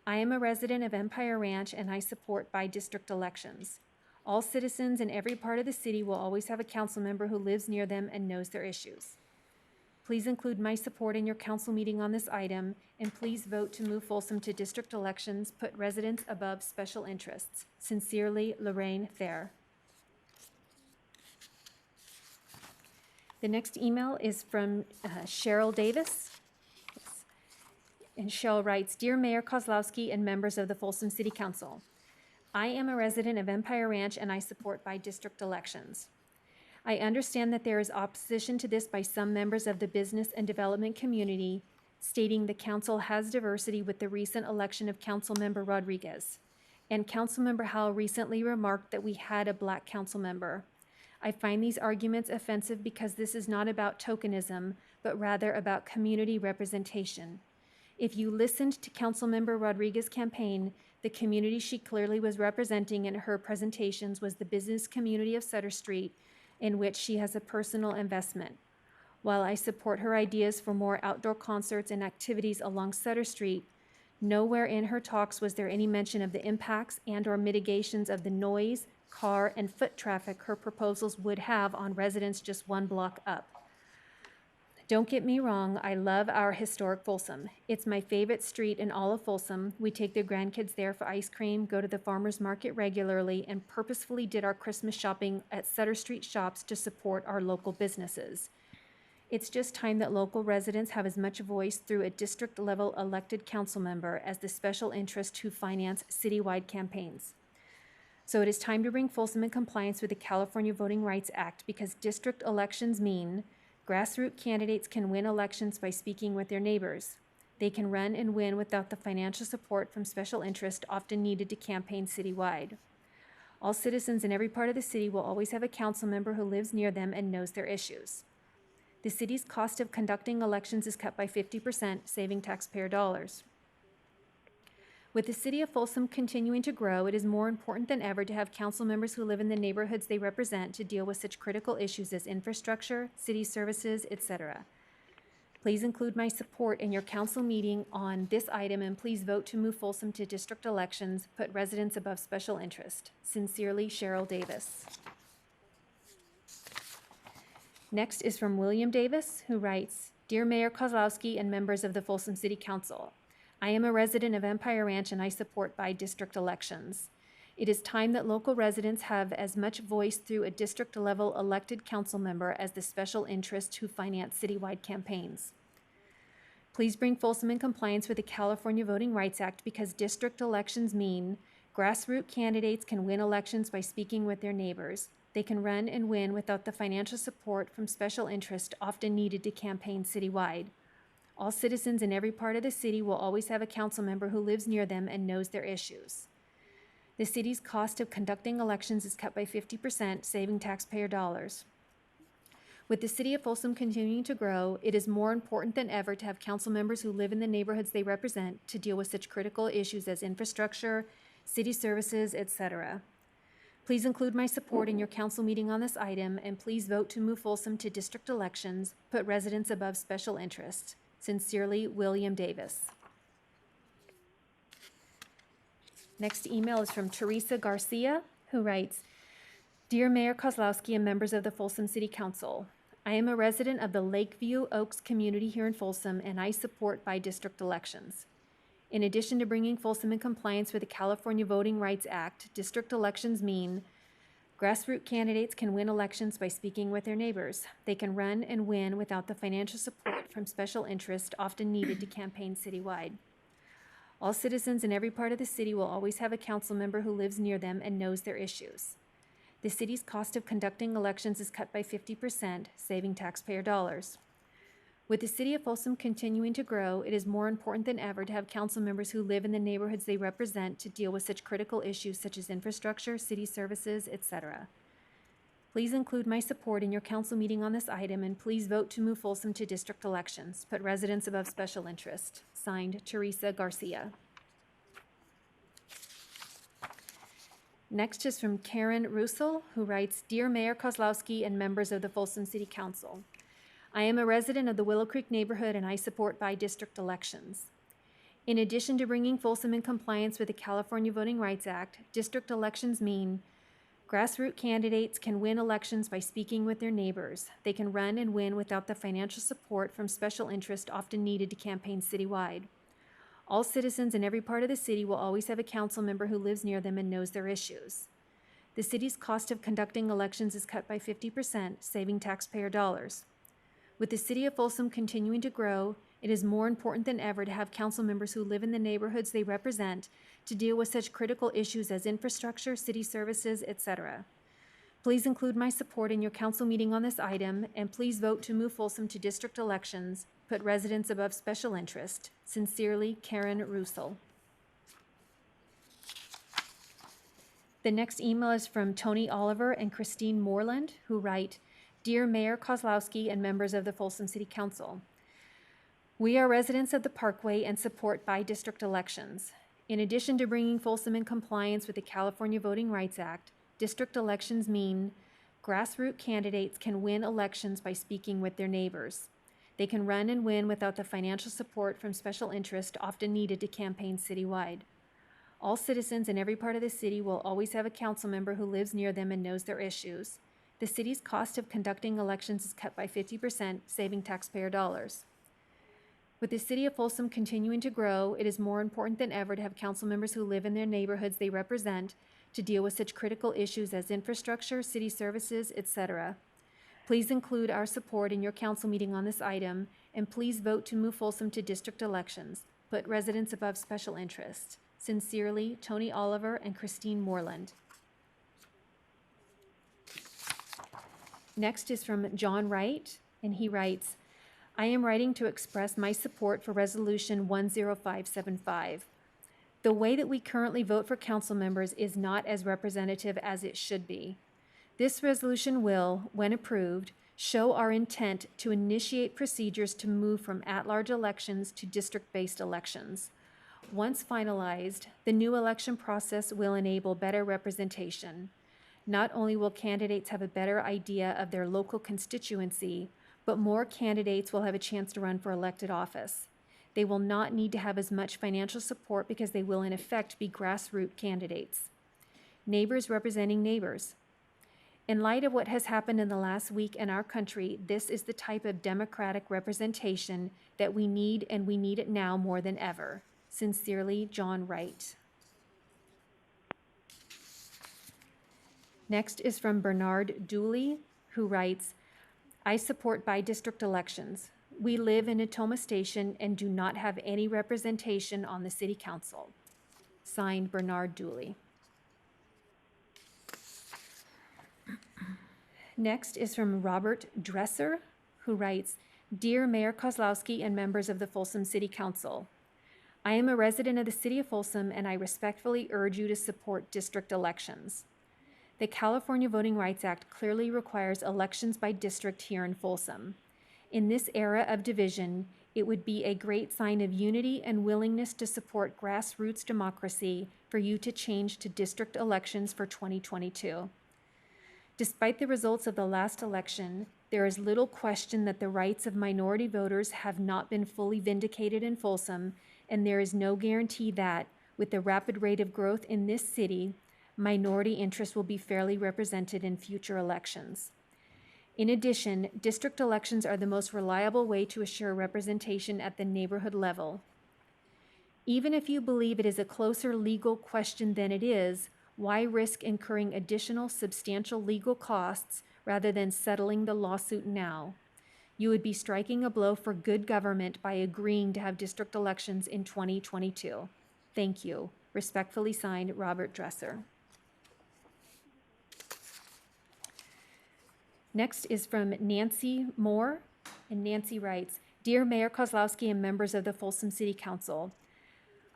Speaker 2: I am a resident of Empire Ranch and I support by-district elections. All citizens in every part of the city will always have a council member who lives near them and knows their issues. Please include my support in your council meeting on this item, and please vote to move Folsom to district elections. Put residents above special interests. Sincerely, Lorraine Thayer. The next email is from Cheryl Davis. And Cheryl writes, Dear Mayor Kozlowski and members of the Folsom City Council, I am a resident of Empire Ranch and I support by-district elections. I understand that there is opposition to this by some members of the business and development community, stating the council has diversity with the recent election of Councilmember Rodriguez. And Councilmember Howell recently remarked that we had a black council member. I find these arguments offensive because this is not about tokenism, but rather about community representation. If you listened to Councilmember Rodriguez's campaign, the community she clearly was representing in her presentations was the business community of Sutter Street, in which she has a personal investment. While I support her ideas for more outdoor concerts and activities along Sutter Street, nowhere in her talks was there any mention of the impacts and/or mitigations of the noise, car, and foot traffic her proposals would have on residents just one block up. Don't get me wrong, I love our historic Folsom. It's my favorite street in all of Folsom. We take the grandkids there for ice cream, go to the farmer's market regularly, and purposefully did our Christmas shopping at Sutter Street shops to support our local businesses. It's just time that local residents have as much voice through a district-level elected council member as the special interest who finance citywide campaigns. So it is time to bring Folsom in compliance with the California Voting Rights Act, because district elections mean grassroots candidates can win elections by speaking with their neighbors. They can run and win without the financial support from special interest often needed to campaign citywide. All citizens in every part of the city will always have a council member who lives near them and knows their issues. The city's cost of conducting elections is cut by 50%, saving taxpayer dollars. With the city of Folsom continuing to grow, it is more important than ever to have council members who live in the neighborhoods they represent to deal with such critical issues as infrastructure, city services, etc. Please include my support in your council meeting on this item, and please vote to move Folsom to district elections. Put residents above special interest. Sincerely, Cheryl Davis. Next is from William Davis, who writes, Dear Mayor Kozlowski and members of the Folsom City Council, I am a resident of Empire Ranch and I support by-district elections. It is time that local residents have as much voice through a district-level elected council member as the special interests who finance citywide campaigns. Please bring Folsom in compliance with the California Voting Rights Act, because district elections mean grassroots candidates can win elections by speaking with their neighbors. They can run and win without the financial support from special interest often needed to campaign citywide. All citizens in every part of the city will always have a council member who lives near them and knows their issues. The city's cost of conducting elections is cut by 50%, saving taxpayer dollars. With the city of Folsom continuing to grow, it is more important than ever to have council members who live in the neighborhoods they represent to deal with such critical issues as infrastructure, city services, etc. Please include my support in your council meeting on this item, and please vote to move Folsom to district elections. Put residents above special interests. Sincerely, William Davis. Next email is from Teresa Garcia, who writes, Dear Mayor Kozlowski and members of the Folsom City Council, I am a resident of the Lakeview Oaks community here in Folsom, and I support by-district elections. In addition to bringing Folsom in compliance with the California Voting Rights Act, district elections mean grassroots candidates can win elections by speaking with their neighbors. They can run and win without the financial support from special interest often needed to campaign citywide. All citizens in every part of the city will always have a council member who lives near them and knows their issues. The city's cost of conducting elections is cut by 50%, saving taxpayer dollars. With the city of Folsom continuing to grow, it is more important than ever to have council members who live in the neighborhoods they represent to deal with such critical issues such as infrastructure, city services, etc. Please include my support in your council meeting on this item, and please vote to move Folsom to district elections. Put residents above special interest. Signed, Teresa Garcia. Next is from Karen Russell, who writes, Dear Mayor Kozlowski and members of the Folsom City Council, I am a resident of the Willow Creek neighborhood and I support by-district elections. In addition to bringing Folsom in compliance with the California Voting Rights Act, district elections mean grassroots candidates can win elections by speaking with their neighbors. They can run and win without the financial support from special interest often needed to campaign citywide. All citizens in every part of the city will always have a council member who lives near them and knows their issues. The city's cost of conducting elections is cut by 50%, saving taxpayer dollars. With the city of Folsom continuing to grow, it is more important than ever to have council members who live in the neighborhoods they represent to deal with such critical issues as infrastructure, city services, etc. Please include my support in your council meeting on this item, and please vote to move Folsom to district elections. Put residents above special interest. Sincerely, Karen Russell. The next email is from Tony Oliver and Christine Moreland, who write, Dear Mayor Kozlowski and members of the Folsom City Council, we are residents of the Parkway and support by-district elections. In addition to bringing Folsom in compliance with the California Voting Rights Act, district elections mean grassroots candidates can win elections by speaking with their neighbors. They can run and win without the financial support from special interest often needed to campaign citywide. All citizens in every part of the city will always have a council member who lives near them and knows their issues. The city's cost of conducting elections is cut by 50%, saving taxpayer dollars. With the city of Folsom continuing to grow, it is more important than ever to have council members who live in their neighborhoods they represent to deal with such critical issues as infrastructure, city services, etc. Please include our support in your council meeting on this item, and please vote to move Folsom to district elections. Put residents above special interest. Sincerely, Tony Oliver and Christine Moreland. Next is from John Wright, and he writes, I am writing to express my support for Resolution 10575. The way that we currently vote for council members is not as representative as it should be. This resolution will, when approved, show our intent to initiate procedures to move from at-large elections to district-based elections. Once finalized, the new election process will enable better representation. Not only will candidates have a better idea of their local constituency, but more candidates will have a chance to run for elected office. They will not need to have as much financial support because they will in effect be grassroots candidates. Neighbors representing neighbors. In light of what has happened in the last week in our country, this is the type of democratic representation that we need, and we need it now more than ever. Sincerely, John Wright. Next is from Bernard Dooley, who writes, I support by-district elections. We live in Natoma Station and do not have any representation on the City Council. Signed, Bernard Dooley. Next is from Robert Dresser, who writes, Dear Mayor Kozlowski and members of the Folsom City Council, I am a resident of the City of Folsom and I respectfully urge you to support district elections. The California Voting Rights Act clearly requires elections by district here in Folsom. In this era of division, it would be a great sign of unity and willingness to support grassroots democracy for you to change to district elections for 2022. Despite the results of the last election, there is little question that the rights of minority voters have not been fully vindicated in Folsom, and there is no guarantee that, with the rapid rate of growth in this city, minority interests will be fairly represented in future elections. In addition, district elections are the most reliable way to assure representation at the neighborhood level. Even if you believe it is a closer legal question than it is, why risk incurring additional substantial legal costs rather than settling the lawsuit now? You would be striking a blow for good government by agreeing to have district elections in 2022. Thank you. Respectfully signed, Robert Dresser. Next is from Nancy Moore, and Nancy writes, Dear Mayor Kozlowski and members of the Folsom City Council,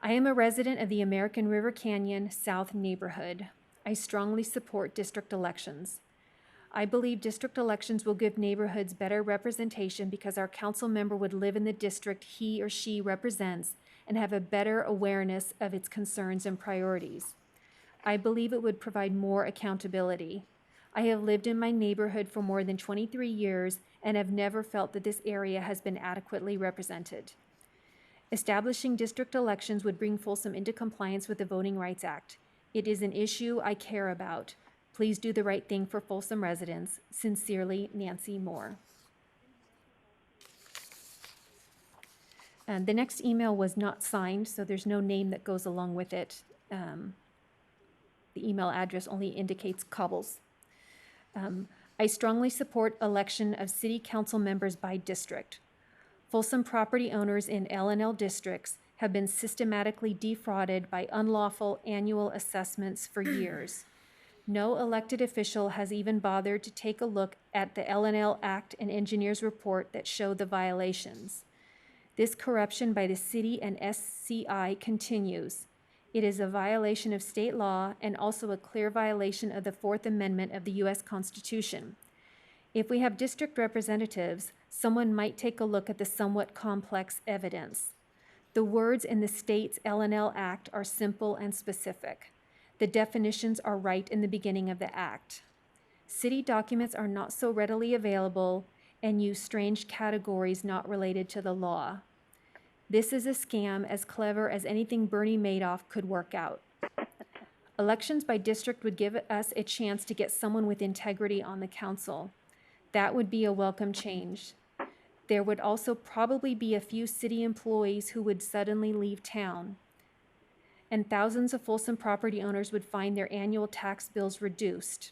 Speaker 2: I am a resident of the American River Canyon South neighborhood. I strongly support district elections. I believe district elections will give neighborhoods better representation because our council member would live in the district he or she represents and have a better awareness of its concerns and priorities. I believe it would provide more accountability. I have lived in my neighborhood for more than 23 years and have never felt that this area has been adequately represented. Establishing district elections would bring Folsom into compliance with the Voting Rights Act. It is an issue I care about. Please do the right thing for Folsom residents. Sincerely, Nancy Moore. And the next email was not signed, so there's no name that goes along with it. The email address only indicates Cobbles. I strongly support election of city council members by district. Folsom property owners in L&L districts have been systematically defrauded by unlawful annual assessments for years. No elected official has even bothered to take a look at the L&L Act and engineers report that show the violations. This corruption by the city and SCI continues. It is a violation of state law and also a clear violation of the Fourth Amendment of the U.S. Constitution. If we have district representatives, someone might take a look at the somewhat complex evidence. The words in the state's L&L Act are simple and specific. The definitions are right in the beginning of the Act. City documents are not so readily available and use strange categories not related to the law. This is a scam as clever as anything Bernie Madoff could work out. Elections by district would give us a chance to get someone with integrity on the council. That would be a welcome change. There would also probably be a few city employees who would suddenly leave town. And thousands of Folsom property owners would find their annual tax bills reduced.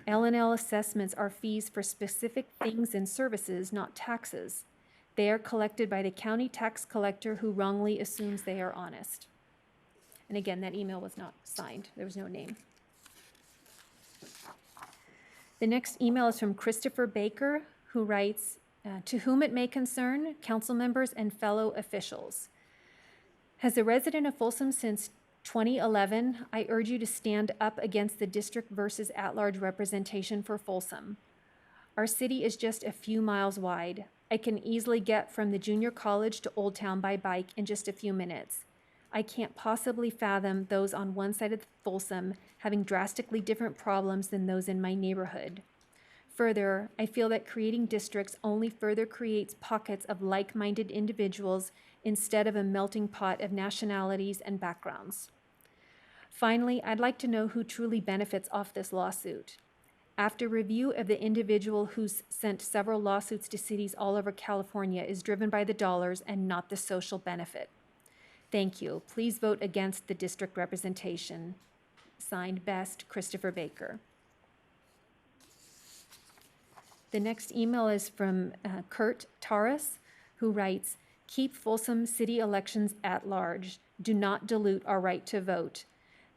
Speaker 2: L&L assessments are fees for specific things and services, not taxes. They are collected by the county tax collector who wrongly assumes they are honest. And again, that email was not signed. There was no name. The next email is from Christopher Baker, who writes, to whom it may concern, council members and fellow officials. As a resident of Folsom since 2011, I urge you to stand up against the district versus at-large representation for Folsom. Our city is just a few miles wide. I can easily get from the junior college to Old Town by bike in just a few minutes. I can't possibly fathom those on one side of Folsom having drastically different problems than those in my neighborhood. Further, I feel that creating districts only further creates pockets of like-minded individuals instead of a melting pot of nationalities and backgrounds. Finally, I'd like to know who truly benefits off this lawsuit. After review of the individual who's sent several lawsuits to cities all over California is driven by the dollars and not the social benefit. Thank you. Please vote against the district representation. Signed, Best, Christopher Baker. The next email is from Kurt Taras, who writes, keep Folsom city elections at large. Do not dilute our right to vote.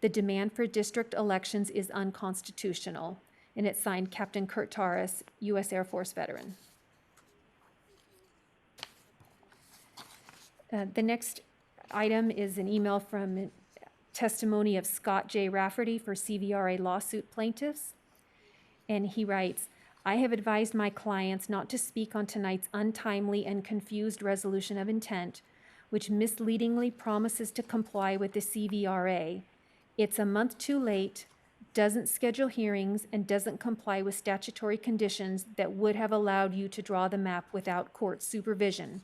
Speaker 2: The demand for district elections is unconstitutional. And it's signed Captain Kurt Taras, U.S. Air Force veteran. The next item is an email from testimony of Scott J. Rafferty for CVRA lawsuit plaintiffs. And he writes, I have advised my clients not to speak on tonight's untimely and confused resolution of intent, which misleadingly promises to comply with the CVRA. It's a month too late, doesn't schedule hearings, and doesn't comply with statutory conditions that would have allowed you to draw the map without court supervision.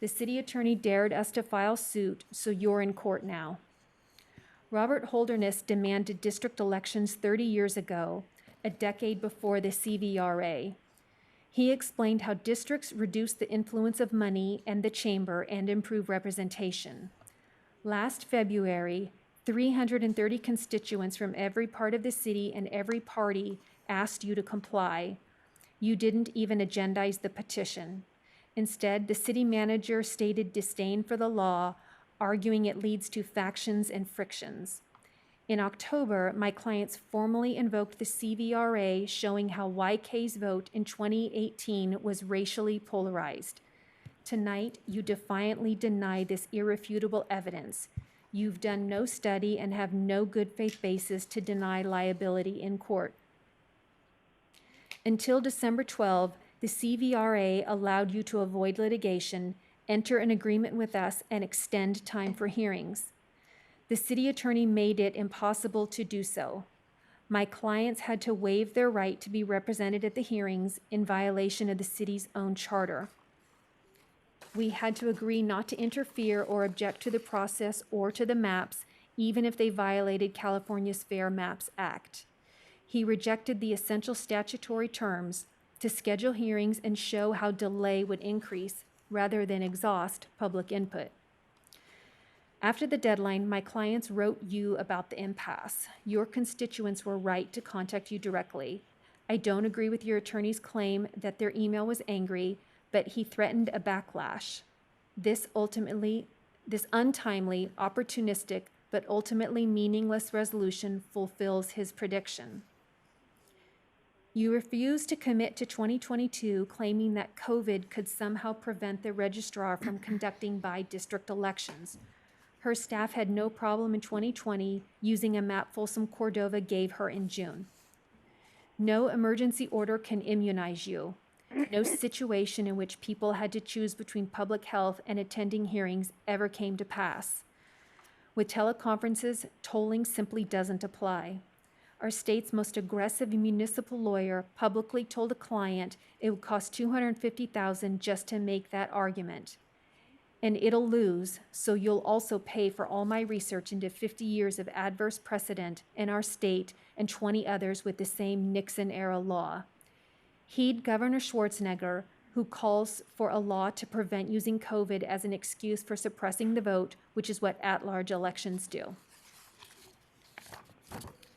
Speaker 2: The city attorney dared us to file suit, so you're in court now. Robert Holderness demanded district elections 30 years ago, a decade before the CVRA. He explained how districts reduce the influence of money and the chamber and improve representation. Last February, 330 constituents from every part of the city and every party asked you to comply. You didn't even agendize the petition. Instead, the city manager stated disdain for the law, arguing it leads to factions and frictions. In October, my clients formally invoked the CVRA, showing how YK's vote in 2018 was racially polarized. Tonight, you defiantly deny this irrefutable evidence. You've done no study and have no good faith basis to deny liability in court. Until December 12, the CVRA allowed you to avoid litigation, enter an agreement with us, and extend time for hearings. The city attorney made it impossible to do so. My clients had to waive their right to be represented at the hearings in violation of the city's own charter. We had to agree not to interfere or object to the process or to the maps, even if they violated California's Fair Maps Act. He rejected the essential statutory terms to schedule hearings and show how delay would increase rather than exhaust public input. After the deadline, my clients wrote you about the impasse. Your constituents were right to contact you directly. I don't agree with your attorney's claim that their email was angry, but he threatened a backlash. This untimely, opportunistic, but ultimately meaningless resolution fulfills his prediction. You refuse to commit to 2022, claiming that COVID could somehow prevent the registrar from conducting by-district elections. Her staff had no problem in 2020 using a map Folsom Cordova gave her in June. No emergency order can immunize you. No situation in which people had to choose between public health and attending hearings ever came to pass. With teleconferences, tolling simply doesn't apply. Our state's most aggressive municipal lawyer publicly told a client it would cost $250,000 just to make that argument. And it'll lose, so you'll also pay for all my research into 50 years of adverse precedent in our state and 20 others with the same Nixon-era law. Heed Governor Schwarzenegger, who calls for a law to prevent using COVID as an excuse for suppressing the vote, which is what at-large elections do.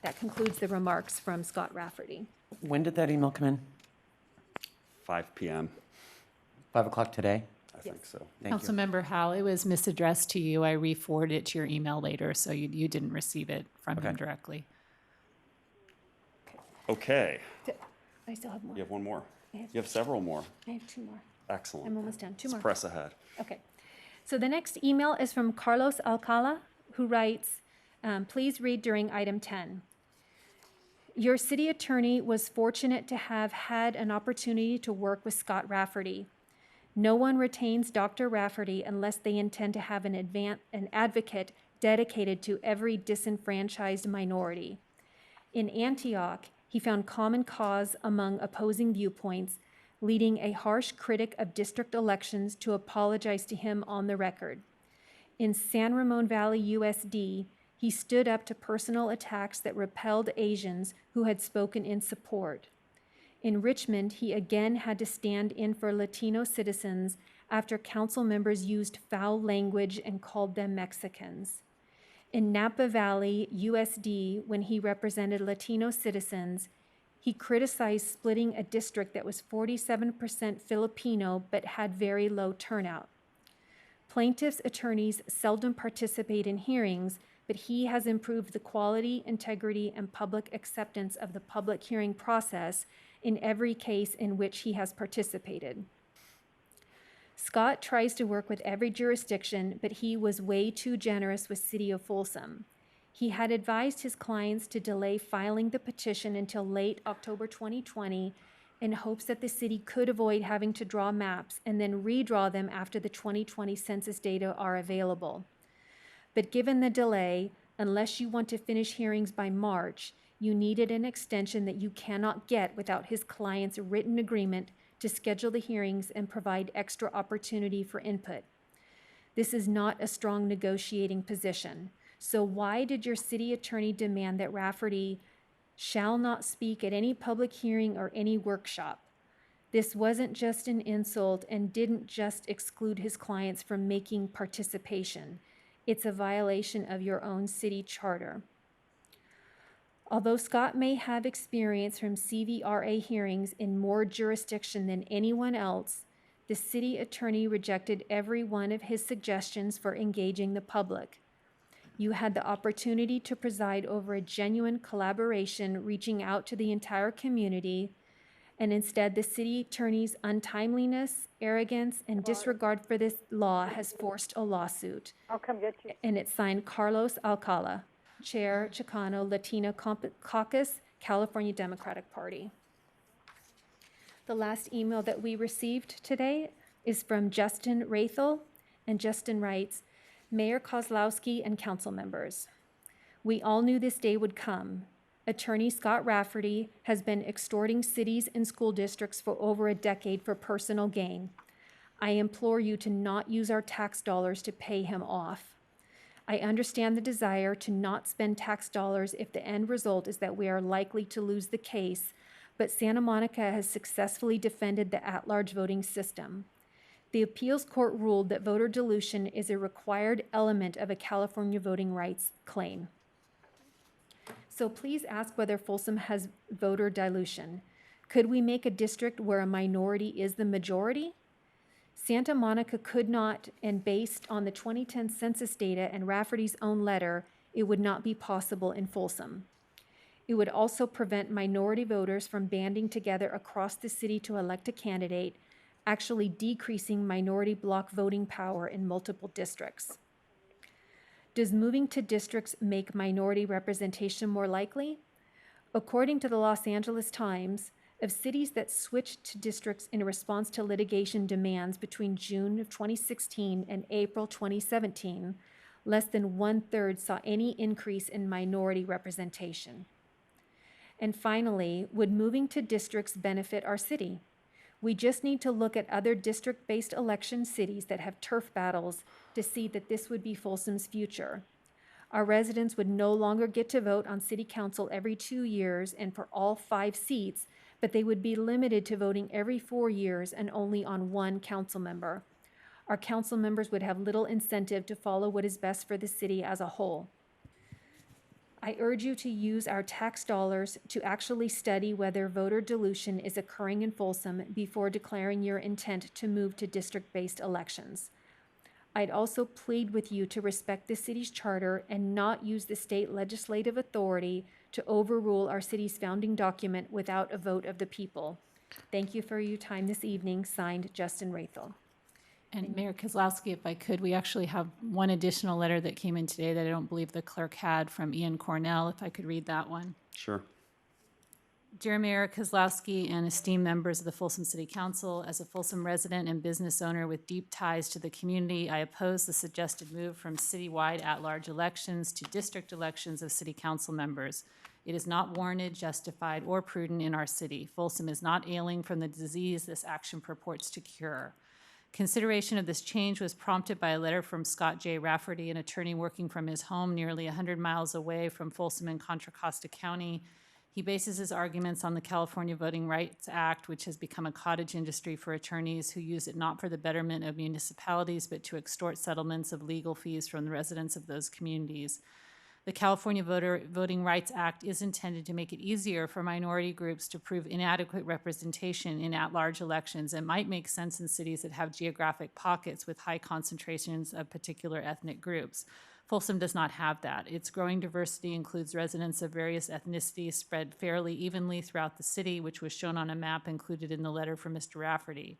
Speaker 2: That concludes the remarks from Scott Rafferty.
Speaker 4: When did that email come in?
Speaker 1: 5 p.m.
Speaker 4: 5 o'clock today?
Speaker 1: I think so.
Speaker 4: Thank you.
Speaker 3: Councilmember Howell, it was misaddressed to you. I re-forwarded it to your email later, so you didn't receive it from him directly.
Speaker 1: Okay.
Speaker 2: I still have more.
Speaker 1: You have one more. You have several more.
Speaker 2: I have two more.
Speaker 1: Excellent.
Speaker 2: I'm almost done. Two
Speaker 1: Let's
Speaker 2: more.
Speaker 1: press ahead.
Speaker 2: Okay. So the next email is from Carlos Alcala, who writes, please read during item 10. Your city attorney was fortunate to have had an opportunity to work with Scott Rafferty. No one retains Dr. Rafferty unless they intend to have an advocate dedicated to every disenfranchised minority. In Antioch, he found common cause among opposing viewpoints, leading a harsh critic of district elections to apologize to him on the record. In San Ramon Valley, USD, he stood up to personal attacks that repelled Asians who had spoken in support. In Richmond, he again had to stand in for Latino citizens after council members used foul language and called them Mexicans. In Napa Valley, USD, when he represented Latino citizens, he criticized splitting a district that was 47% Filipino but had very low turnout. Plaintiffs' attorneys seldom participate in hearings, but he has improved the quality, integrity, and public acceptance of the public hearing process in every case in which he has participated. Scott tries to work with every jurisdiction, but he was way too generous with City of Folsom. He had advised his clients to delay filing the petition until late October 2020 in hopes that the city could avoid having to draw maps and then redraw them after the 2020 census data are available. But given the delay, unless you want to finish hearings by March, you needed an extension that you cannot get without his client's written agreement to schedule the hearings and provide extra opportunity for input. This is not a strong negotiating position. So why did your city attorney demand that Rafferty shall not speak at any public hearing or any workshop? This wasn't just an insult and didn't just exclude his clients from making participation. It's a violation of your own city charter. Although Scott may have experience from CVRA hearings in more jurisdiction than anyone else, the city attorney rejected every one of his suggestions for engaging the public. You had the opportunity to preside over a genuine collaboration reaching out to the entire community, and instead the city attorney's untimeliness, arrogance, and disregard for this law has forced a lawsuit.
Speaker 20: I'll come get you.
Speaker 2: And it's signed Carlos Alcala, Chair, Chicano Latino Caucus, California Democratic Party. The last email that we received today is from Justin Rathel, and Justin writes, Mayor Kozlowski and council members, we all knew this day would come. Attorney Scott Rafferty has been extorting cities and school districts for over a decade for personal gain. I implore you to not use our tax dollars to pay him off. I understand the desire to not spend tax dollars if the end result is that we are likely to lose the case, but Santa Monica has successfully defended the at-large voting system. The appeals court ruled that voter dilution is a required element of a California voting rights claim. So please ask whether Folsom has voter dilution. Could we make a district where a minority is the majority? Santa Monica could not, and based on the 2010 census data and Rafferty's own letter, it would not be possible in Folsom. It would also prevent minority voters from banding together across the city to elect a candidate, actually decreasing minority bloc voting power in multiple districts. Does moving to districts make minority representation more likely? According to the Los Angeles Times, of cities that switched to districts in response to litigation demands between June of 2016 and April 2017, less than 1/3 saw any increase in minority representation. And finally, would moving to districts benefit our city? We just need to look at other district-based election cities that have turf battles to see that this would be Folsom's future. Our residents would no longer get to vote on city council every 2 years and for all 5 seats, but they would be limited to voting every 4 years and only on 1 council member. Our council members would have little incentive to follow what is best for the city as a whole. I urge you to use our tax dollars to actually study whether voter dilution is occurring in Folsom before declaring your intent to move to district-based elections. I'd also plead with you to respect the city's charter and not use the state legislative authority to overrule our city's founding document without a vote of the people. Thank you for your time this evening. Signed, Justin Rathel.
Speaker 3: And Mayor Kozlowski, if I could, we actually have one additional letter that came in today that I don't believe the clerk had from Ian Cornell, if I could read that one.
Speaker 1: Sure.
Speaker 3: Dear Mayor Kozlowski and esteemed members of the Folsom City Council, as a Folsom resident and business owner with deep ties to the community, I oppose the suggested move from citywide at-large elections to district elections of city council members. It is not warranted, justified, or prudent in our city. Folsom is not ailing from the disease this action purports to cure. Consideration of this change was prompted by a letter from Scott J. Rafferty, an attorney working from his home nearly 100 miles away from Folsom in Contra Costa County. He bases his arguments on the California Voting Rights Act, which has become a cottage industry for attorneys who use it not for the betterment of municipalities, but to extort settlements of legal fees from the residents of those communities. The California Voting Rights Act is intended to make it easier for minority groups to prove inadequate representation in at-large elections. It might make sense in cities that have geographic pockets with high concentrations of particular ethnic groups. Folsom does not have that. Its growing diversity includes residents of various ethnicities spread fairly evenly throughout the city, which was shown on a map included in the letter from Mr. Rafferty.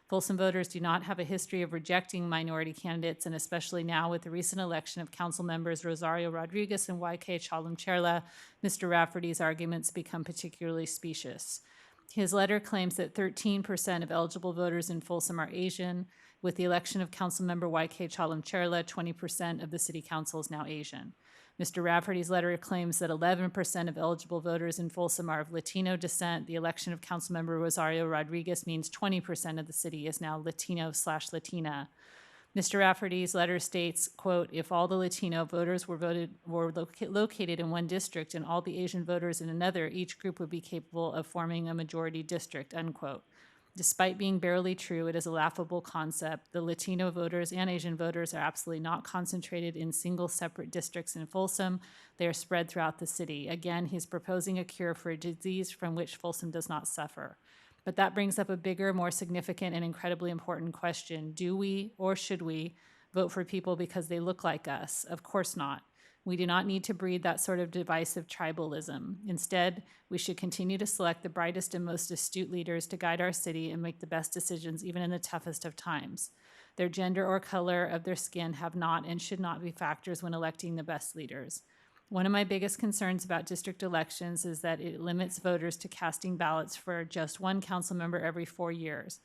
Speaker 3: Folsom voters do not have a history of rejecting minority candidates, and especially now with the recent election of council members Rosario Rodriguez and YK Chalumcherla, Mr. Rafferty's arguments become particularly specious. His letter claims that 13% of eligible voters in Folsom are Asian. With the election of councilmember YK Chalumcherla, 20% of the city council is now Asian. Mr. Rafferty's letter claims that 11% of eligible voters in Folsom are of Latino descent. The election of councilmember Rosario Rodriguez means 20% of the city is now Latino/Latina. Mr. Rafferty's letter states, quote, if all the Latino voters were located in one district and all the Asian voters in another, each group would be capable of forming a majority district, unquote. Despite being barely true, it is a laughable concept. The Latino voters and Asian voters are absolutely not concentrated in single separate districts in Folsom. They are spread throughout the city. Again, he's proposing a cure for a disease from which Folsom does not suffer. But that brings up a bigger, more significant, and incredibly important question. Do we, or should we, vote for people because they look like us? Of course not. We do not need to breed that sort of divisive tribalism. Instead, we should continue to select the brightest and most astute leaders to guide our city and make the best decisions even in the toughest of times. Their gender or color of their skin have not and should not be factors when electing the best leaders. One of my biggest concerns about district elections is that it limits voters to casting ballots for just one council member every 4 years.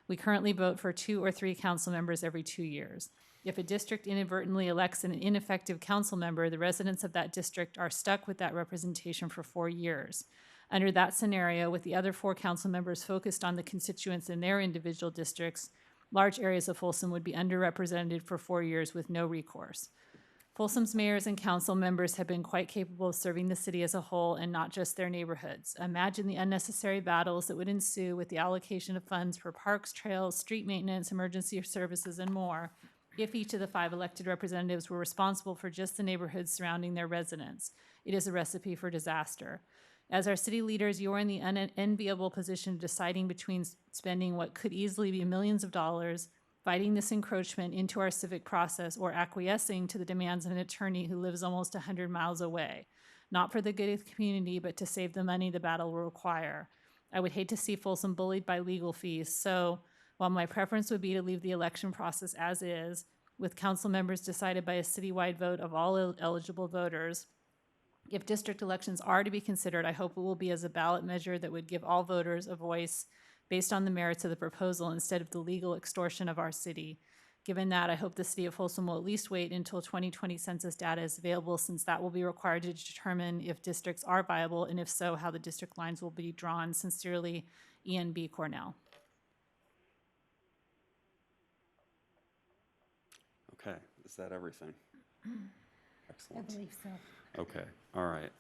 Speaker 3: We currently vote for 2 or 3 council members every 2 years. If a district inadvertently elects an ineffective council member, the residents of that district are stuck with that representation for 4 years. Under that scenario, with the other 4 council members focused on the constituents in their individual districts, large areas of Folsom would be underrepresented for 4 years with no recourse. Folsom's mayors and council members have been quite capable of serving the city as a whole and not just their neighborhoods. Imagine the unnecessary battles that would ensue with the allocation of funds for parks, trails, street maintenance, emergency services, and more if each of the 5 elected representatives were responsible for just the neighborhoods surrounding their residents. It is a recipe for disaster. As our city leaders, you are in the unenviable position of deciding between spending what could easily be millions of dollars fighting this encroachment into our civic process or acquiescing to the demands of an attorney who lives almost 100 miles away, not for the good of the community, but to save the money the battle will require. I would hate to see Folsom bullied by legal fees, so while my preference would be to leave the election process as is, with council members decided by a citywide vote of all eligible voters, if district elections are to be considered, I hope it will be as a ballot measure that would give all voters a voice based on the merits of the proposal instead of the legal extortion of our city. Given that, I hope the city of Folsom will at least wait until 2020 census data is available, since that will be required to determine if districts are viable, and if so, how the district lines will be drawn. Sincerely, Ian B. Cornell.
Speaker 1: Okay, is that everything? Excellent.
Speaker 2: I believe so.
Speaker 1: Okay, all right.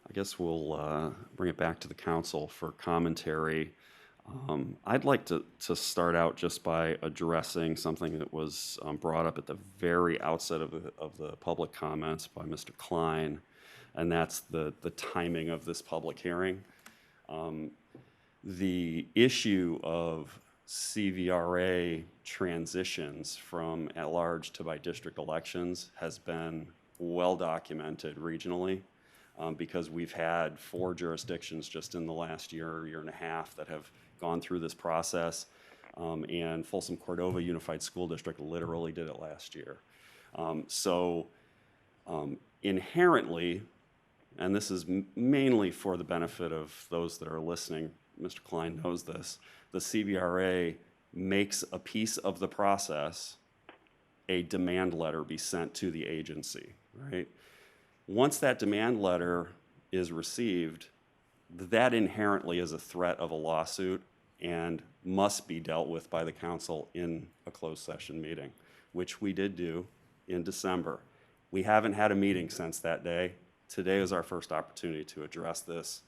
Speaker 1: I guess we'll bring it back to the council for commentary. I'd like to start out just by addressing something that was brought up at the very outset of the public comments by Mr. Klein, and that's the timing of this public hearing. The issue of CVRA transitions from at-large to by district elections has been well documented regionally. Because we've had 4 jurisdictions just in the last year and a half that have gone through this process, and Folsom Cordova Unified School District literally did it last year. So inherently, and this is mainly for the benefit of those that are listening, Mr. Klein knows this, the CVRA makes a piece of the process a demand letter be sent to the agency, right? Once that demand letter is received, that inherently is a threat of a lawsuit and must be dealt with by the council in a closed session meeting, which we did do in December. We haven't had a meeting since that day. Today is our first opportunity to address this.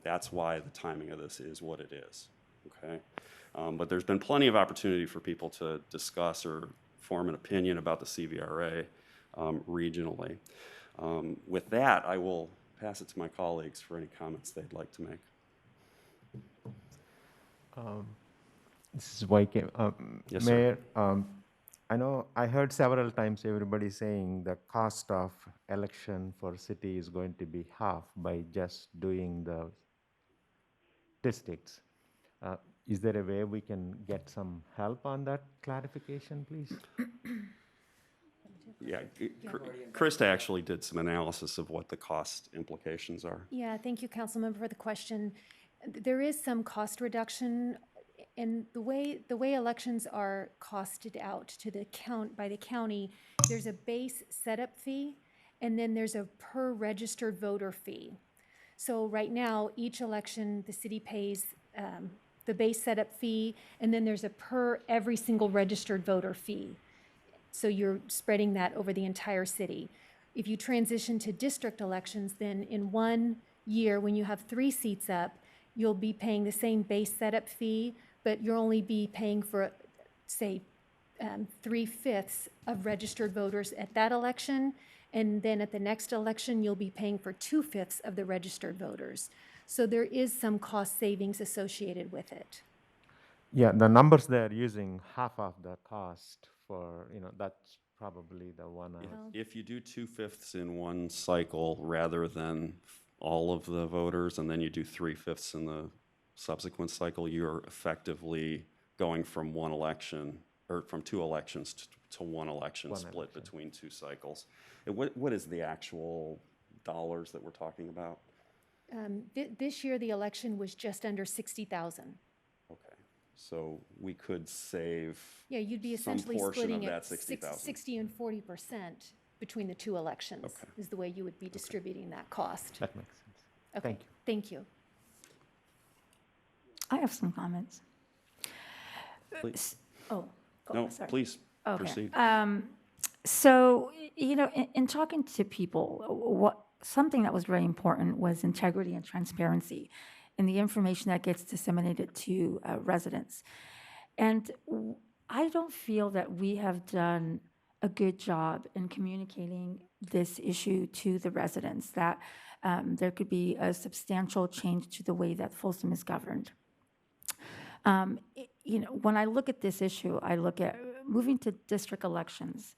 Speaker 1: That's why the timing of this is what it is, okay? But there's been plenty of opportunity for people to discuss or form an opinion about the CVRA regionally. With that, I will pass it to my colleagues for any comments they'd like to make.
Speaker 10: This is YK.
Speaker 1: Yes,
Speaker 10: Mayor, I know I heard several times everybody saying the cost of election for city is going to be half by just doing the districts. Is there a way we can get some help on that clarification, please?
Speaker 1: Yeah, Krista actually did some analysis of what the cost implications are.
Speaker 2: Yeah, thank you, Councilmember, for the question. There is some cost reduction, and the way elections are costed out to the by the county, there's a base setup fee, and then there's a per registered voter fee. So right now, each election, the city pays the base setup fee, and then there's a per every single registered voter fee. So you're spreading that over the entire city. If you transition to district elections, then in 1 year, when you have 3 seats up, you'll be paying the same base setup fee, but you'll only be paying for, say, 3/5 of registered voters at that election, and then at the next election, you'll be paying for 2/5 of the registered voters. So there is some cost savings associated with it.
Speaker 10: Yeah, the numbers they're using, half of the cost for, that's probably the one.
Speaker 1: If you do 2/5 in one cycle rather than all of the voters, and then you do 3/5 in the subsequent cycle, you're effectively going from one election, or from two elections to one election split between two cycles. And what is the actual dollars that we're talking about?
Speaker 2: This year, the election was just under 60,000.
Speaker 1: Okay, so we could save
Speaker 2: Yeah, you'd be
Speaker 1: some
Speaker 2: essentially
Speaker 1: portion of
Speaker 2: splitting
Speaker 1: that
Speaker 2: it
Speaker 1: 60,000.
Speaker 2: 60 and 40% between the two elections,
Speaker 1: Okay.
Speaker 2: is the way you would be distributing that cost.
Speaker 10: That makes sense.
Speaker 2: Okay,
Speaker 10: Thank you.
Speaker 2: thank you.
Speaker 13: I have some comments.
Speaker 1: Please.
Speaker 13: Oh,
Speaker 1: No,
Speaker 13: sorry.
Speaker 1: please
Speaker 13: Okay.
Speaker 1: proceed.
Speaker 13: So, in talking to people, something that was very important was integrity and transparency in the information that gets disseminated to residents. And I don't feel that we have done a good job in communicating this issue to the residents, that there could be a substantial change to the way that Folsom is governed. When I look at this issue, I look at moving to district elections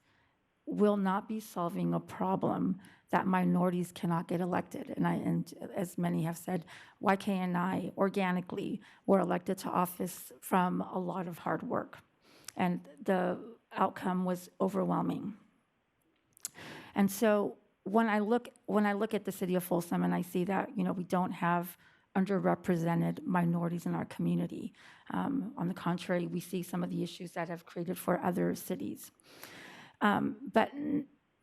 Speaker 13: will not be solving a problem that minorities cannot get elected. And as many have said, YK and I organically were elected to office from a lot of hard work. And the outcome was overwhelming. And so when I look at the city of Folsom and I see that, we don't have underrepresented minorities in our community. On the contrary, we see some of the issues that have created for other cities. But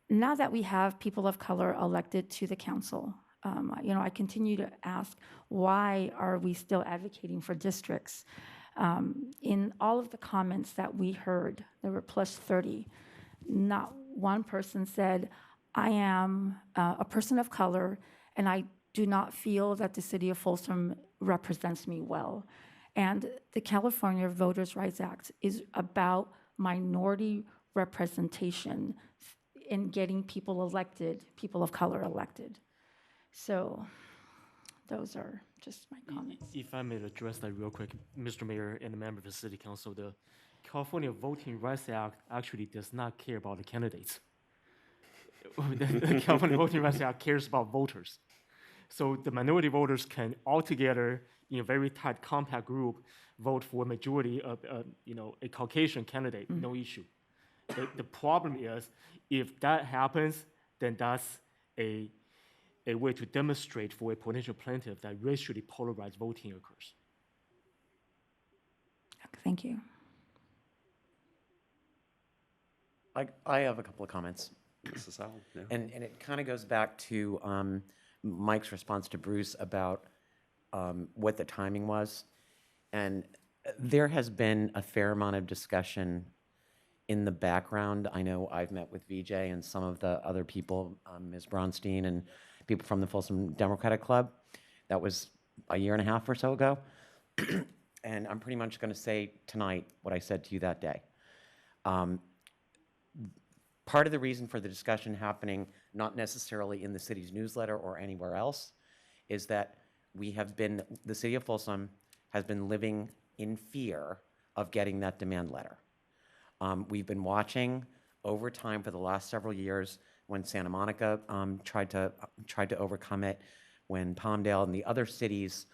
Speaker 13: now that we have people of color elected to the council, I continue to ask, why are we still advocating for districts? In all of the comments that we heard, there were plus 30, not one person said, I am a person of color, and I do not feel that the city of Folsom represents me well. And the California Voters' Rights Act is about minority representation in getting people elected, people of color elected. So those are just my comments.
Speaker 12: If I may address that real quick, Mr. Mayor and the member of the City Council, the California Voting Rights Act actually does not care about the candidates. The California Voting Rights Act cares about voters. So the minority voters can altogether, in a very tight, compact group, vote for a majority of, a Caucasian candidate, no issue. The problem is, if that happens, then that's a way to demonstrate for a potential plaintiff that racially polarized voting occurs.
Speaker 13: Thank you.
Speaker 20: I have a couple of comments.
Speaker 1: Mrs. Howell, yeah.
Speaker 20: And it kind of goes back to Mike's response to Bruce about what the timing was. And there has been a fair amount of discussion in the background. I know I've met with VJ and some of the other people, Ms. Bronstein and people from the Folsom Democratic Club. That was a year and a half or so ago. And I'm pretty much going to say tonight what I said to you that day. Part of the reason for the discussion happening, not necessarily in the city's newsletter or anywhere else, is that the city of Folsom has been living in fear of getting that demand letter. We've been watching over time for the last several years when Santa Monica tried to overcome it, when Palmdale and the other cities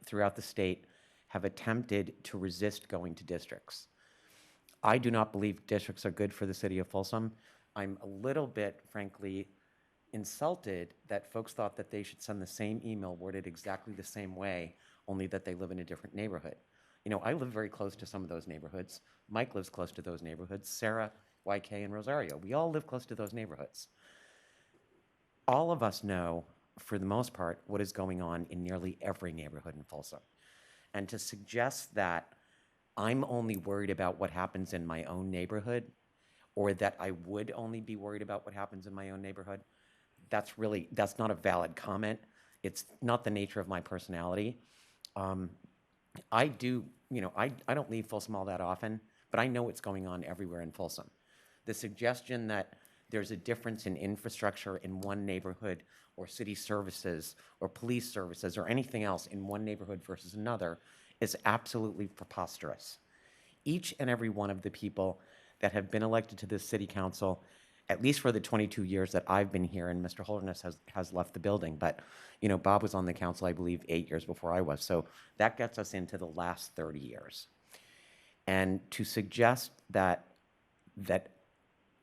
Speaker 20: throughout the state have attempted to resist going to districts. I do not believe districts are good for the city of Folsom. I'm a little bit, frankly, insulted that folks thought that they should send the same email worded exactly the same way, only that they live in a different neighborhood. I live very close to some of those neighborhoods. Mike lives close to those neighborhoods. Sarah, YK, and Rosario, we all live close to those neighborhoods. All of us know, for the most part, what is going on in nearly every neighborhood in Folsom. And to suggest that I'm only worried about what happens in my own neighborhood, or that I would only be worried about what happens in my own neighborhood, that's not a valid comment. It's not the nature of my personality. I don't leave Folsom all that often, but I know what's going on everywhere in Folsom. The suggestion that there's a difference in infrastructure in one neighborhood, or city services, or police services, or anything else in one neighborhood versus another is absolutely preposterous. Each and every one of the people that have been elected to this city council, at least for the 22 years that I've been here, and Mr. Holderness has left the building, but Bob was on the council, I believe, 8 years before I was, so that gets us into the last 30 years. And to suggest that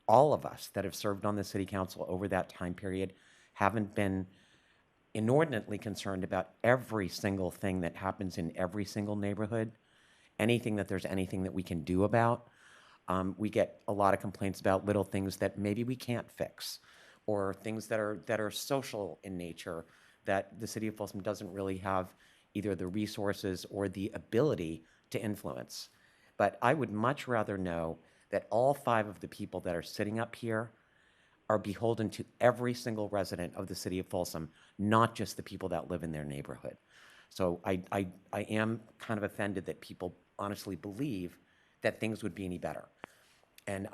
Speaker 20: all of us that have served on the city council over that time period haven't been inordinately concerned about every single thing that happens in every single neighborhood, there's anything that we can do about. We get a lot of complaints about little things that maybe we can't fix, or things that are social in nature that the city of Folsom doesn't really have either the resources or the ability to influence. But I would much rather know that all 5 of the people that are sitting up here are beholden to every single resident of the city of Folsom, not just the people that live in their neighborhood. So I am kind of offended that people honestly believe that things would be any better. And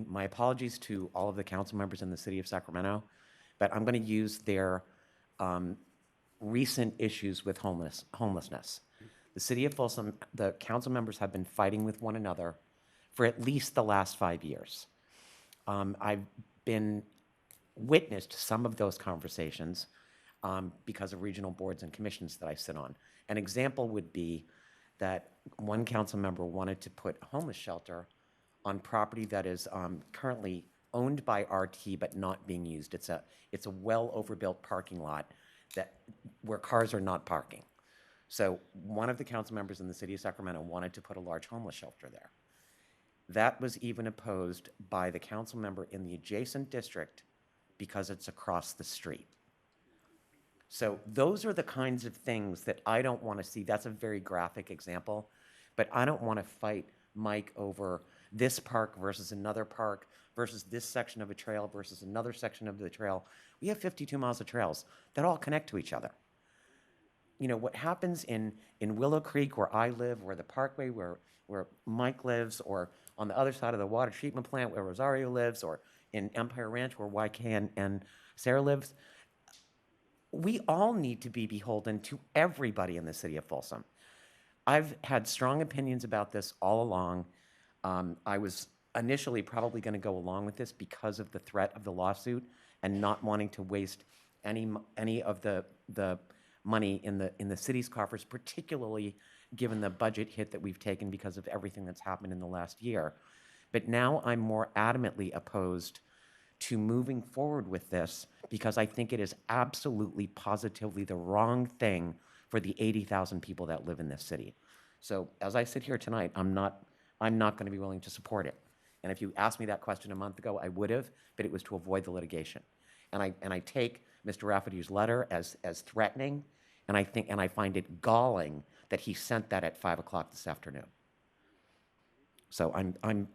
Speaker 20: my apologies to all of the council members in the city of Sacramento, but I'm going to use their recent issues with homelessness. The city of Folsom, the council members have been fighting with one another for at least the last 5 years. I've been witness to some of those conversations because of regional boards and commissions that I sit on. An example would be that one council member wanted to put a homeless shelter on property that is currently owned by RT but not being used. It's a well overbuilt parking lot where cars are not parking. So one of the council members in the city of Sacramento wanted to put a large homeless shelter there. That was even opposed by the council member in the adjacent district because it's across the street. So those are the kinds of things that I don't want to see. That's a very graphic example, but I don't want to fight Mike over this park versus another park versus this section of a trail versus another section of the trail. We have 52 miles of trails that all connect to each other. What happens in Willow Creek, where I live, where the Parkway, where Mike lives, or on the other side of the water treatment plant where Rosario lives, or in Empire Ranch where YK and Sarah lives, we all need to be beholden to everybody in the city of Folsom. I've had strong opinions about this all along. I was initially probably going to go along with this because of the threat of the lawsuit and not wanting to waste any of the money in the city's coffers, particularly given the budget hit that we've taken because of everything that's happened in the last year. But now I'm more adamantly opposed to moving forward with this because I think it is absolutely, positively the wrong thing for the 80,000 people that live in this city. So as I sit here tonight, I'm not going to be willing to support it. And if you asked me that question a month ago, I would have, but it was to avoid the litigation. And I take Mr. Rafferty's letter as threatening, and I find it galling that he sent that at 5 o'clock this afternoon. So I'm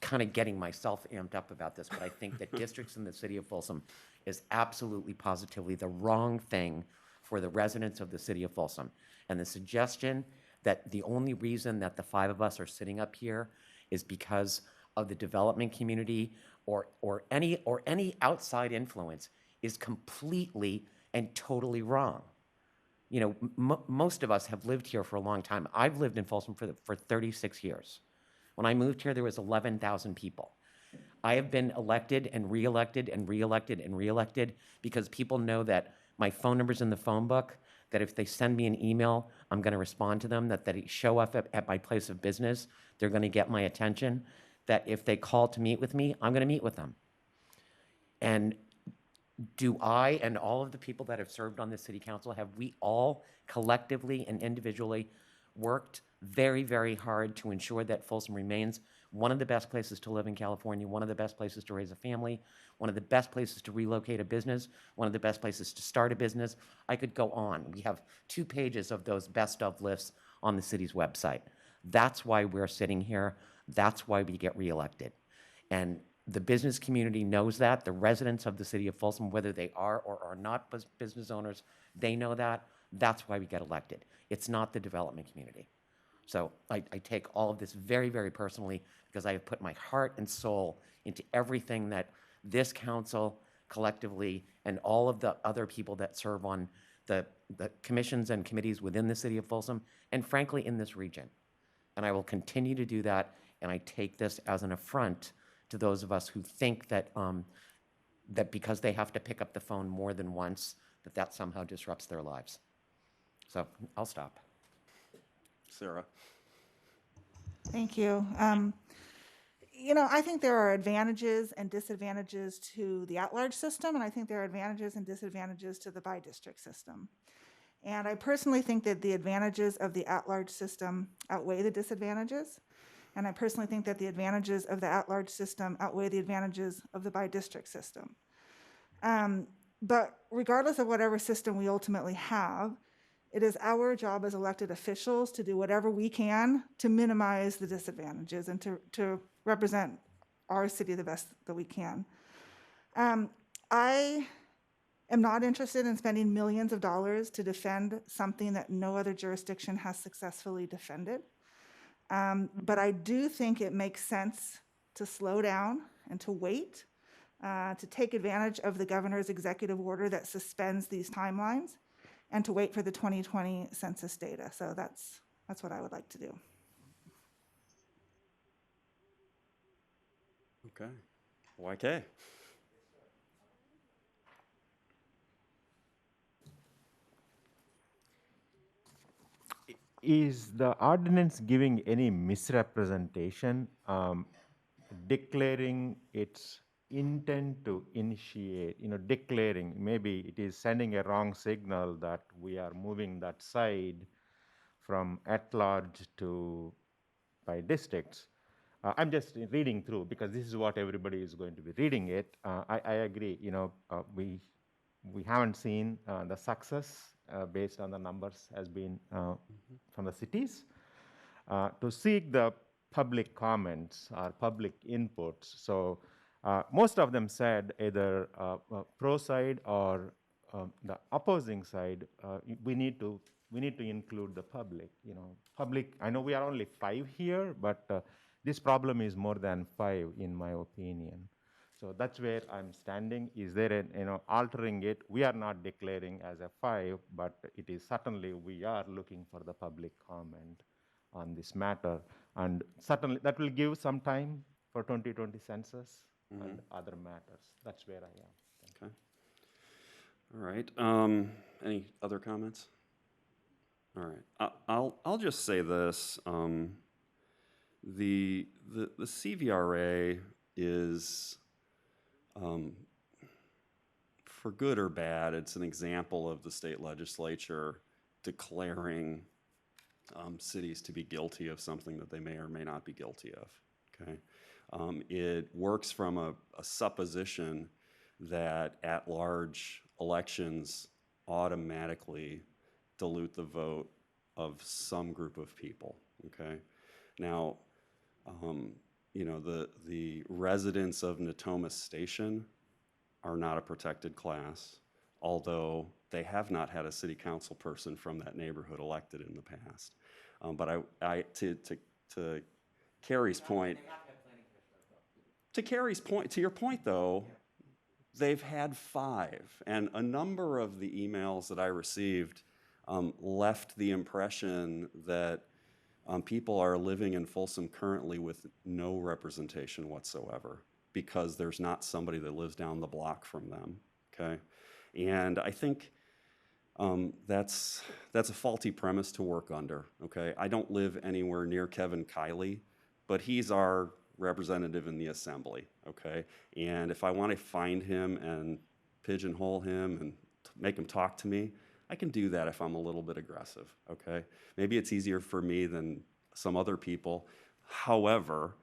Speaker 20: kind of getting myself amped up about this, but I think that districts in the city of Folsom is absolutely, positively the wrong thing for the residents of the city of Folsom. And the suggestion that the only reason that the 5 of us are sitting up here is because of the development community or any outside influence is completely and totally wrong. Most of us have lived here for a long time. I've lived in Folsom for 36 years. When I moved here, there was 11,000 people. I have been elected and reelected and reelected and reelected because people know that my phone number's in the phone book, that if they send me an email, I'm going to respond to them, that they show up at my place of business, they're going to get my attention, that if they call to meet with me, I'm going to meet with them. And do I and all of the people that have served on the city council, have we all collectively and individually worked very, very hard to ensure that Folsom remains one of the best places to live in California, one of the best places to raise a family, one of the best places to relocate a business, one of the best places to start a business? I could go on. We have 2 pages of those best of lists on the city's website. That's why we're sitting here. That's why we get reelected. And the business community knows that. The residents of the city of Folsom, whether they are or are not business owners, they know that. That's why we get elected. It's not the development community. So I take all of this very, very personally because I have put my heart and soul into everything that this council collectively and all of the other people that serve on the commissions and committees within the city of Folsom, and frankly, in this region. And I will continue to do that, and I take this as an affront to those of us who think that, that because they have to pick up the phone more than once, that somehow disrupts their lives. So I'll stop.
Speaker 1: Sarah.
Speaker 9: Thank you. You know, I think there are advantages and disadvantages to the at-large system, and I think there are advantages and disadvantages to the by-district system. And I personally think that the advantages of the at-large system outweigh the disadvantages. And I personally think that the advantages of the at-large system outweigh the advantages of the by-district system. But regardless of whatever system we ultimately have, it is our job as elected officials to do whatever we can to minimize the disadvantages and to represent our city the best that we can. I am not interested in spending millions of dollars to defend something that no other jurisdiction has successfully defended. But I do think it makes sense to slow down and to wait, to take advantage of the governor's executive order that suspends these timelines, and to wait for the 2020 census data. So that's what I would like to do.
Speaker 1: Okay. YK.
Speaker 10: Is the ordinance giving any misrepresentation, declaring its intent to initiate, declaring, maybe it is sending a wrong signal that we are moving that side from at-large to by districts? I'm just reading through because this is what everybody is going to be reading it. I agree, we haven't seen the success based on the numbers has been from the cities. To seek the public comments or public inputs. So most of them said either pro side or the opposing side, we need to include the public. Public. I know we are only 5 here, but this problem is more than 5 in my opinion. So that's where I'm standing. Is there altering it? We are not declaring as a 5, but it is certainly we are looking for the public comment on this matter, and certainly that will give some time for 2020 census and other matters. That's where I am.
Speaker 1: Okay. All right. Any other comments? All right. I'll just say this. The CVRA is, for good or bad, it's an example of the state legislature declaring cities to be guilty of something that they may or may not be guilty of. Okay. It works from a supposition that at-large elections automatically dilute the vote of some group of people. Okay. Now, the residents of Natomas Station are not a protected class, although they have not had a city council person from that neighborhood elected in the past. But to Carrie's point, to your point though, they've had 5, and a number of the emails that I received left the impression that people are living in Folsom currently with no representation whatsoever because there's not somebody that lives down the block from them, okay? And I think that's a faulty premise to work under, okay? I don't live anywhere near Kevin Kiley, but he's our representative in the assembly, okay? And if I want to find him and pigeonhole him and make him talk to me, I can do that if I'm a little bit aggressive, okay? Maybe it's easier for me than some other people. However,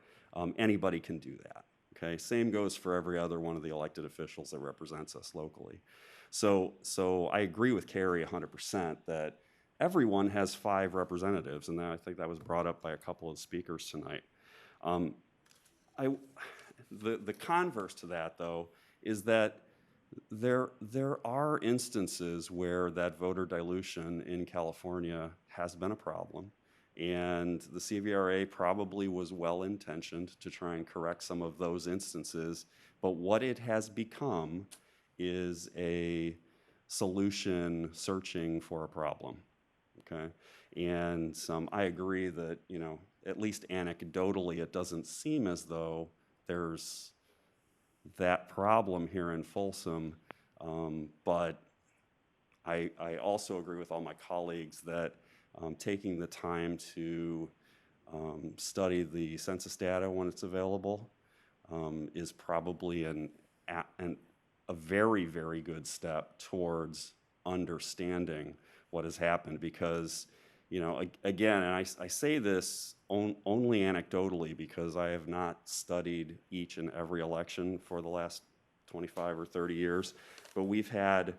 Speaker 1: anybody can do that, okay? Same goes for every other one of the elected officials that represents us locally. So I agree with Carrie 100% that everyone has 5 representatives, and I think that was brought up by a couple of speakers tonight. The converse to that, though, is that there are instances where that voter dilution in California has been a problem, and the CVRA probably was well-intentioned to try and correct some of those instances, but what it has become is a solution searching for a problem, okay? And I agree that, you know, at least anecdotally, it doesn't seem as though there's that problem here in Folsom, but I also agree with all my colleagues that taking the time to study the census data when it's available is probably a very, very good step towards understanding what has happened, because, you know, again, and I say this only anecdotally because I have not studied each and every election for the last 25 or 30 years, but we've had...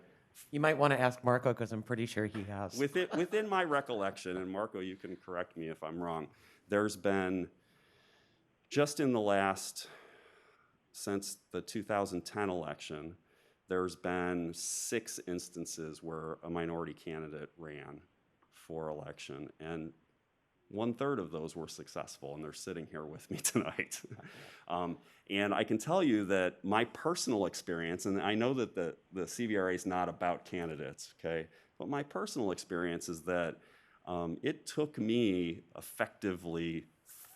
Speaker 20: You might want to ask Marco, because I'm pretty sure he has.
Speaker 1: Within my recollection, and Marco, you can correct me if I'm wrong, there's been, just in the last, since the 2010 election, there's been 6 instances where a minority candidate ran for election, and 1/3 of those were successful, and they're sitting here with me tonight. And I can tell you that my personal experience, and I know that the CVRA is not about candidates, okay, but my personal experience is that it took me effectively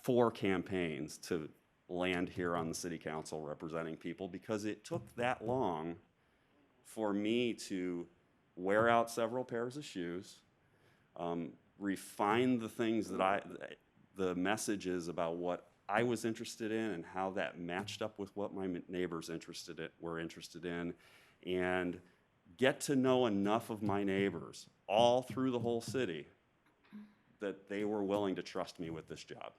Speaker 1: 4 campaigns to land here on the city council representing people, because it took that long for me to wear out several pairs of shoes, refine the things that the messages about what I was interested in and how that matched up with what my neighbors were interested in, and get to know enough of my neighbors all through the whole city that they were willing to trust me with this job,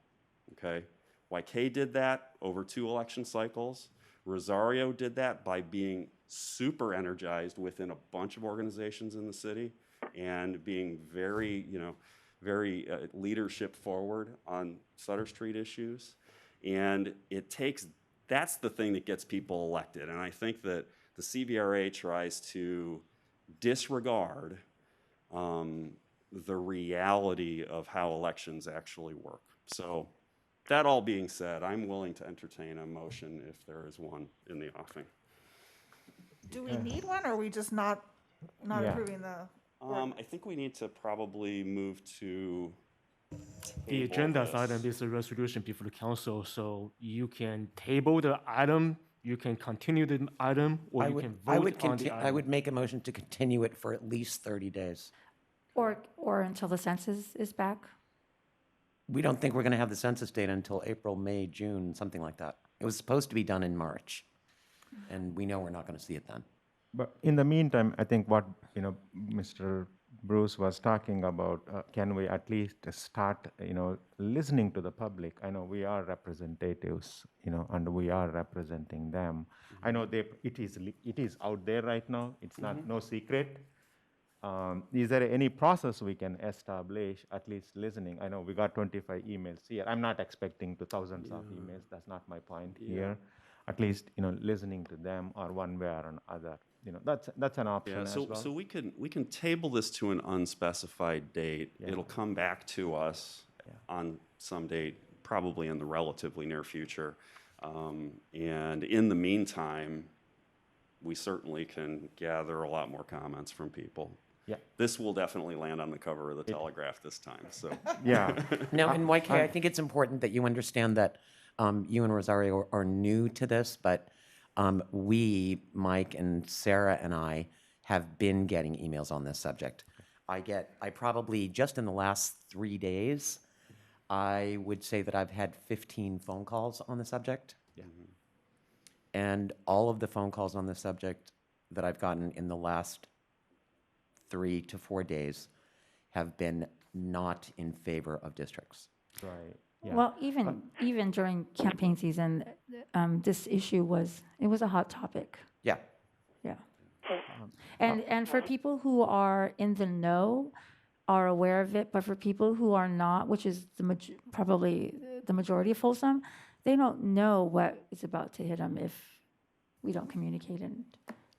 Speaker 1: okay? YK did that over 2 election cycles. Rosario did that by being super energized within a bunch of organizations in the city and being very, you know, very leadership forward on Sutter Street issues. And that's the thing that gets people elected. And I think that the CVRA tries to disregard the reality of how elections actually work. So that all being said, I'm willing to entertain a motion if there is one in the offing.
Speaker 9: Do we need one, or are we just not approving the?
Speaker 1: I think we need to probably move to
Speaker 12: The
Speaker 1: table
Speaker 12: agenda
Speaker 1: this.
Speaker 12: item is a resolution before the council, so you can table the item, you can continue the item, or you can vote on the item.
Speaker 20: I would make a motion to continue it for at least 30 days.
Speaker 13: Or until the census is back?
Speaker 20: We don't think we're going to have the census data until April, May, June, something like that. It was supposed to be done in March, and we know we're not going to see it then.
Speaker 10: But in the meantime, I think what, you know, Mr. Bruce was talking about, can we at least start, you know, listening to the public? I know we are representatives, you know, and we are representing them. I know it is out there right now. It's not no secret. Is there any process we can establish, at least listening? I know we got 25 emails here. I'm not expecting to thousands of emails. That's not my point here. At least, you know, listening to them, or one way or another. You know, that's an option as well.
Speaker 1: So we can table this to an unspecified date.
Speaker 10: Yeah.
Speaker 1: It'll come back to us on some date, probably in the relatively near future. And in the meantime, we certainly can gather a lot more comments from people.
Speaker 10: Yeah.
Speaker 1: This will definitely land on the cover of the Telegraph this time. So
Speaker 10: Yeah.
Speaker 20: Now, in YK, I think it's important that you understand that you and Rosario are new to this, but we, Mike and Sarah and I, have been getting emails on this subject. I probably, just in the last 3 days, I would say that I've had 15 phone calls on the subject.
Speaker 10: Yeah.
Speaker 20: And all of the phone calls on the subject that I've gotten in the last 3 to 4 days have been not in favor of districts.
Speaker 10: Right. Yeah.
Speaker 13: Well, even during campaign season, this issue was a hot topic.
Speaker 20: Yeah.
Speaker 13: Yeah. And for people who are in the know, are aware of it, but for people who are not, which is probably the majority of Folsom, they don't know what is about to hit them if we don't communicate and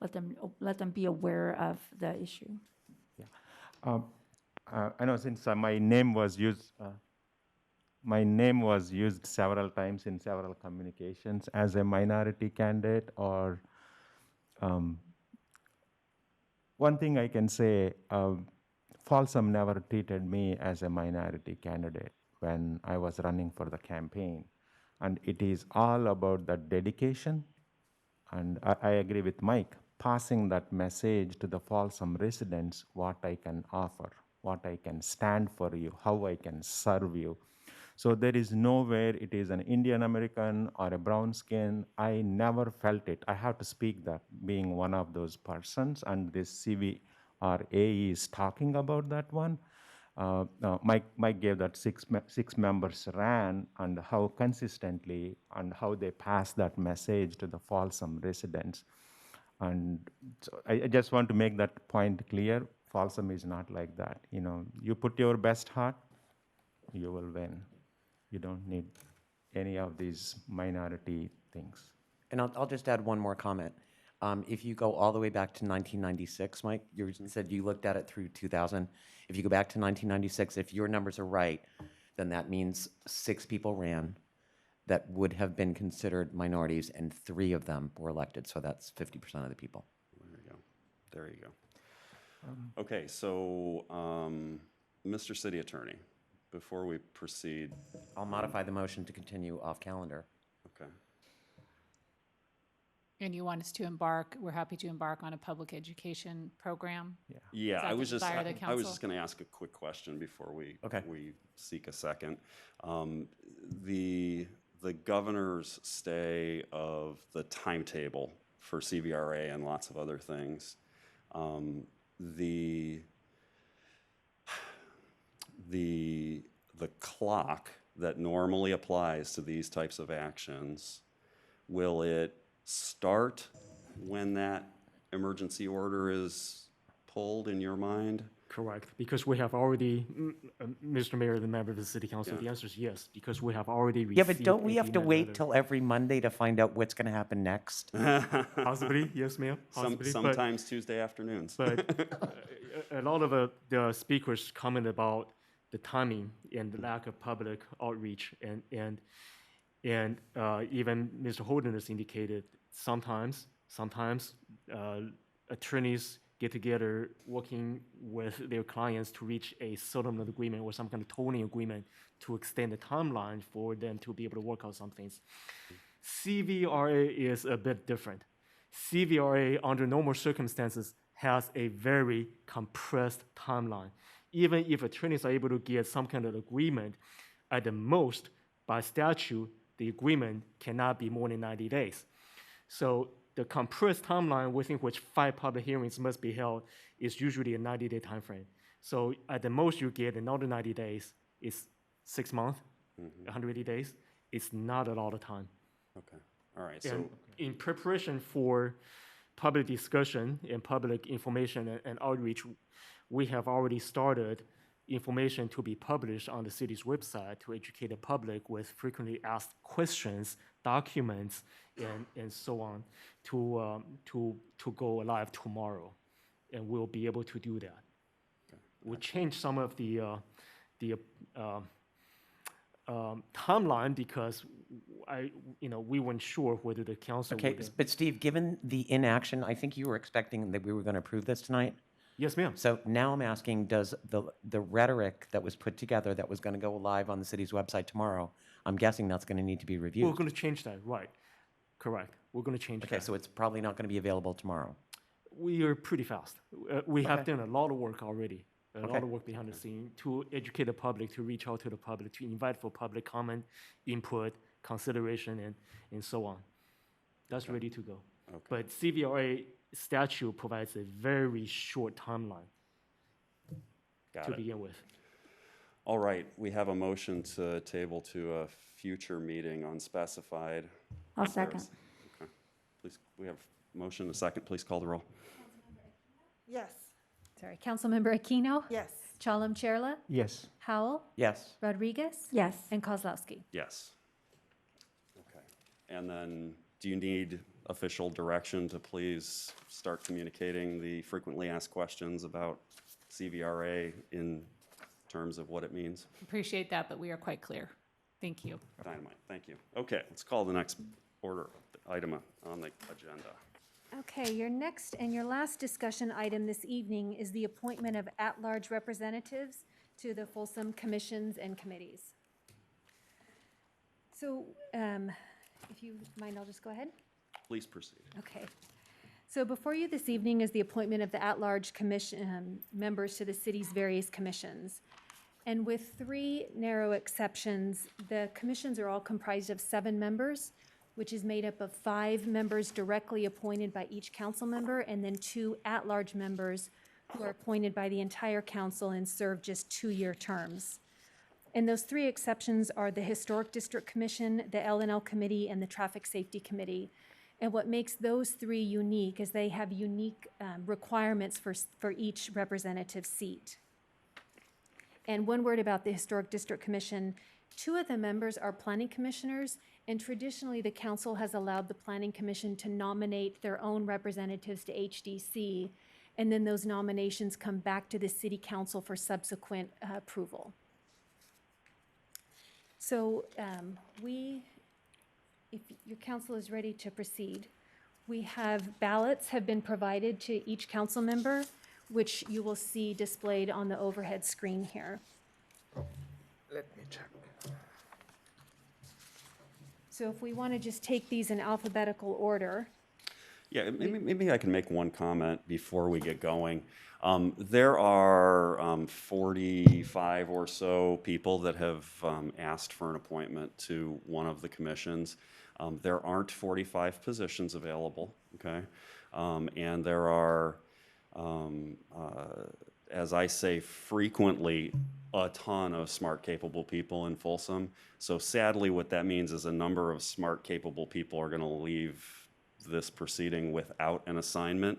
Speaker 13: let them be aware of the issue.
Speaker 10: Yeah. I know since my name was used. My name was used several times in several communications as a minority candidate, or one thing I can say, Folsom never treated me as a minority candidate when I was running for the campaign. And it is all about the dedication. And I agree with Mike, passing that message to the Folsom residents, what I can offer, what I can stand for you, how I can serve you. So there is nowhere it is an Indian American or a brown skin. I never felt it. I have to speak that, being one of those persons, and this CVRA is talking about that one. Mike gave that six members ran, and how consistently and how they pass that message to the Folsom residents. And so I just want to make that point clear. Folsom is not like that. You know, you put your best heart, you will win. You don't need any of these minority things.
Speaker 20: And I'll just add one more comment. If you go all the way back to 1996, Mike, you said you looked at it through 2000. If you go back to 1996, if your numbers are right, then that means 6 people ran that would have been considered minorities, and 3 of them were elected. So that's 50% of the people.
Speaker 1: There you go. There you go. Okay, so Mr. City Attorney, before we proceed.
Speaker 20: I'll modify the motion to continue off calendar.
Speaker 1: Okay.
Speaker 3: And you want us to embark, we're happy to embark on a public education program?
Speaker 1: Yeah,
Speaker 3: Is that
Speaker 1: I
Speaker 3: the
Speaker 1: was
Speaker 3: desire of the
Speaker 1: I was
Speaker 3: council?
Speaker 1: just going to ask a quick question before we
Speaker 20: Okay.
Speaker 1: we seek a second. The governor's stay of the timetable for CVRA and lots of other things. The clock that normally applies to these types of actions, will it start when that emergency order is pulled in your mind?
Speaker 11: Correct, because we have already, Mr. Mayor, the member of the City Council,
Speaker 1: Yeah.
Speaker 11: the answer is yes, because we have already received.
Speaker 20: Yeah, but don't we
Speaker 11: a
Speaker 20: have to
Speaker 11: demand
Speaker 20: wait
Speaker 11: letter.
Speaker 20: till every Monday to find out what's going to happen next?
Speaker 11: Possibly, yes, Mayor, possibly.
Speaker 1: Sometimes Tuesday afternoons.
Speaker 11: But a lot of the speakers comment about the timing and the lack of public outreach, and even Mr. Holden has indicated sometimes attorneys get together working with their clients to reach a settlement agreement or some kind of tolling agreement to extend the timeline for them to be able to work out some things. CVRA is a bit different. CVRA, under normal circumstances, has a very compressed timeline. Even if attorneys are able to get some kind of agreement, at the most, by statute, the agreement cannot be more than 90 days. So the compressed timeline within which 5 public hearings must be held is usually a 90-day time frame. So at the most you get another 90 days is 6 months, 180 days. It's not a lot of time.
Speaker 1: Okay, all right.
Speaker 11: And
Speaker 1: So
Speaker 11: in preparation for public discussion and public information and outreach, we have already started information to be published on the city's website to educate the public with frequently asked questions, documents, and so on to go live tomorrow, and we'll be able to do that. Okay. We'll change some of the timeline because we weren't sure whether the council
Speaker 20: Okay,
Speaker 11: would.
Speaker 20: but Steve, given the inaction, I think you were expecting that we were going to approve this tonight.
Speaker 11: Yes, ma'am.
Speaker 20: So now I'm asking, does the rhetoric that was put together that was going to go live on the city's website tomorrow, I'm guessing that's going to need to be reviewed.
Speaker 11: We're going to change that, right? Correct. We're going to change that.
Speaker 20: Okay, so it's probably not going to be available tomorrow.
Speaker 11: We are pretty fast. We have done a lot of work already, a lot of work behind the scene to educate the public, to reach out to the public, to invite for public comment, input, consideration, and so on. That's ready to go. Okay. But CVRA statute provides a very short timeline to begin with.
Speaker 1: all right, we have a motion to table to a future meeting unspecified.
Speaker 13: I'll second.
Speaker 1: Okay. Please, we have a motion, a second. Please call the roll.
Speaker 9: Yes.
Speaker 2: Sorry, Councilmember Aquino?
Speaker 9: Yes.
Speaker 2: Chalem Chella?
Speaker 10: Yes.
Speaker 2: Howell?
Speaker 20: Yes.
Speaker 2: Rodriguez?
Speaker 13: Yes.
Speaker 2: And Kozlowski?
Speaker 1: Yes. Okay. And then do you need official direction to please start communicating the frequently asked questions about CVRA in terms of what it means?
Speaker 3: Appreciate that, but we are quite clear. Thank you.
Speaker 1: Dynamite, thank you. Okay, let's call the next item on the agenda.
Speaker 2: Okay, your next and your last discussion item this evening is the appointment of at-large representatives to the Folsom commissions and committees. So, if you mind, I'll just go ahead.
Speaker 1: Please proceed.
Speaker 2: Okay. So before you this evening is the appointment of the at-large commission members to the city's various commissions. And with 3 narrow exceptions, the commissions are all comprised of 7 members, which is made up of 5 members directly appointed by each council member, and then 2 at-large members who are appointed by the entire council and serve just 2-year terms. And those 3 exceptions are the Historic District Commission, the L&L Committee, and the Traffic Safety Committee. And what makes those 3 unique is they have unique requirements for each representative seat. And one word about the Historic District Commission, 2 of the members are planning commissioners, and traditionally the council has allowed the planning commission to nominate their own representatives to HDC, and then those nominations come back to the city council for subsequent approval. So if your council is ready to proceed, we have ballots have been provided to each council member, which you will see displayed on the overhead screen here.
Speaker 5: Let me check.
Speaker 2: So if we want to just take these in alphabetical order.
Speaker 1: Yeah, maybe I can make one comment before we get going. There are 45 or so people that have asked for an appointment to one of the commissions. There aren't 45 positions available, okay? And there are, as I say frequently, a ton of smart, capable people in Folsom. So sadly, what that means is a number of smart, capable people are going to leave this proceeding without an assignment.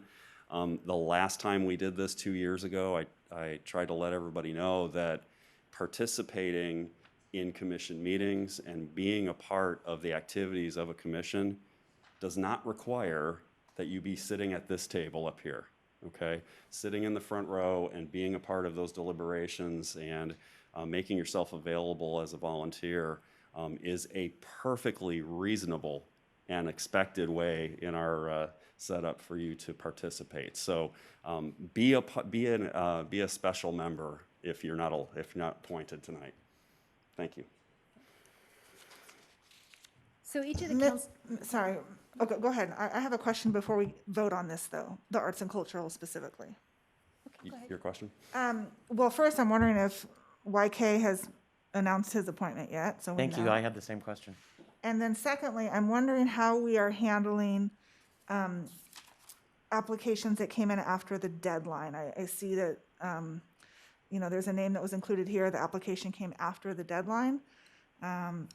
Speaker 1: The last time we did this 2 years ago, I tried to let everybody know that participating in commission meetings and being a part of the activities of a commission does not require that you be sitting at this table up here, okay? Sitting in the front row and being a part of those deliberations and making yourself available as a volunteer is a perfectly reasonable and expected way in our setup for you to participate. So be a special member if you're not appointed tonight. Thank you.
Speaker 2: So each of the council.
Speaker 9: Sorry, okay, go ahead. I have a question before we vote on this, though, the arts and cultural specifically.
Speaker 1: Your question?
Speaker 9: Well, first, I'm wondering if YK has announced his appointment yet, so we
Speaker 20: Thank you,
Speaker 9: know.
Speaker 20: I had the same question.
Speaker 9: And then secondly, I'm wondering how we are handling applications that came in after the deadline. I see that, there's a name that was included here. The application came after the deadline. I'm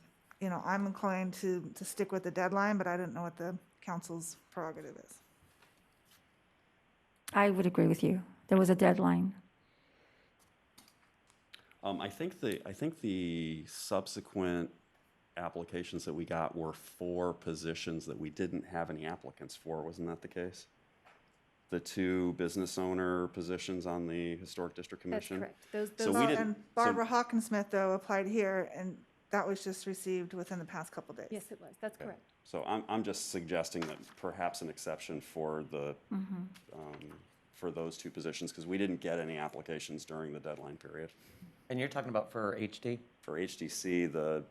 Speaker 9: inclined to stick with the deadline, but I didn't know what the council's prerogative is.
Speaker 13: I would agree with you. There was a deadline.
Speaker 1: I think the subsequent applications that we got were for positions that we didn't have any applicants for. Wasn't that the case? The 2 business owner positions on the Historic District Commission?
Speaker 2: That's correct.
Speaker 1: So we didn't.
Speaker 9: And Barbara Hawkinsmith, though, applied here, and that was just received within the past couple days.
Speaker 2: Yes, it was. That's correct.
Speaker 1: So I'm just suggesting that perhaps an exception for the for those 2 positions, because we didn't get any applications during the deadline period.
Speaker 20: And you're talking about for HD?
Speaker 1: For HDC, the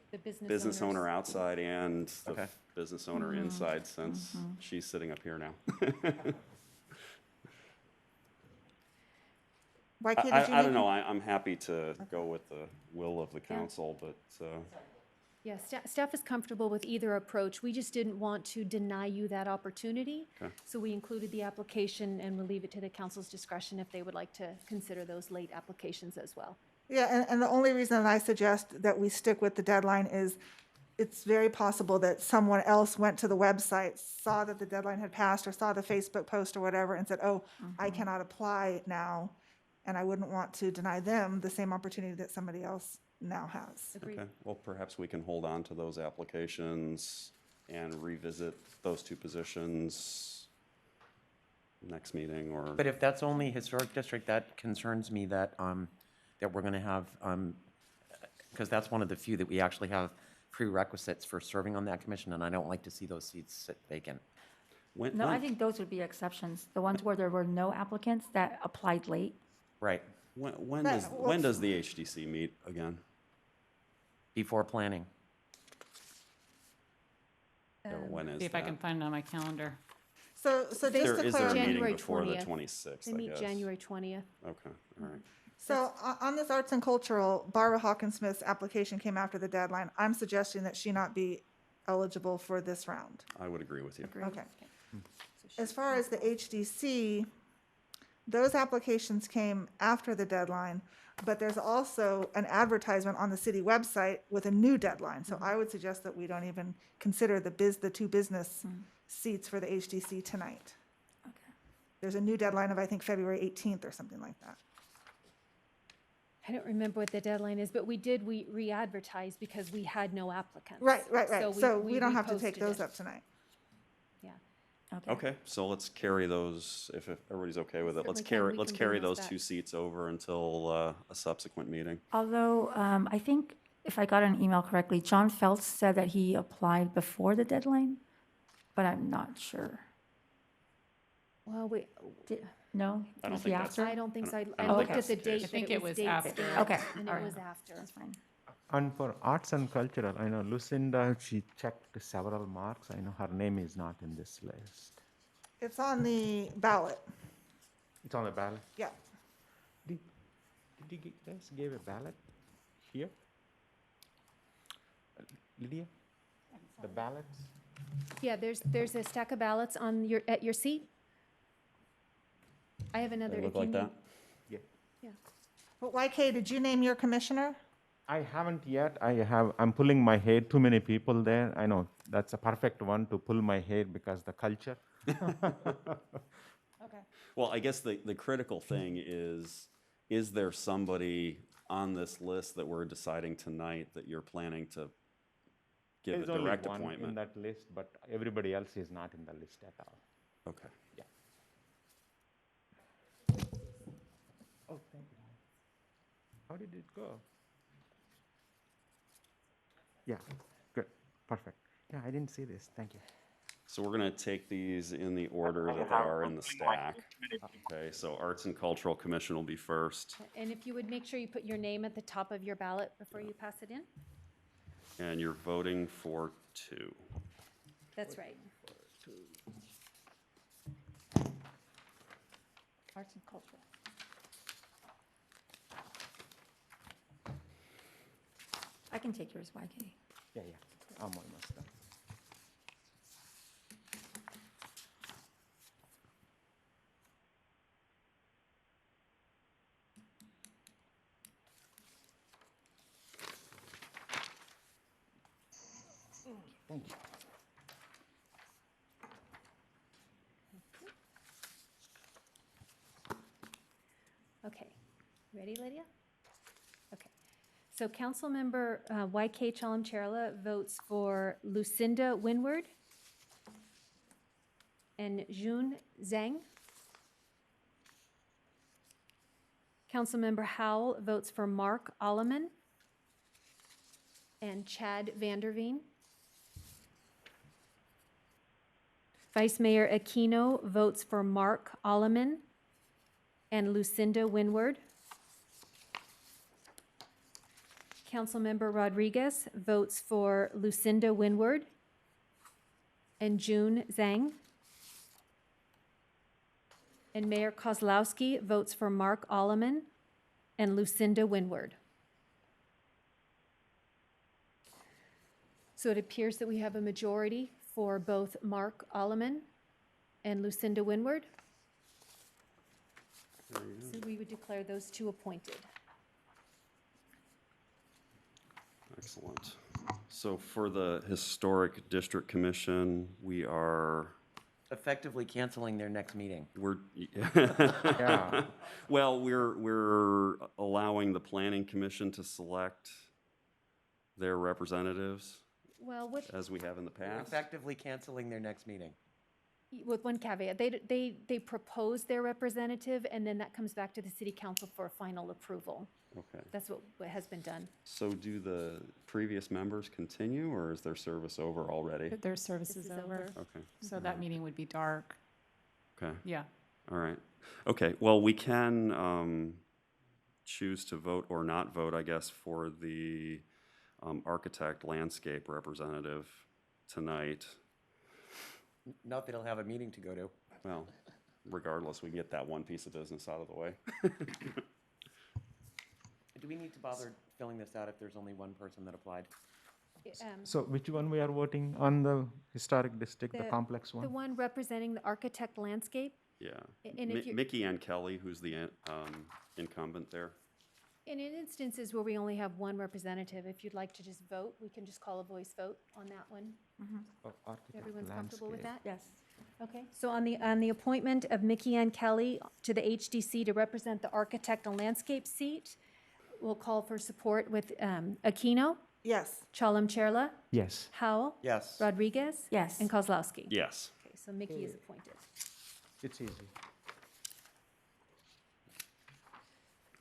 Speaker 1: business owner
Speaker 2: owners.
Speaker 1: outside and the
Speaker 20: Okay.
Speaker 1: business owner inside, since she's sitting up here now.
Speaker 9: YK, did you
Speaker 1: I don't
Speaker 9: need-
Speaker 1: know. I'm happy to go with the will of the council, but
Speaker 2: Yeah, staff is comfortable with either approach. We just didn't want to deny you that opportunity.
Speaker 1: Okay.
Speaker 2: So we included the application and we'll leave it to the council's discretion if they would like to consider those late applications as well.
Speaker 9: Yeah, and the only reason that I suggest that we stick with the deadline is it's very possible that someone else went to the website, saw that the deadline had passed, or saw the Facebook post or whatever, and said, oh, I cannot apply now, and I wouldn't want to deny them the same opportunity that somebody else now has.
Speaker 2: Agreed.
Speaker 1: okay. Well, perhaps we can hold on to those applications and revisit those 2 positions next meeting, or.
Speaker 20: But if that's only Historic District, that concerns me that, that we're going to have, because that's one of the few that we actually have prerequisites for serving on that commission, and I don't like to see those seats sit vacant.
Speaker 13: No, I think those would be exceptions. The ones where there were no applicants that applied late.
Speaker 20: Right,
Speaker 1: When does the HDC meet again?
Speaker 20: before planning.
Speaker 1: Or when is
Speaker 3: See if I
Speaker 1: that?
Speaker 3: can find it on my calendar.
Speaker 9: So
Speaker 1: Is there
Speaker 9: just to
Speaker 1: a
Speaker 9: clarify,
Speaker 1: meeting
Speaker 2: January
Speaker 1: before the
Speaker 2: 20th.
Speaker 1: 26th,
Speaker 2: They
Speaker 1: I
Speaker 2: meet
Speaker 1: guess?
Speaker 2: January 20th.
Speaker 1: Okay, all right.
Speaker 9: so on this arts and cultural, Barbara Hawkinsmith's application came after the deadline. I'm suggesting that she not be eligible for this round.
Speaker 1: I would agree with you.
Speaker 9: Okay. As far as the HDC, those applications came after the deadline, but there's also an advertisement on the city website with a new deadline. So I would suggest that we don't even consider the two business seats for the HDC tonight.
Speaker 13: Okay.
Speaker 9: There's a new deadline of, I think, February 18th or something like that.
Speaker 2: I don't remember what the deadline is, but we re-advertise because we had no applicants.
Speaker 9: Right. So we don't have to
Speaker 2: reposted
Speaker 9: take those
Speaker 2: it.
Speaker 9: up tonight.
Speaker 2: Yeah.
Speaker 1: Okay, so let's carry those, if everybody's okay with it, let's
Speaker 2: Certainly can. We
Speaker 1: let's
Speaker 2: can
Speaker 1: carry
Speaker 2: bring those
Speaker 1: those
Speaker 2: back.
Speaker 1: 2 seats over until a subsequent meeting.
Speaker 13: Although, I think if I got an email correctly, John Feltz said that he applied before the deadline, but I'm not sure.
Speaker 2: Well,
Speaker 13: No?
Speaker 1: I don't
Speaker 13: Was he
Speaker 1: think that's-
Speaker 13: after?
Speaker 2: I don't think so.
Speaker 1: I
Speaker 2: I
Speaker 1: don't
Speaker 2: looked
Speaker 1: think
Speaker 2: at the
Speaker 1: that's the
Speaker 2: date,
Speaker 1: case.
Speaker 2: but
Speaker 3: I think
Speaker 2: it
Speaker 3: it
Speaker 2: was
Speaker 3: was
Speaker 2: dates
Speaker 3: after.
Speaker 2: stamped,
Speaker 13: Okay,
Speaker 2: and
Speaker 13: all
Speaker 2: it
Speaker 13: right.
Speaker 2: was after.
Speaker 13: That's fine.
Speaker 10: And for arts and cultural, I know Lucinda, she checked several marks. I know her name is not in this list.
Speaker 9: It's on the ballot.
Speaker 10: It's on the ballot.
Speaker 9: Yeah.
Speaker 10: Did you guys give a ballot here? Lydia? The ballots?
Speaker 2: Yeah, there's a stack of ballots at your seat. I have another.
Speaker 1: They
Speaker 2: if
Speaker 1: look
Speaker 2: you
Speaker 1: like
Speaker 2: need-
Speaker 1: that?
Speaker 2: Yeah.
Speaker 9: But YK, did you name your commissioner?
Speaker 10: I haven't yet. I'm pulling my hair. Too many people there. I know that's a perfect one to pull my hair because the culture.
Speaker 9: Okay.
Speaker 1: Well, I guess the critical thing is there somebody on this list that we're deciding tonight that you're planning to give
Speaker 10: There's
Speaker 1: a
Speaker 10: only
Speaker 1: direct
Speaker 10: one in
Speaker 1: appointment?
Speaker 10: that list, but everybody else is not in the list at all.
Speaker 1: Okay.
Speaker 10: Yeah. Oh, thank you. How did it go? Yeah, good, perfect. Yeah, I didn't see this. Thank you.
Speaker 1: So we're going to take these in the order that they are in the stack. Okay, so Arts and Cultural Commission will be first,
Speaker 2: And if you would make sure you put your name at the top of your ballot before you pass it in.
Speaker 1: and you're voting for 2.
Speaker 2: That's right.
Speaker 13: Arts and cultural. I can take yours, YK.
Speaker 10: Yeah, I'm almost done. Thank you.
Speaker 2: Okay. Ready, Lydia? Okay. So Councilmember YK Chalam-Cherla votes for Lucinda Winward and June Zhang. Councilmember Howell votes for Mark Alleman and Chad Vanderveen. Vice Mayor Aquino votes for Mark Alleman and Lucinda Winward. Councilmember Rodriguez votes for Lucinda Winward and June Zhang. And Mayor Kozlowski votes for Mark Alleman and Lucinda Winward. So it appears that we have a majority for both Mark Alleman and Lucinda Winward. So we would declare those 2 appointed.
Speaker 1: Excellent. So for the Historic District Commission, we are,
Speaker 20: Effectively canceling their next meeting.
Speaker 10: Yeah.
Speaker 1: well, we're allowing the Planning Commission to select their representatives
Speaker 2: Well, what,
Speaker 1: as we have in the
Speaker 20: We're
Speaker 1: past.
Speaker 20: effectively canceling their next meeting.
Speaker 2: With one caveat, they propose their representative, and then that comes back to the city council for final approval.
Speaker 1: Okay.
Speaker 2: That's what has been done.
Speaker 1: So do the previous members continue, or is their service over already?
Speaker 3: Their service
Speaker 2: This
Speaker 3: is
Speaker 2: is
Speaker 3: over,
Speaker 1: Okay,
Speaker 3: so that meeting would be dark.
Speaker 1: okay,
Speaker 3: Yeah.
Speaker 1: all right. Okay, well, we can choose to vote or not vote, I guess, for the architect landscape representative tonight.
Speaker 20: Not that he'll have a meeting to go to.
Speaker 1: Well, regardless, we can get that one piece of business out of the way.
Speaker 20: Do we need to bother filling this out if there's only one person that applied?
Speaker 10: So which one we are voting on, the historic district, the complex
Speaker 2: The
Speaker 10: one?
Speaker 2: one representing the architect landscape.
Speaker 1: Yeah.
Speaker 2: And if you're-
Speaker 1: Mickey and Kelly, who's the incumbent there.
Speaker 2: And in instances where we only have one representative, if you'd like to just vote, we can just call a voice vote on that one.
Speaker 10: Oh, architect
Speaker 2: Everyone's comfortable with
Speaker 10: landscape.
Speaker 2: that?
Speaker 13: Yes.
Speaker 2: Okay, so on the appointment of Mickey Ann Kelly to the HDC to represent the architect and landscape seat, we'll call for support with Aquino,
Speaker 9: Yes.
Speaker 2: Chalem Chella,
Speaker 10: Yes.
Speaker 2: Howell,
Speaker 20: Yes.
Speaker 2: Rodriguez,
Speaker 13: Yes.
Speaker 2: and Kozlowski.
Speaker 1: Yes.
Speaker 2: Okay, so Mickey is appointed.
Speaker 10: It's easy.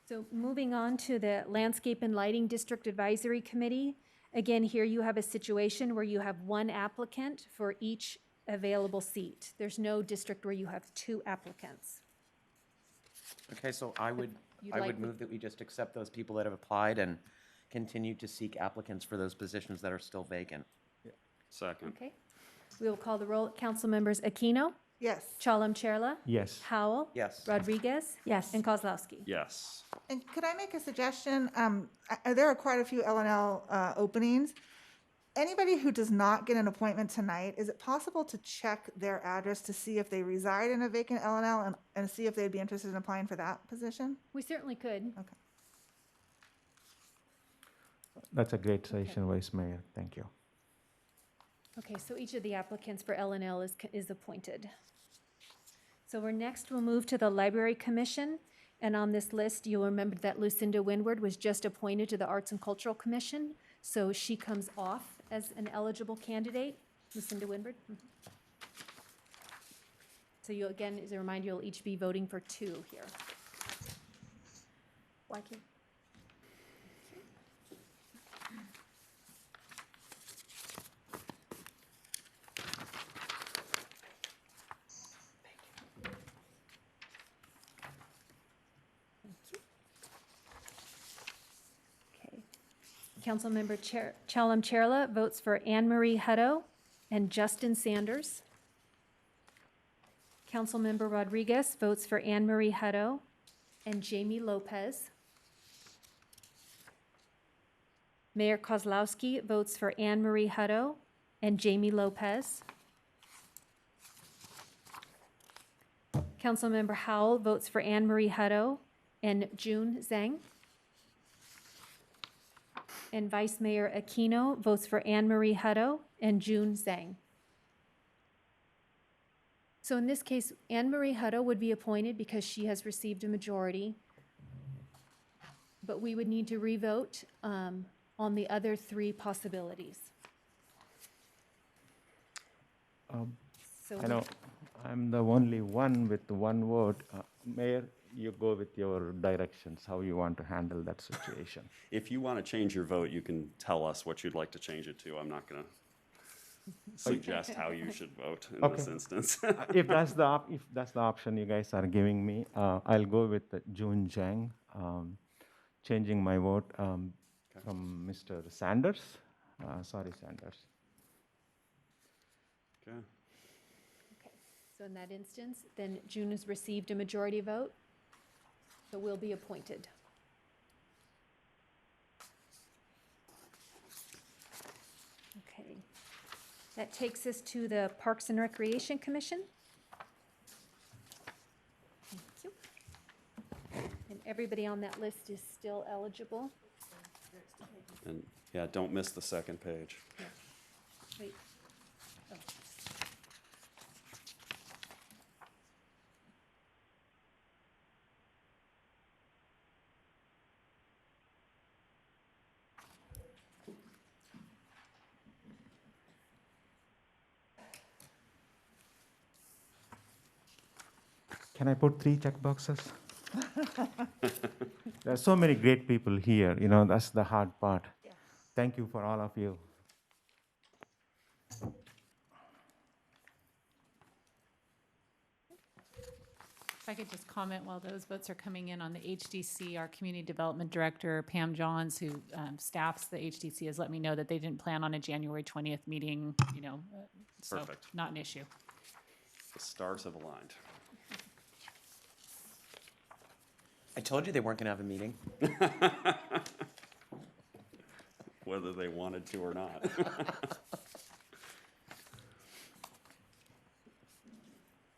Speaker 2: So moving on to the Landscape and Lighting District Advisory Committee. Again, here you have a situation where you have one applicant for each available seat. There's no district where you have two applicants.
Speaker 20: Okay, so I would
Speaker 2: you'd like
Speaker 20: move that we just accept those people that have applied and continue to seek applicants for those positions that are still vacant.
Speaker 1: Second.
Speaker 2: Okay. We will call the roll. Council members Aquino,
Speaker 9: Yes.
Speaker 2: Chalem Chella,
Speaker 10: Yes.
Speaker 2: Howell,
Speaker 20: Yes.
Speaker 2: Rodriguez,
Speaker 13: Yes.
Speaker 2: and Kozlowski.
Speaker 1: Yes.
Speaker 9: And could I make a suggestion? There are quite a few L&L openings. Anybody who does not get an appointment tonight, is it possible to check their address to see if they reside in a vacant L&L and see if they'd be interested in applying for that position?
Speaker 2: We certainly could.
Speaker 9: Okay.
Speaker 10: That's a great suggestion, Vice Mayor. Thank you.
Speaker 2: Okay, so each of the applicants for L&L is appointed. So we'll move to the Library Commission. And on this list, you'll remember that Lucinda Windward was just appointed to the Arts and Cultural Commission. So she comes off as an eligible candidate, Lucinda Windward. So you, again, as a reminder, you'll each be voting for two here.
Speaker 13: Waikiki.
Speaker 2: Okay. Councilmember Chalem Chella votes for Anne Marie Hutto and Justin Sanders. Councilmember Rodriguez votes for Anne Marie Hutto and Jamie Lopez. Mayor Kozlowski votes for Anne Marie Hutto and Jamie Lopez. Councilmember Howell votes for Anne Marie Hutto and June Zhang. And Vice Mayor Aquino votes for Anne Marie Hutto and June Zhang. So in this case, Anne Marie Hutto would be appointed because she has received a majority. But we would need to revote on the other three possibilities. So
Speaker 10: I know I'm the only one with one vote. Mayor, you go with your directions, how you want to handle that situation.
Speaker 1: If you want to change your vote, you can tell us what you'd like to change it to. I'm not going to suggest how you should vote in this instance.
Speaker 10: If that's the option you guys are giving me, I'll go with June Zhang, changing my vote from Mr. Sanders. Sorry, Sanders.
Speaker 1: Okay.
Speaker 2: So in that instance, then June has received a majority vote, so will be appointed. Okay. That takes us to the Parks and Recreation Commission. Thank you. And everybody on that list is still eligible.
Speaker 1: And yeah, don't miss the second page.
Speaker 2: Wait. Oh.
Speaker 10: Can I put 3 check boxes? There are so many great people here, that's the hard part. Thank you for all of you.
Speaker 3: If I could just comment while those votes are coming in on the HDC, our Community Development Director, Pam Johns, who staffs the HDC, has let me know that they didn't plan on a January 20th meeting, so
Speaker 1: Perfect.
Speaker 3: not an issue.
Speaker 1: The stars have aligned.
Speaker 20: I told you they weren't going to have a meeting.
Speaker 1: Whether they wanted to or not.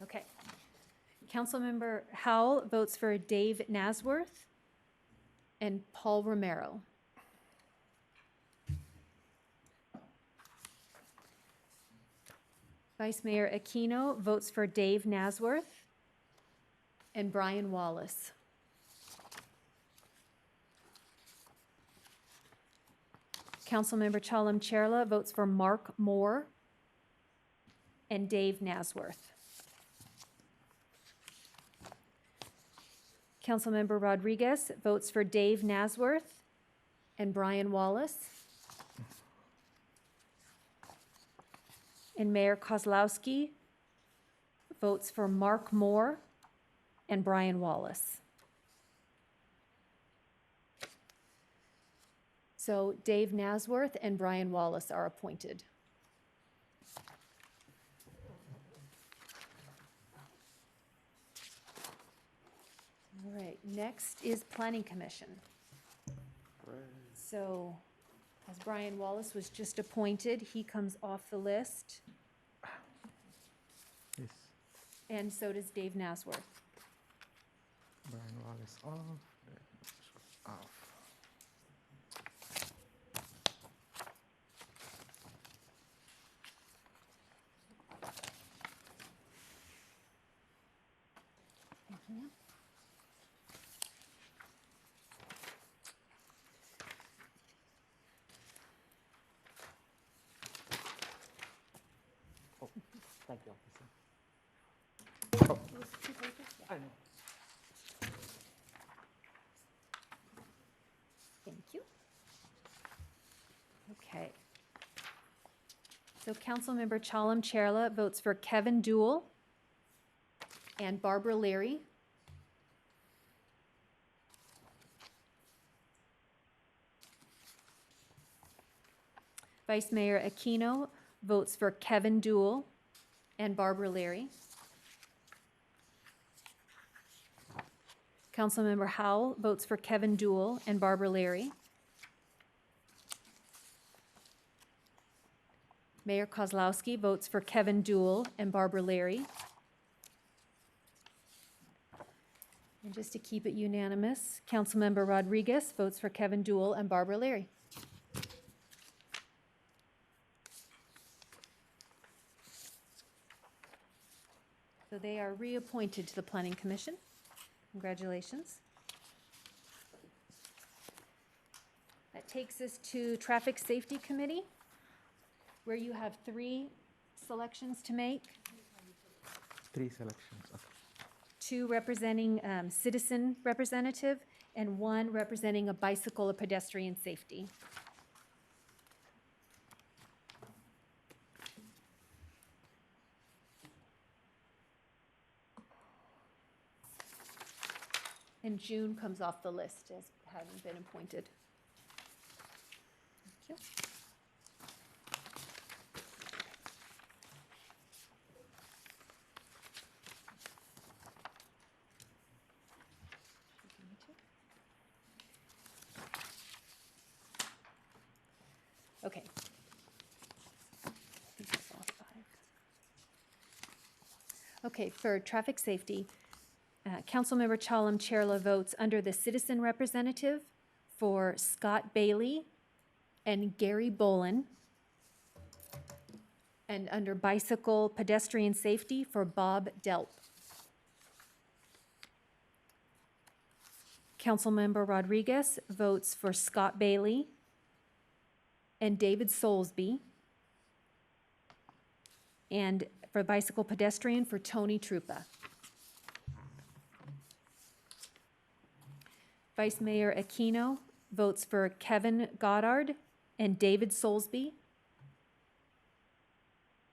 Speaker 2: Okay. Councilmember Howell votes for Dave Nasworth and Paul Romero. Vice Mayor Aquino votes for Dave Nasworth and Brian Wallace. Councilmember Chalem Chierla votes for Mark Moore and Dave Nasworth. Councilmember Rodriguez votes for Dave Nasworth and Brian Wallace. And Mayor Kozlowski votes for Mark Moore and Brian Wallace. So Dave Nasworth and Brian Wallace are appointed. All right, next is Planning Commission. So, as Brian Wallace was just appointed, he comes off the list,
Speaker 10: Yes.
Speaker 2: and so does Dave Nasworth.
Speaker 10: Brian Wallace off. Off.
Speaker 17: Thank you,
Speaker 2: I know. Thank you. Okay. So Councilmember Chalem Chierla votes for Kevin Duell and Barbara Leary. Vice Mayor Aquino votes for Kevin Duell and Barbara Leary. Councilmember Howell votes for Kevin Duell and Barbara Leary. Mayor Kozlowski votes for Kevin Duell and Barbara Leary. And just to keep it unanimous, Councilmember Rodriguez votes for Kevin Duell and Barbara Leary. So they are reappointed to the Planning Commission. Congratulations. That takes us to Traffic Safety Committee, where you have 3 selections to make.
Speaker 10: 3 selections, okay.
Speaker 2: 2 representing citizen representative and 1 representing a bicycle or pedestrian safety. And June comes off the list as having been appointed. Thank you. Okay. I think that's all 5. Okay, for traffic safety, Councilmember Chalem Chierla votes under the citizen representative for Scott Bailey and Gary Bolin, and under bicycle pedestrian safety for Bob Delp. Councilmember Rodriguez votes for Scott Bailey and David Soulsby, and for bicycle pedestrian for Tony Trupa. Vice Mayor Aquino votes for Kevin Goddard and David Soulsby.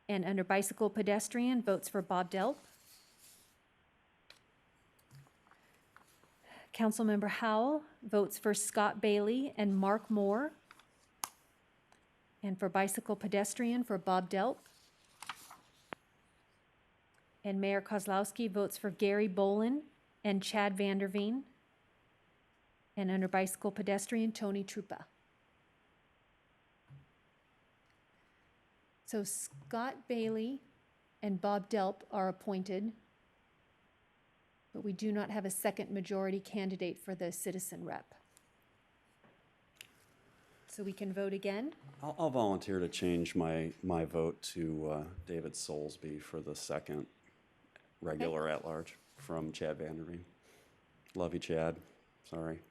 Speaker 2: And under bicycle pedestrian, votes for Bob Delp. Councilmember Howell votes for Scott Bailey and Mark Moore. And for bicycle pedestrian, for Bob Delp. And Mayor Kozlowski votes for Gary Bolin and Chad Vanderveen. And under bicycle pedestrian, Tony Trupa. So Scott Bailey and Bob Delp are appointed, but we do not have a second majority candidate for the citizen rep. So we can vote again.
Speaker 1: I'll volunteer to change my vote to David Soulsby for the second regular at-large from Chad Vanderveen. Love you, Chad. Sorry.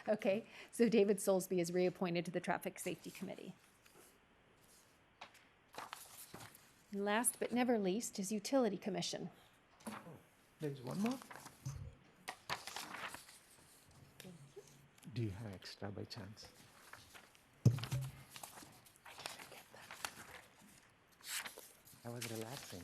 Speaker 2: Okay, so David Soulsby is reappointed to the Traffic Safety Committee. And last but never least is Utility Commission.
Speaker 10: There's one more. Do you have extra by chance? I didn't get that. I was relaxing.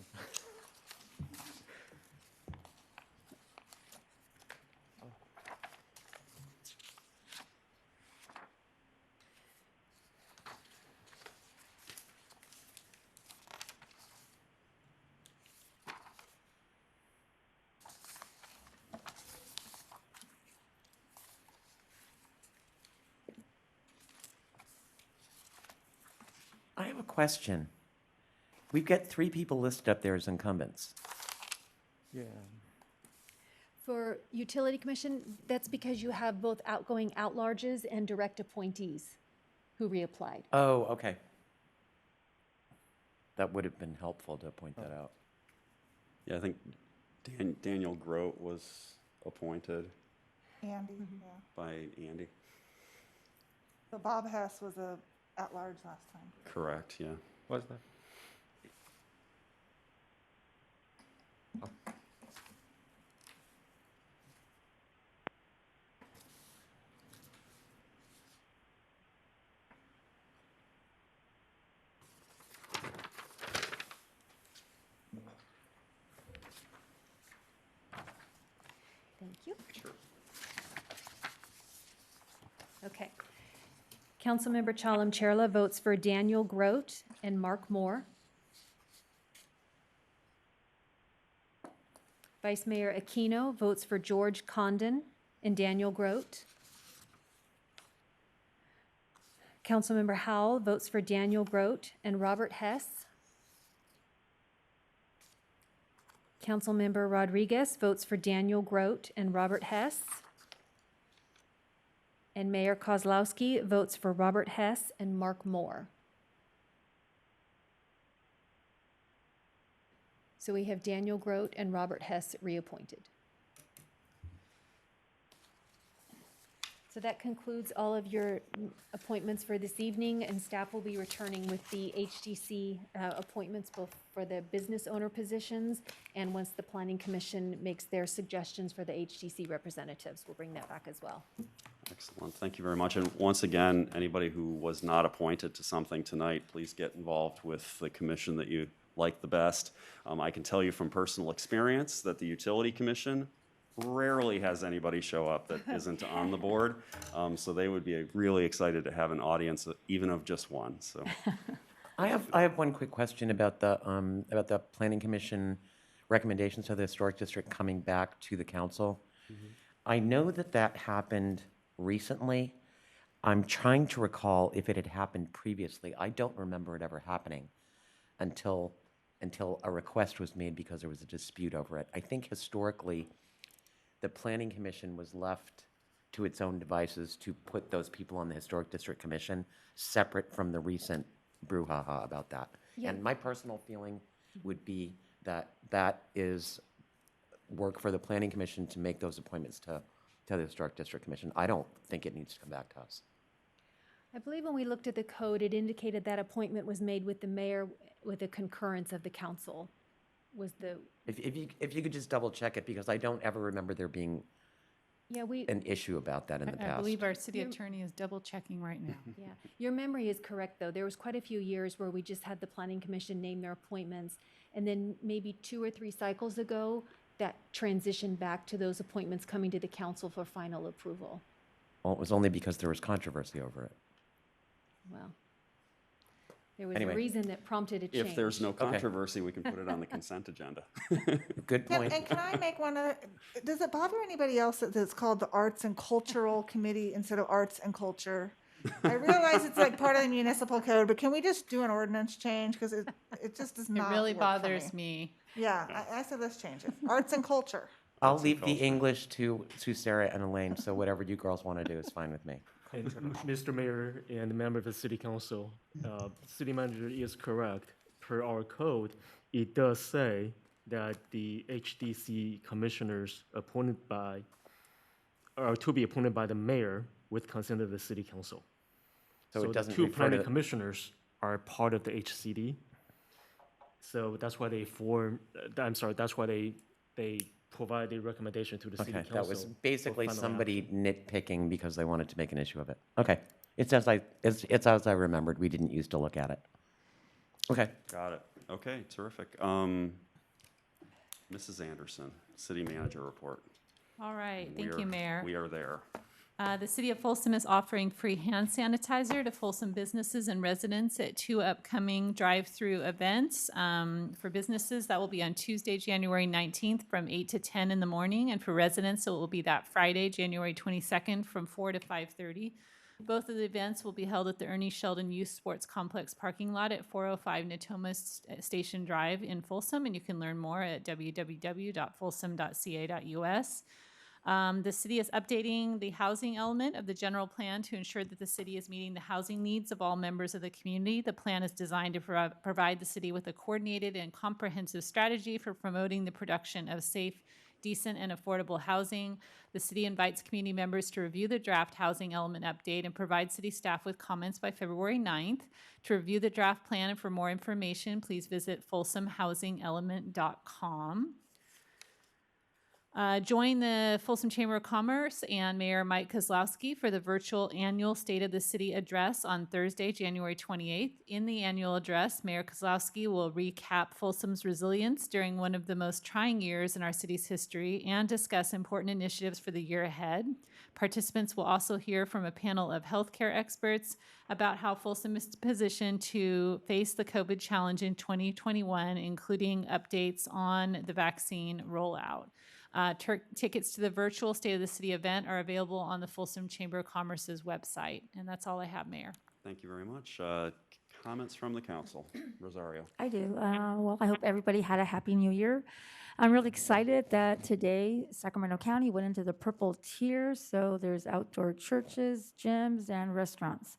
Speaker 20: I have a question. We've got 3 people listed up there as incumbents.
Speaker 10: Yeah.
Speaker 2: For Utility Commission, that's because you have both outgoing at-larges and direct appointees who reapplied.
Speaker 20: Oh, okay. That would have been helpful to point that out.
Speaker 1: Yeah, I think Daniel Grote was appointed
Speaker 9: Andy, yeah.
Speaker 1: by Andy.
Speaker 9: So Bob Hess was a at-large last time.
Speaker 1: Correct, yeah.
Speaker 10: What's that?
Speaker 2: Thank you. Okay. Councilmember Chalem-Chella votes for Daniel Grote and Mark Moore. Vice Mayor Aquino votes for George Condon and Daniel Grote. Councilmember Howell votes for Daniel Grote and Robert Hess. Councilmember Rodriguez votes for Daniel Grote and Robert Hess. And Mayor Kozlowski votes for Robert Hess and Mark Moore. So we have Daniel Grote and Robert Hess reappointed. So that concludes all of your appointments for this evening, and staff will be returning with the HDC appointments both for the business owner positions and once the Planning Commission makes their suggestions for the HDC representatives. We'll bring that back as well.
Speaker 1: Excellent, thank you very much. And once again, anybody who was not appointed to something tonight, please get involved with the commission that you like the best. I can tell you from personal experience that the Utility Commission rarely has anybody show up that isn't on the board. So they would be really excited to have an audience, even of just one, so.
Speaker 20: I have one quick question about the Planning Commission recommendations to the Historic District coming back to the council. I know that happened recently. I'm trying to recall if it had happened previously. I don't remember it ever happening until a request was made because there was a dispute over it. I think historically, the Planning Commission was left to its own devices to put those people on the Historic District Commission separate from the recent brouhaha about that.
Speaker 2: Yeah.
Speaker 20: And my personal feeling would be that is work for the Planning Commission to make those appointments to the Historic District Commission. I don't think it needs to come back to us.
Speaker 2: I believe when we looked at the code, it indicated that appointment was made with the mayor with the concurrence of the council. Was the
Speaker 20: If you could just double check it, because I don't ever remember there being
Speaker 2: Yeah,
Speaker 20: an issue about that in the
Speaker 3: I
Speaker 20: past.
Speaker 3: believe our city attorney is double checking right now.
Speaker 2: Yeah, your memory is correct, though. There was quite a few years where we just had the planning commission name their appointments, and then maybe 2 or 3 cycles ago, that transitioned back to those appointments coming to the council for final approval.
Speaker 20: Well, it was only because there was controversy over it.
Speaker 2: Well, there was
Speaker 20: Anyway.
Speaker 2: a reason that prompted a change.
Speaker 1: If there's no controversy, we can put it on the consent agenda.
Speaker 20: Good point.
Speaker 9: And can I make one other, does it bother anybody else that it's called the Arts and Cultural Committee instead of Arts and Culture? I realize it's like part of the municipal code, but can we just do an ordinance change? Because it just does
Speaker 3: It
Speaker 9: not
Speaker 3: really
Speaker 9: work for
Speaker 3: bothers
Speaker 9: me.
Speaker 3: me.
Speaker 9: Yeah, I said let's change it. Arts and Culture.
Speaker 20: I'll leave the English to Sarah and Elaine, so whatever you girls want to do is fine with me.
Speaker 12: And Mr. Mayor and member of the City Council, City Manager is correct. Per our code, it does say that the HDC commissioners appointed by, are to be appointed by the mayor with consent of the City Council.
Speaker 20: So it doesn't
Speaker 12: the 2
Speaker 20: refer
Speaker 12: planning
Speaker 20: to-
Speaker 12: commissioners are part of the HCD. So that's why they form, that's why they provide a recommendation to the City
Speaker 20: Okay,
Speaker 12: Council.
Speaker 20: that was
Speaker 12: for
Speaker 20: basically
Speaker 12: final
Speaker 20: somebody
Speaker 12: action.
Speaker 20: nitpicking because they wanted to make an issue of it. Okay, it's as I remembered, we didn't used to look at it. Okay.
Speaker 1: Got it. Okay, terrific. Mrs. Anderson, City Manager report.
Speaker 3: All right,
Speaker 1: We
Speaker 3: thank
Speaker 1: are-
Speaker 3: you, Mayor.
Speaker 1: We are there.
Speaker 3: The City of Folsom is offering free hand sanitizer to Folsom businesses and residents at 2 upcoming drive-through events. For businesses, that will be on Tuesday, January 19th from 8 to 10 in the morning, and for residents, it will be that Friday, January 22nd from 4 to 5:30. Both of the events will be held at the Ernie Sheldon Youth Sports Complex parking lot at 405 Natoma Station Drive in Folsom, and you can learn more at www.folsom.ca.us. The city is updating the housing element of the general plan to ensure that the city is meeting the housing needs of all members of the community. The plan is designed to provide the city with a coordinated and comprehensive strategy for promoting the production of safe, decent, and affordable housing. The city invites community members to review the draft housing element update and provide city staff with comments by February 9th. To review the draft plan and for more information, please visit folsomhousingelement.com. Join the Folsom Chamber of Commerce and Mayor Mike Kozlowski for the virtual annual State of the City address on Thursday, January 28th. In the annual address, Mayor Kozlowski will recap Folsom's resilience during one of the most trying years in our city's history and discuss important initiatives for the year ahead. Participants will also hear from a panel of healthcare experts about how Folsom is positioned to face the COVID challenge in 2021, including updates on the vaccine rollout. Tickets to the virtual State of the City event are available on the Folsom Chamber of Commerce's website. And that's all I have, Mayor.
Speaker 1: Thank you very much. Comments from the council. Rosario.
Speaker 13: I do. Well, I hope everybody had a happy new year. I'm really excited that today Sacramento County went into the purple tier, so there's outdoor churches, gyms, and restaurants.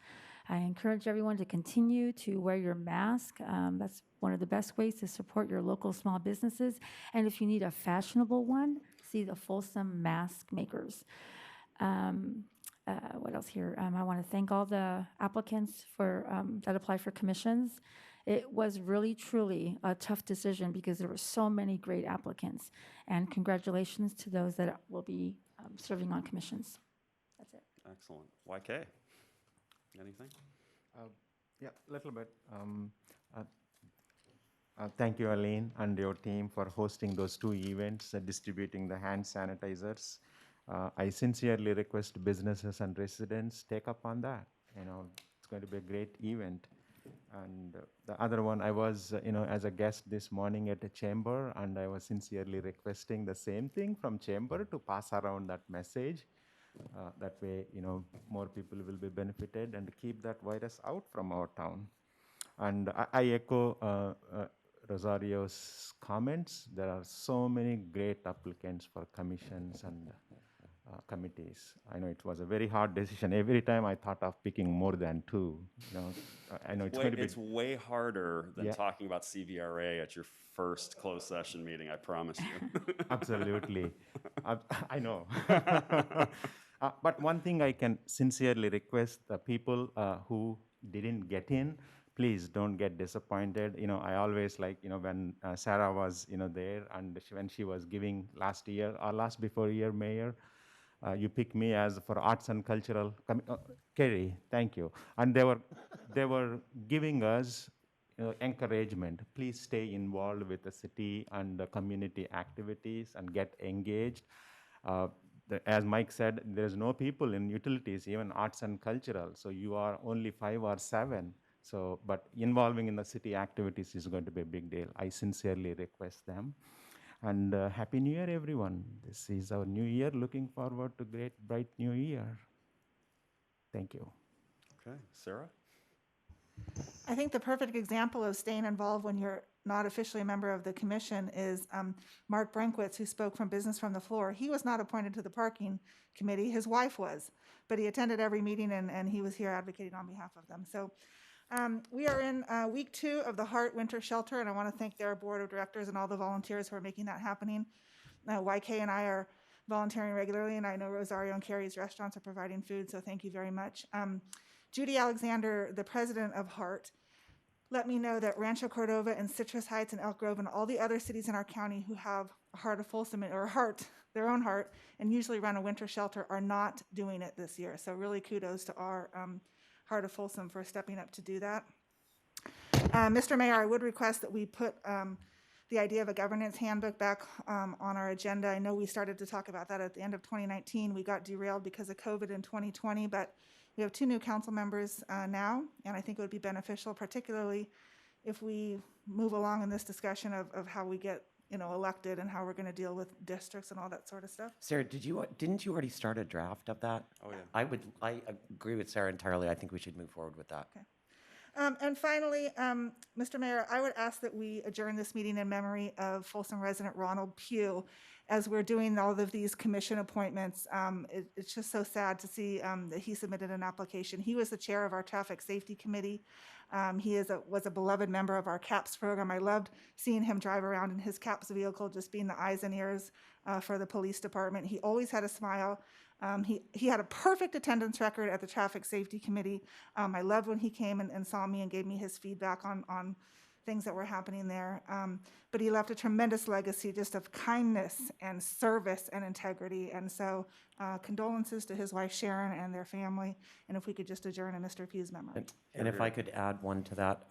Speaker 13: I encourage everyone to continue to wear your mask. That's one of the best ways to support your local small businesses. And if you need a fashionable one, see the Folsom Mask Makers. What else here? I want to thank all the applicants for that applied for commissions. It was really, truly a tough decision because there were so many great applicants. And congratulations to those that will be serving on commissions. That's it.
Speaker 1: Excellent. YK, anything?
Speaker 10: Yeah, a little bit. Thank you, Elaine, and your team for hosting those 2 events, distributing the hand sanitizers. I sincerely request businesses and residents take up on that. You know, it's going to be a great event. And the other one, I was, as a guest this morning at the chamber, and I was sincerely requesting the same thing from chamber to pass around that message. That way, more people will be benefited and keep that virus out from our town. And I echo Rosario's comments. There are so many great applicants for commissions and committees. I know it was a very hard decision. Every time I thought of picking more than 2. I know it's going to be.
Speaker 1: It's way harder than
Speaker 10: Yeah.
Speaker 1: talking about CVRA at your first closed session meeting, I promise you.
Speaker 10: Absolutely. I know. But one thing I can sincerely request the people who didn't get in, please don't get disappointed. I always like, when Sarah was, there and when she was giving last year or last before year mayor, You picked me as for arts and cultural, Kerry, thank you. And they were giving us encouragement. Please stay involved with the city and the community activities and get engaged. As Mike said, there's no people in utilities, even arts and cultural. So you are only 5 or 7. So, but involving in the city activities is going to be a big deal. I sincerely request them. And Happy New Year, everyone. This is our new year. Looking forward to great, bright new year. Thank you.
Speaker 1: Okay, Sarah?
Speaker 9: I think the perfect example of staying involved when you're not officially a member of the commission is Mark Brankwitz, who spoke from Business from the Floor. He was not appointed to the parking committee. His wife was, but he attended every meeting and he was here advocating on behalf of them. So we are in week 2 of the Heart Winter Shelter, and I want to thank their board of directors and all the volunteers who are making that happening. YK and I are volunteering regularly, and I know Rosario and Carrie's restaurants are providing food, so thank you very much. Judy Alexander, the president of Heart, let me know that Rancho Cordova and Citrus Heights and Elk Grove and all the other cities in our county who have a Heart of Folsom or Heart, their own Heart, and usually run a winter shelter are not doing it this year. So really kudos to our Heart of Folsom for stepping up to do that. Mr. Mayor, I would request that we put the idea of a governance handbook back on our agenda. I know we started to talk about that at the end of 2019. We got derailed because of COVID in 2020, but we have 2 new council members now, and I think it would be beneficial, particularly if we move along in this discussion of how we get elected and how we're going to deal with districts and all that sort of stuff.
Speaker 20: Sarah, didn't you already start a draft of that?
Speaker 1: Oh, yeah.
Speaker 20: I agree with Sarah entirely. I think we should move forward with that.
Speaker 9: Okay. And finally, Mr. Mayor, I would ask that we adjourn this meeting in memory of Folsom resident Ronald Pugh. As we're doing all of these commission appointments, it's just so sad to see that he submitted an application. He was the chair of our traffic safety committee. He was a beloved member of our CAPS program. I loved seeing him drive around in his CAPS vehicle, just being the eyes and ears for the police department. He always had a smile. He had a perfect attendance record at the traffic safety committee. I loved when he came and saw me and gave me his feedback on things that were happening there. But he left a tremendous legacy just of kindness and service and integrity. And so condolences to his wife Sharon and their family. And if we could just adjourn in Mr. Pugh's memory.
Speaker 20: And if I could add one to that,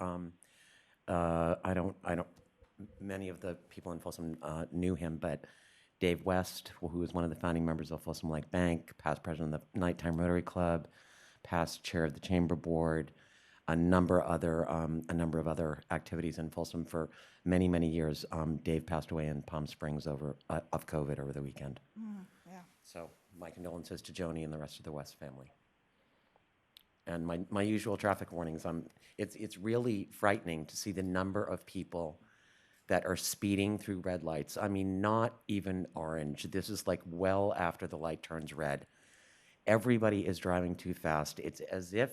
Speaker 20: many of the people in Folsom knew him, but Dave West, who was one of the founding members of Folsom Lake Bank, past president of the Nighttime Rotary Club, past chair of the Chamber Board, a number of other activities in Folsom for many, many years. Dave passed away in Palm Springs of COVID over the weekend.
Speaker 9: Yeah.
Speaker 20: So my condolences to Joni and the rest of the West family. And my usual traffic warnings. It's really frightening to see the number of people that are speeding through red lights. I mean, not even orange. This is like well after the light turns red. Everybody is driving too fast. It's as if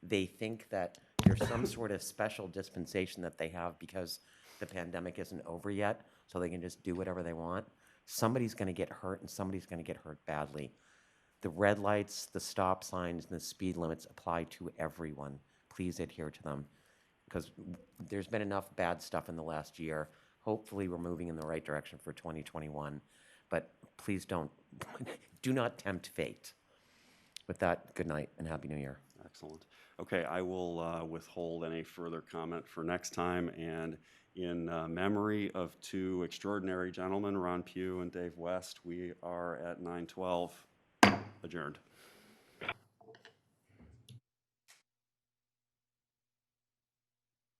Speaker 20: they think that there's some sort of special dispensation that they have because the pandemic isn't over yet, so they can just do whatever they want. Somebody's going to get hurt, and somebody's going to get hurt badly. The red lights, the stop signs, and the speed limits apply to everyone. Please adhere to them, because there's been enough bad stuff in the last year. Hopefully we're moving in the right direction for 2021, but please do not tempt fate. With that, good night and Happy New Year.
Speaker 1: Excellent. Okay, I will withhold any further comment for next time, and in memory of 2 extraordinary gentlemen, Ron Pugh and Dave West, we are at 9:12 adjourned.